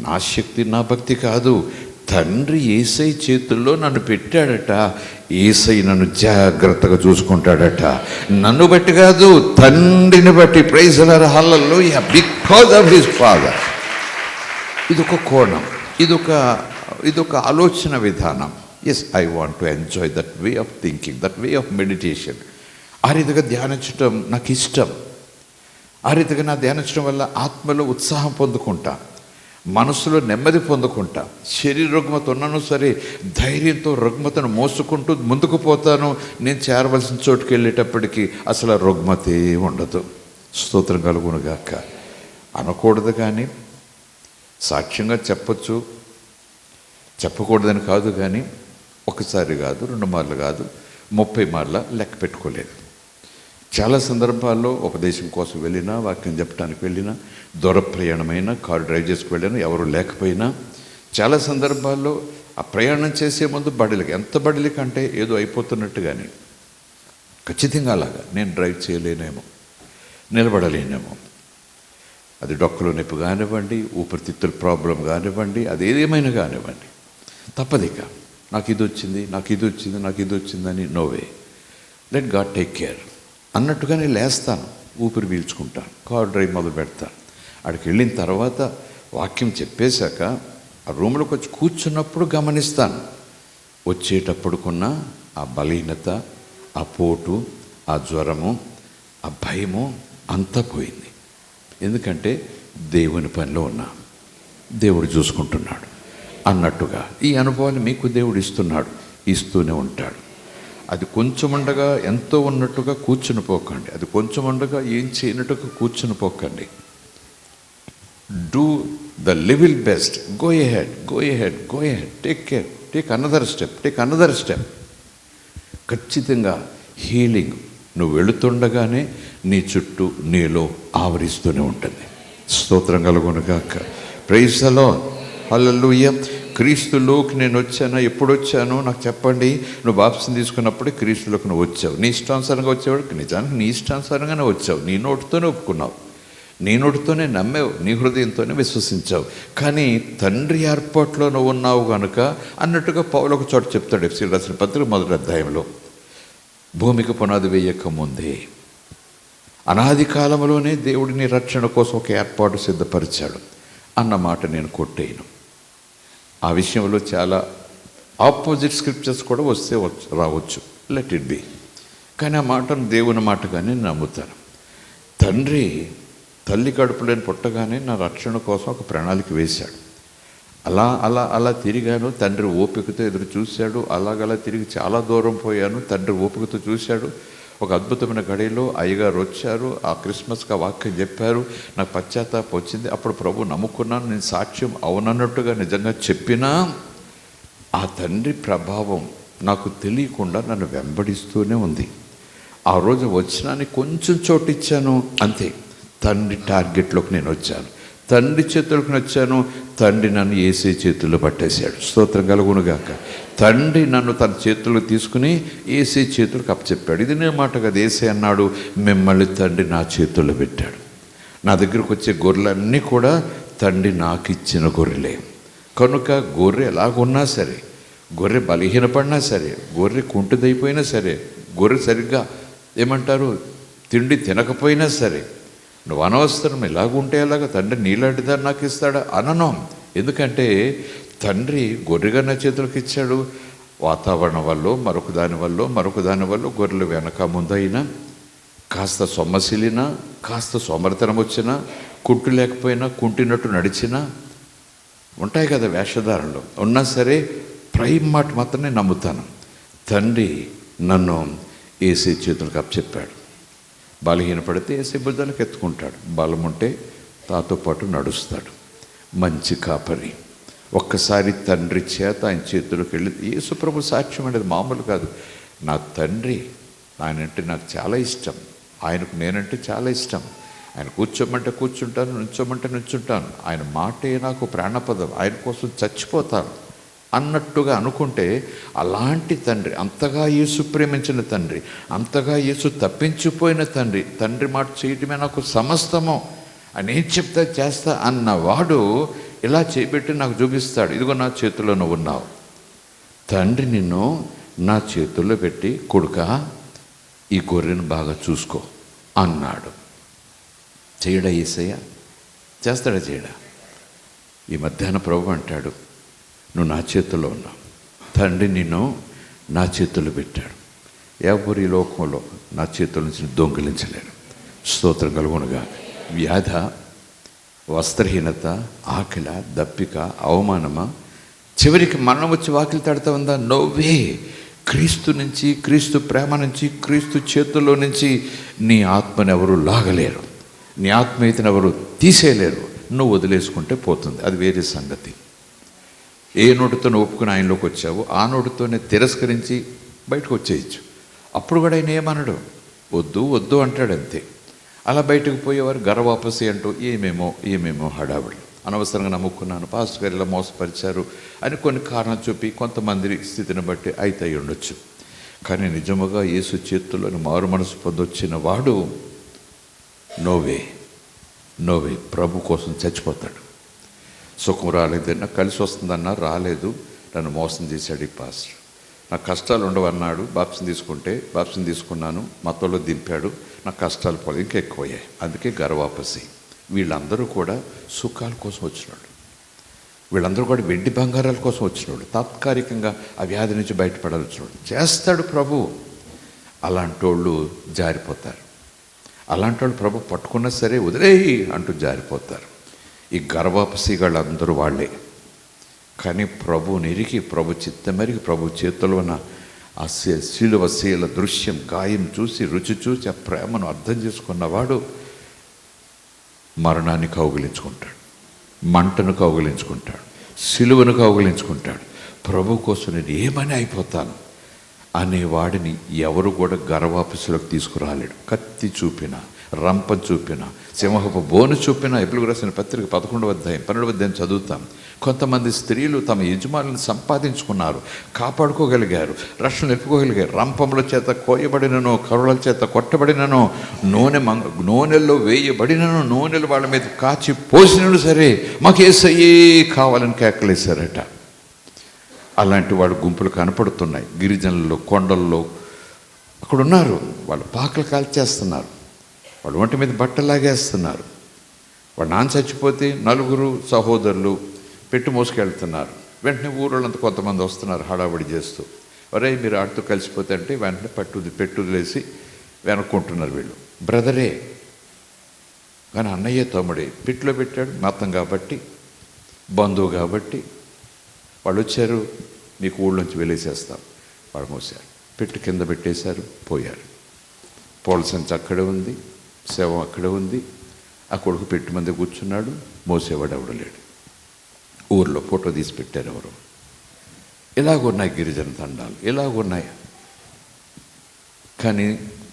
Speaker 1: నా శక్తి, నా భక్తి కాదు, తండ్రి యేసయ్య చేతుల్లో నన్ను పెట్టాడట, యేసయ్య నన్ను జాగ్రత్తగా చూసుకుంటాడట. నన్ను బట్టి కాదు, తండ్రిని బట్టి. ప్రైజ్ ది లార్డ్, హల్లెలూయా. Because of his father. ఇదొక కోణం, ఇదొక ఆలోచన విధానం. Yes, I want to enjoy that way of thinking, that way of meditation. ఆ రీతిగా ధ్యానించడం నాకు ఇష్టం. ఆ రీతిగా నా ధ్యానించడం వల్ల ఆత్మలో ఉత్సాహం పొందుకుంటా, మనసులో నెమ్మది పొందుకుంటా. శరీర రుగ్మత ఉన్నాను సరే, ధైర్యంతో రుగ్మతను మోసుకుంటూ ముందుకు పోతాను. నేను చేరవలసిన చోటుకి వెళ్ళేటప్పటికీ అసలు ఆ రుగ్మతే ఉండదు. స్తోత్రం కలుగునుగాక. అనకూడదు కానీ సాక్ష్యంగా చెప్పచ్చు, చెప్పకూడదని కాదు. కానీ ఒకసారి కాదు, 2 మార్లు కాదు, 30 మార్ల లెక్క పెట్టుకోలేదు. చాలా సందర్భాల్లో ఉపదేశం కోసం వెళ్ళినా, వాక్యం చెప్పడానికి వెళ్ళినా, దూర ప్రయాణమైనా, కారు డ్రైవ్ చేసుకు వెళ్ళినా, ఎవరు లేకపోయినా, చాలా సందర్భాల్లో ఆ ప్రయాణం చేసే ముందు బడిలకి, ఎంత బడిలకి అంటే ఏదో అయిపోతున్నట్టు. కానీ ఖచ్చితంగా అలాగా నేను డ్రైవ్ చేయలేనేమో, నిలబడలేనేమో, అది డొక్కలో నొప్పి కానివ్వండి, ఊపిరితిత్తుల ప్రాబ్లం కానివ్వండి, అది ఏదేమైనా కానివ్వండి, తప్పదిక. నాకు ఇది వచ్చింది, నాకు ఇది వచ్చింది, నాకు ఇది వచ్చిందని నోవే, లెట్ గాడ్ టేక్ కేర్ అన్నట్టుగానే లేస్తాను, ఊపిరి పీల్చుకుంటాను, కారు డ్రైవ్ మొదలు పెడతాను. అక్కడికి వెళ్ళిన తర్వాత వాక్యం చెప్పేశాక ఆ రూమ్లోకి వచ్చి కూర్చున్నప్పుడు గమనిస్తాను, వచ్చేటప్పుడుకున్న ఆ బలహీనత, ఆ పోటు, ఆ జ్వరము, ఆ భయము అంతా పోయింది. ఎందుకంటే దేవుని పనిలో ఉన్నా, దేవుడు చూసుకుంటున్నాడు అన్నట్టుగా. ఈ అనుభవాన్ని మీకు దేవుడు ఇస్తున్నాడు, ఇస్తూనే ఉంటాడు. అది కొంచెం ఉండగా ఎంతో ఉన్నట్టుగా కూర్చుని పోకండి, అది కొంచెం ఉండగా ఏం చేయనట్టుగా కూర్చుని పోకండి. Do the level best, go ahead, go ahead, go ahead, take care, take another step. ఖచ్చితంగా హీలింగ్ నువ్వు వెళుతుండగానే నీ చుట్టూ, నీలో ఆవరిస్తూనే ఉంటుంది. స్తోత్రం కలుగునుగాక. Praise the Lord, hallelujah. క్రీస్తులోకి నేను వచ్చానా? ఎప్పుడు వచ్చాను నాకు చెప్పండి. నువ్వు బాప్తిసం తీసుకున్నప్పుడే క్రీస్తులోకి నువ్వు వచ్చావు. నీ ఇష్టానుసారంగా వచ్చేవాడు, నిజానికి నీ ఇష్టానుసారంగానే వచ్చావు. నీ నోటితోనే ఒప్పుకున్నావు, నీ నోటితోనే నమ్మావు, నీ హృదయంతోనే విశ్వసించావు. కానీ తండ్రి ఏర్పాట్లో నువ్వు ఉన్నావు కనుక అన్నట్టుగా పౌలు ఒక చోట చెప్తాడు, ఎఫెసీయులకు రాసిన పత్రిక 1వ అధ్యాయంలో, భూమికి పునాది వేయక ముందే, అనాది కాలంలోనే దేవుడిని రక్షణ కోసం ఒక ఏర్పాటు సిద్ధపరిచాడు అన్న మాట నేను కొట్టేయను. ఆ విషయంలో చాలా ఆపోజిట్ స్క్రిప్చర్స్ కూడా రావచ్చు, లెట్ ఇట్ బి. కానీ ఆ మాటను దేవుని మాటగానే నమ్ముతాను. తండ్రి తల్లి కడుపులేని పుట్టగానే నా రక్షణ కోసం ఒక ప్రణాళిక వేశాడు. అలా అలా అలా తిరిగాను, తండ్రి ఓపికతో ఎదురు చూశాడు. అలాగలా తిరిగి చాలా దూరం పోయాను, తండ్రి ఓపికతో చూశాడు. ఒక అద్భుతమైన గడిలో అయ్యగారు వచ్చారు, ఆ క్రిస్మస్కి ఆ వాక్యం చెప్పారు, నాకు పశ్చాత్తాపం వచ్చింది. అప్పుడు ప్రభు నమ్ముకున్నాను. నేను సాక్ష్యం అవునన్నట్టుగా నిజంగా చెప్పినా ఆ తండ్రి ప్రభావం నాకు తెలియకుండా నన్ను వెంబడిస్తూనే ఉంది. ఆ రోజు వచ్చినానికి కొంచెం చోటు ఇచ్చాను అంతే. తండ్రి టార్గెట్లోకి నేను వచ్చాను, తండ్రి చేతులకు వచ్చాను. తండ్రి నన్ను యేసే చేతుల్లో పట్టేశాడు. స్తోత్రం కలుగునుగాక. తండ్రి నన్ను తన చేతుల్లో తీసుకుని యేసే చేతులకు అప్పచెప్పాడు. ఇది నే మాట కదా, యేసే అన్నాడు, మిమ్మల్ని తండ్రి నా చేతుల్లో పెట్టాడు. నా దగ్గరకు వచ్చే గొర్రెలన్నీ కూడా తండ్రి నాకు ఇచ్చిన గొర్రెలే. కనుక గొర్రె ఎలాగున్నా సరే, గొర్రె బలహీనపడినా సరే, గొర్రె కుంటుదైపోయినా సరే, గొర్రె సరిగ్గా ఏమంటారు తిండి తినకపోయినా సరే, నువ్వు అనవసరం ఎలాగుంటే అలాగా తండ్రి నీలాంటిదాన్ని నాకు ఇస్తాడా అనను. ఎందుకంటే తండ్రి గొర్రెగా నా చేతులకు ఇచ్చాడు. వాతావరణం వల్ల మరొక దాని వల్ల గొర్రెలు వెనక ముందైనా, కాస్త సొమ్మసిలినా, కాస్త సోమరితనం వచ్చినా, కుంటు లేకపోయినా, కుంటినట్టు నడిచినా ఉంటాయి కదా వేషధారణలో, ఉన్నా సరే ప్రైమ్ మాట మాత్రమే నమ్ముతాను. తండ్రి నన్ను యేసే చేతులకు అప్పచెప్పాడు. బలహీనపడితే యేసే భుజాలకు ఎత్తుకుంటాడు, బలం ఉంటే తాతో పాటు నడుస్తాడు. మంచి కాపరి. ఒక్కసారి తండ్రి చేత ఆయన చేతులకు వెళ్ళి యేసు ప్రభు సాక్ష్యం అనేది మామూలు కాదు. నా తండ్రి ఆయనంటే నాకు చాలా ఇష్టం, ఆయనకు నేనంటే చాలా ఇష్టం. ఆయన కూర్చోమంటే కూర్చుంటాను, నుంచోమంటే నుంచుంటాను. ఆయన మాటే నాకు ప్రాణపదం, ఆయన కోసం చచ్చిపోతాను అన్నట్టుగా అనుకుంటే, అలాంటి తండ్రి, అంతగా యేసు ప్రేమించిన తండ్రి, అంతగా యేసు తప్పించిపోయిన తండ్రి, తండ్రి మాట చేయటమే నాకు సమస్తము అని ఏం చెప్తా చేస్తా అన్నవాడు ఇలా చేయబెట్టి నాకు చూపిస్తాడు. ఇదిగో నా చేతుల్లో నువ్వు ఉన్నావు, తండ్రి నిన్ను నా చేతుల్లో పెట్టి కొడుకా ఈ గొర్రెను బాగా చూసుకో అన్నాడు. చేయడా యేసయ్య? చేస్తాడా చేయడా? ఈ మధ్యాహ్నం ప్రభు అంటాడు, నువ్వు నా చేతుల్లో ఉన్నావు, తండ్రి నిన్ను నా చేతుల్లో పెట్టాడు. ఎవరు ఈ లోకంలో నా చేతుల నుంచి దొంగిలించలేరు. స్తోత్రం కలుగునుగా. వ్యాధ, వస్త్రహీనత, ఆకలి, దప్పిక, అవమానమా, చివరికి మరణం వచ్చి వాకిలి తడతా ఉందా? నోవే. క్రీస్తు నుంచి, క్రీస్తు ప్రేమ నుంచి, క్రీస్తు చేతుల్లో నుంచి నీ ఆత్మని ఎవరు లాగలేరు, నీ ఆత్మీయతను ఎవరు తీసేయలేరు. నువ్వు వదిలేసుకుంటే పోతుంది, అది వేరే సంగతి. ఏ నోటితో ఒప్పుకుని ఆయనలోకి వచ్చావు, ఆ నోటితోనే తిరస్కరించి బయటకు వచ్చేయచ్చు. అప్పుడు కూడా ఆయన ఏమనడు, వద్దు వద్దు అంటాడు అంతే. అలా బయటకు పోయేవారు గర్వాపసి అంటూ ఏమేమో హడావిడి. అనవసరంగా నమ్ముకున్నాను, పాస్టర్ గారు ఇలా మోసపరిచారు అని కొన్ని కారణాలు చూపి కొంతమంది స్థితిని బట్టి అయితే ఉండొచ్చు. కానీ నిజముగా యేసు చేతుల్లోని మారు మనసు పొందొచ్చిన వాడు నోవే ప్రభు కోసం చచ్చిపోతాడు. సుఖం రాలేదన్నా, కలిసి వస్తుందన్నా రాలేదు, నన్ను మోసం చేశాడు ఈ పాస్టర్. నాకు కష్టాలు ఉండవన్నాడు, బాప్సం తీసుకున్నాను, మతంలో దింపాడు, నాకు కష్టాలు పోలేదు, ఇంకా ఎక్కువయ్యాయి. అందుకే గర్వాపసి. వీళ్ళందరూ కూడా సుఖాల కోసం వచ్చినాడు, వీళ్ళందరూ కూడా వెండి బంగారాల కోసం వచ్చినాడు, తాత్కాలికంగా ఆ వ్యాధి నుంచి బయటపడాలి వచ్చినాడు. చేస్తాడు ప్రభు. అలాంటి వాళ్ళు జారిపోతారు. అలాంటి వాళ్ళు ప్రభు పట్టుకున్నా సరే వదిలేయి అంటూ జారిపోతారు. ఈ గర్వాపసిగాళ్ళందరూ వాళ్ళే. కానీ ప్రభువుని ఎరిగి, ప్రభు చిత్తమెరిగి, ప్రభు చేతుల్లో ఉన్న ఆ శిలువశీల దృశ్యం, గాయం చూసి, రుచి చూసి, ఆ ప్రేమను అర్థం చేసుకున్నవాడు మరణాన్ని కౌగిలించుకుంటాడు, మంటను కౌగిలించుకుంటాడు, శిలువను కౌగిలించుకుంటాడు. ప్రభు కోసం నేను ఏమని అయిపోతాను అనేవాడిని ఎవరు కూడా గర్వాపసులకు తీసుకురాలేడు. కత్తి చూపిన, రంప చూపిన, సింహపు బోను చూపిన. ఎప్పుడు రాసిన పత్రిక 11వ అధ్యాయం 12వ అధ్యాయం చదువుతాం. కొంతమంది స్త్రీలు తమ యజమానులను సంపాదించుకున్నారు, కాపాడుకోగలిగారు, రక్షణ నిలుపుకోగలిగారు. రంపముల చేత కోయబడినను, కరువుల చేత కొట్టబడినను, నూనెల్లో వేయబడినను, నూనెలు వాళ్ళ మీద కాచి పోసినను సరే మాకు యేసయ్యే కావాలని కేకలేశారట. అలాంటి వాడు గుంపులు కనపడుతున్నాయి. గిరిజనుల్లో, కొండల్లో అక్కడ ఉన్నారు. వాళ్ళు పాకలు కాల్చేస్తున్నారు, వాళ్ళు ఒంటి మీద బట్టలాగేస్తున్నారు. వాడు నాన్న చచ్చిపోతే నలుగురు సహోదరులు పెట్టి మోసుకెళ్తున్నారు. వెంటనే ఊళ్ళంతా కొంతమంది వస్తున్నారు హడావిడి చేస్తూ. ఒరే మీరు ఆడుతూ కలిసిపోతే అంటే వెంటనే పెట్టుదిలేసి వెనక్కుంటున్నారు వీళ్ళు. బ్రదరే కానీ అన్నయ్య తమ్ముడే, పిట్లో పెట్టాడు, మతం కాబట్టి, బంధువు కాబట్టి. వాళ్ళు వచ్చారు, మీకు ఊళ్ళోంచి వెళ్ళేసేస్తాం. వాళ్ళు మోసారు, పెట్టు కింద పెట్టేశారు, పోయారు. పూల సంచి అక్కడే ఉంది, శవం అక్కడే ఉంది. ఆ కొడుకు పెట్టి మంది కూర్చున్నాడు, మోసేవాడు ఎవడు లేడు. ఊర్లో ఫోటో తీసి పెట్టారు ఎవరు. ఇలాగున్నాయి గిరిజన తండాలు, ఇలాగున్నాయి. కానీ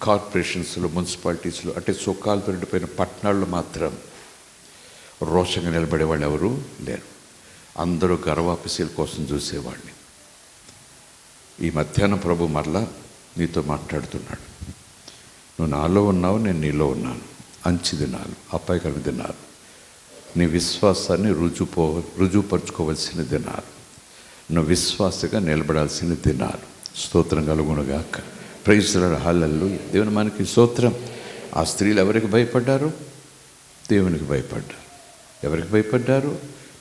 Speaker 1: కార్పొరేషన్స్లో, మున్సిపాలిటీస్లో, అంటే సుఖాలు పెరిగిపోయిన పట్టణాల్లో మాత్రం రోషంగా నిలబడే వాళ్ళు ఎవరు లేరు. అందరూ గర్వాపసీల కోసం చూసేవాడిని. ఈ మధ్యాహ్నం ప్రభు మరలా నీతో మాట్లాడుతున్నాడు. నువ్వు నాలో ఉన్నావు, నేను నీలో ఉన్నాను. అంచి దినాలు, అపాయకరమైన దినాలు, నీ విశ్వాసాన్ని రుజువుపరుచుకోవలసిన దినాలు, నువ్వు విశ్వాసగా నిలబడాల్సిన దినాలు. స్తోత్రం కలుగునుగాక. Praise the Lord. హల్లెలూయా. దేవుని మనకి స్తోత్రం. ఆ స్త్రీలు ఎవరికి భయపడ్డారు? దేవునికి భయపడ్డారు. ఎవరికి భయపడ్డారు?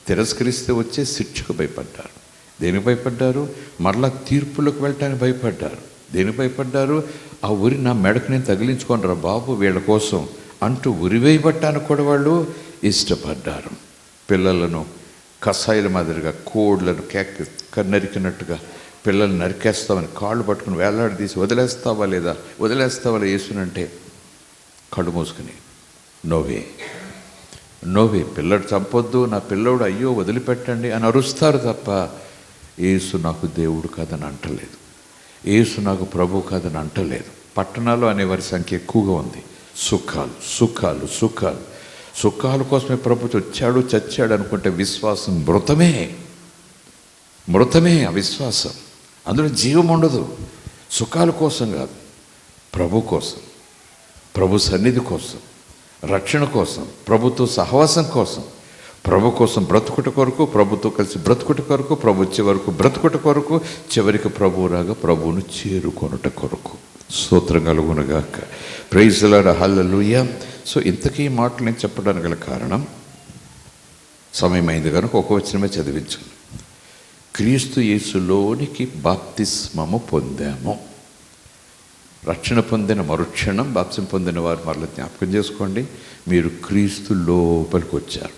Speaker 1: తిరస్కరిస్తే వచ్చే శిక్షకు భయపడ్డారు. దేనికి భయపడ్డారు? మరలా తీర్పులకు వెళ్ళటానికి భయపడ్డారు. దేనికి భయపడ్డారు? ఆ ఉరి నా మెడకు నేను తగిలించుకోనరా బాబు వీళ్ళ కోసం అంటూ ఉరివేయబట్టానికి కూడా వాళ్ళు ఇష్టపడ్డారు. పిల్లలను కసాయిల మాదిరిగా, కోళ్ళను నరికినట్టుగా పిల్లల్ని నరికేస్తామని కాళ్ళు పట్టుకుని వేలాడదీసి వదిలేస్తావా లేదా యేసునంటే కళ్ళు మూసుకుని నోవే పిల్లడు చంపొద్దు, నా పిల్లోడు అయ్యో వదిలిపెట్టండి అని అరుస్తారు తప్ప యేసు నాకు దేవుడు కాదని అంటలేదు, యేసు నాకు ప్రభు కాదని అంటలేదు. పట్టణాలు అనేవారి సంఖ్య ఎక్కువగా ఉంది. సుఖాల కోసమే ప్రభు వచ్చాడు చచ్చాడు అనుకుంటే విశ్వాసం మృతమే అవిశ్వాసం. అందులో జీవం ఉండదు. సుఖాల కోసం కాదు, ప్రభు కోసం, ప్రభు సన్నిధి కోసం, రక్షణ కోసం, ప్రభుతో సహవాసం కోసం, ప్రభు కోసం బ్రతుకుట కొరకు, ప్రభుతో కలిసి బ్రతుకుట కొరకు, ప్రభు వచ్చే వరకు బ్రతుకుట కొరకు, చివరికి ప్రభువు రాగా ప్రభువును చేరుకొనుట కొరకు. స్తోత్రం కలుగునుగాక. Praise the Lord. Hallelujah. So ఇంతకీ మాటలు నేను చెప్పడానికి గల కారణం, సమయం అయింది కనుక ఒక వచనమే చదివించాను. క్రీస్తు యేసులోనికి బాప్తిస్మము పొందాము. రక్షణ పొందిన మరుక్షణం బాప్తిస్మం పొందిన వారు మరలా జ్ఞాపకం చేసుకోండి, మీరు క్రీస్తు లోపలికి వచ్చారు.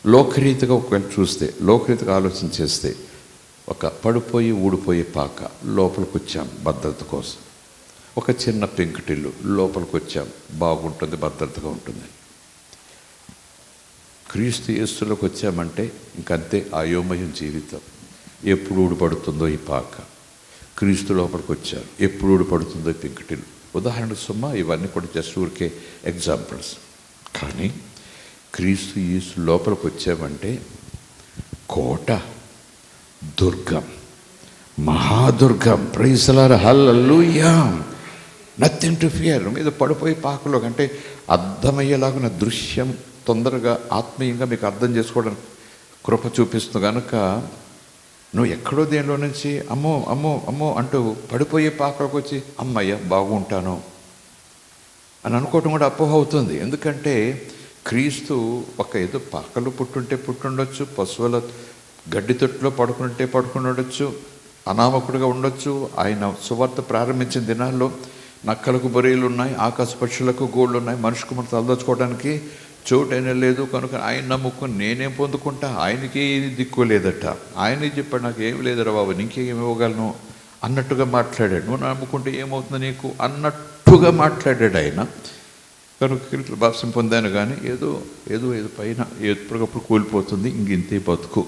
Speaker 1: లోకరీతిగా ఒకవేళ చూస్తే, లోకరీతిగా ఆలోచన చేస్తే, ఒక పడిపోయి ఊడిపోయే పాక లోపలికి వచ్చాం భద్రత కోసం. ఒక చిన్న పెంకుటిల్లు లోపలికి వచ్చాం, బాగుంటుంది, భద్రతగా ఉంటుంది. క్రీస్తు యేసులోకి వచ్చామంటే ఇంకంతే అయోమయం జీవితం. ఎప్పుడు ఊడిపడుతుందో ఈ పాక. క్రీస్తు లోపలికి వచ్చారు, ఎప్పుడు ఊడిపడుతుందో ఈ పెంకుటిల్లు. ఉదాహరణ సుమా ఇవన్నీ కూడా జస్ట్ ఊరికే ఎగ్జాంపుల్స్. కానీ క్రీస్తు యేసు లోపలికి వచ్చామంటే కోట, దుర్గం, మహాదుర్గం. Praise the Lord. Hallelujah. Nothing to fear. మీద పడిపోయి పాకలో అంటే అర్థమయ్యేలాగా నా దృశ్యం తొందరగా ఆత్మీయంగా మీకు అర్థం చేసుకోవడానికి కృప చూపిస్తుంది కనుక నువ్వు ఎక్కడో దేనిలో నుంచి అమ్మో అమ్మో అమ్మో అంటూ పడిపోయే పాకలోకి వచ్చి అమ్మయ్య బాగుంటాను అని అనుకోవటం కూడా అపోహ అవుతుంది. ఎందుకంటే క్రీస్తు ఒక ఏదో పాకలు పుట్టుండొచ్చు, పశువుల గడ్డి తొట్టులో పడుకుని ఉండొచ్చు, అనామకుడిగా ఉండొచ్చు. ఆయన సువార్త ప్రారంభించిన దినాల్లో నక్కలకు బొరియలు ఉన్నాయి, ఆకాశ పక్షులకు గోళ్ళు ఉన్నాయి, మనిషికి మనం తలదోచుకోవడానికి చోటైనా లేదు. కనుక ఆయన నమ్ముకుని నేనేం పొందుకుంటా, ఆయనకి ఏది దిక్కు లేదట. ఆయనే చెప్పాడు నాకు ఏమి లేదురా బాబు, నీకేమి ఇవ్వగలను అన్నట్టుగా మాట్లాడాడు. నువ్వు నమ్ముకుంటే ఏమవుతుంది నీకు అన్నట్టుగా మాట్లాడాడు ఆయన. కనుక బాప్తిస్మం పొందాను కానీ ఏదో పైన ఎప్పటికప్పుడు కూలిపోతుంది, ఇంతే బతుకు.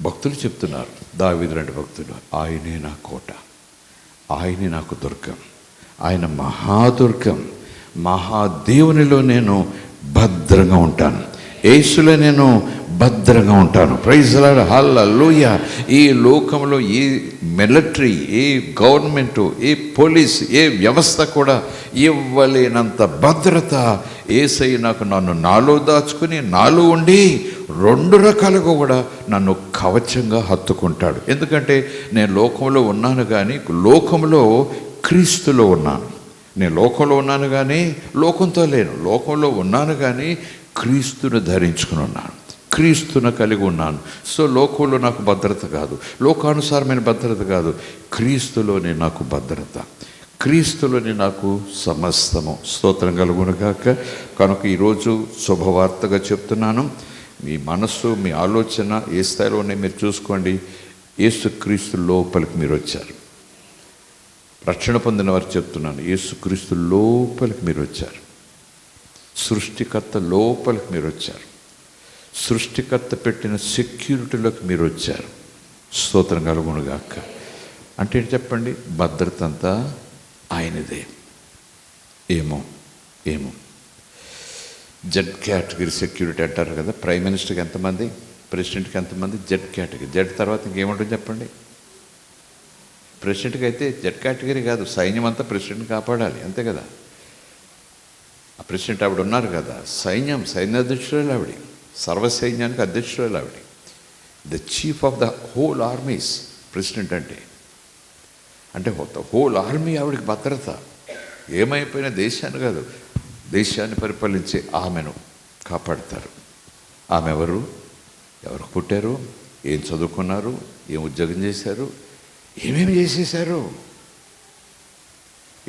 Speaker 1: భక్తులు చెప్తున్నారు, దావీదు లాంటి భక్తులు, ఆయనే నా కోట, ఆయనే నాకు దుర్గం, ఆయన మహాదుర్గం, మహాదేవునిలో నేను భద్రంగా ఉంటాను, యేసులో నేను భద్రంగా ఉంటాను. Praise the Lord. హల్లెలూయా. ఈ లోకంలో ఏ మిలిటరీ, ఏ గవర్నమెంటు, ఏ పోలీస్, ఏ వ్యవస్థ కూడా ఇవ్వలేనంత భద్రత యేసయ్య నాకు నాలో దాచుకుని నాలో ఉండి రెండు రకాలుగా కూడా నన్ను కవచంగా హత్తుకుంటాడు. ఎందుకంటే నేను లోకంలో ఉన్నాను కానీ లోకంలో క్రీస్తులో ఉన్నాను. నేను లోకంలో ఉన్నాను కానీ లోకంతో లేను, లోకంలో ఉన్నాను కానీ క్రీస్తును ధరించుకుని ఉన్నాను. క్రీస్తును కలిగి ఉన్నాను. సో లోకంలో నాకు భద్రత కాదు, లోకానుసారమైన భద్రత కాదు, క్రీస్తులోనే నాకు భద్రత, క్రీస్తులోనే నాకు సమస్తము. స్తోత్రం కలుగునుగాక. కనుక ఈరోజు శుభవార్తగా చెప్తున్నాను. మీ మనస్సు, మీ ఆలోచన ఏ స్థాయిలో ఉన్నాయి మీరు చూసుకోండి. యేసుక్రీస్తు లోపలికి మీరు వచ్చారు. రక్షణ పొందిన వారు చెప్తున్నాను, యేసుక్రీస్తు లోపలికి మీరు వచ్చారు. సృష్టికర్త లోపలికి మీరు వచ్చారు. సృష్టికర్త పెట్టిన సెక్యూరిటీలోకి మీరు వచ్చారు. స్తోత్రం కలుగునుగాక. అంటే ఏంటి చెప్పండి? భద్రత అంతా ఆయనదే. ఏమో జెడ్ కేటగిరీ సెక్యూరిటీ అంటారు కదా. ప్రైమ్ మినిస్టర్కి ఎంతమంది, ప్రెసిడెంట్కి ఎంతమంది? Z category. జెడ్ తర్వాత ఇంకేముంటుంది చెప్పండి? ప్రెసిడెంట్కి అయితే జెడ్ కేటగిరీ కాదు, సైన్యం అంతా ప్రెసిడెంట్ని కాపాడాలి, అంతే కదా. ఆ ప్రెసిడెంట్ ఆవిడ ఉన్నారు కదా, సైన్యాధ్యక్షురాలు ఆవిడ, సర్వసైన్యానికి అధ్యక్షురాలు ఆవిడ. The chief of the whole armies president అంటే హోల్ ఆర్మీ ఆవిడకి భద్రత. ఏమైపోయినా దేశాన్ని కాదు, దేశాన్ని పరిపాలించే ఆమెను కాపాడతారు. ఆమె ఎవరు పుట్టారు, ఏం చదువుకున్నారు, ఏం ఉద్యోగం చేశారు, ఏమేమి చేసేశారు,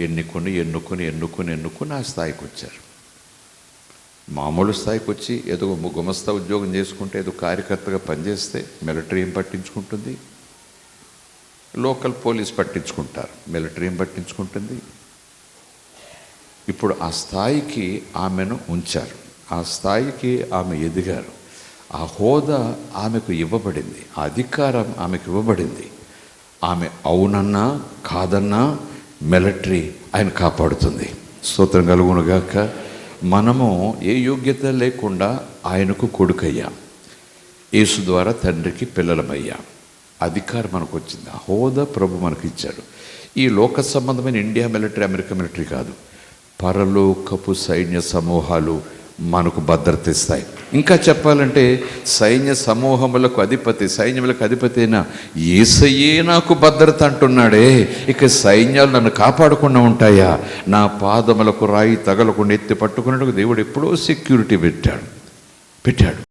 Speaker 1: ఎన్నుకొని ఆ స్థాయికి వచ్చారు. మామూలు స్థాయికి వచ్చి ఏదో గుమస్తా ఉద్యోగం చేసుకుంటే, ఏదో కార్యకర్తగా పనిచేస్తే మిలిటరీ ఏం పట్టించుకుంటుంది? లోకల్ పోలీస్ పట్టించుకుంటారు, మిలిటరీ ఏం పట్టించుకుంటుంది? ఇప్పుడు ఆ స్థాయికి ఆమెను ఉంచారు, ఆ స్థాయికి ఆమె ఎదిగారు, ఆ హోదా ఆమెకు ఇవ్వబడింది, ఆ అధికారం ఆమెకు ఇవ్వబడింది. ఆమె అవునన్నా కాదన్నా మిలిటరీ ఆయన కాపాడుతుంది. స్తోత్రం కలుగునుగాక. మనము ఏ యోగ్యత లేకుండా ఆయనకు కొడుకయ్యాం, యేసు ద్వారా తండ్రికి పిల్లలమయ్యాం. అధికారం మనకు వచ్చింది, ఆ హోదా ప్రభు మనకు ఇచ్చాడు. ఈ లోక సంబంధమైన ఇండియా మిలిటరీ, అమెరికా మిలిటరీ కాదు, పరలోకపు సైన్య సమూహాలు మనకు భద్రత ఇస్తాయి. ఇంకా చెప్పాలంటే సైన్య సమూహములకు అధిపతి, సైన్యములకు అధిపతి అయినా యేసయ్యే నాకు భద్రత అంటున్నాడే. ఇక సైన్యాలు నన్ను కాపాడకుండా ఉంటాయా? నా పాదములకు రాయి తగలకుండా ఎత్తి పట్టుకున్నట్టు దేవుడు ఎప్పుడో సెక్యూరిటీ పెట్టాడు.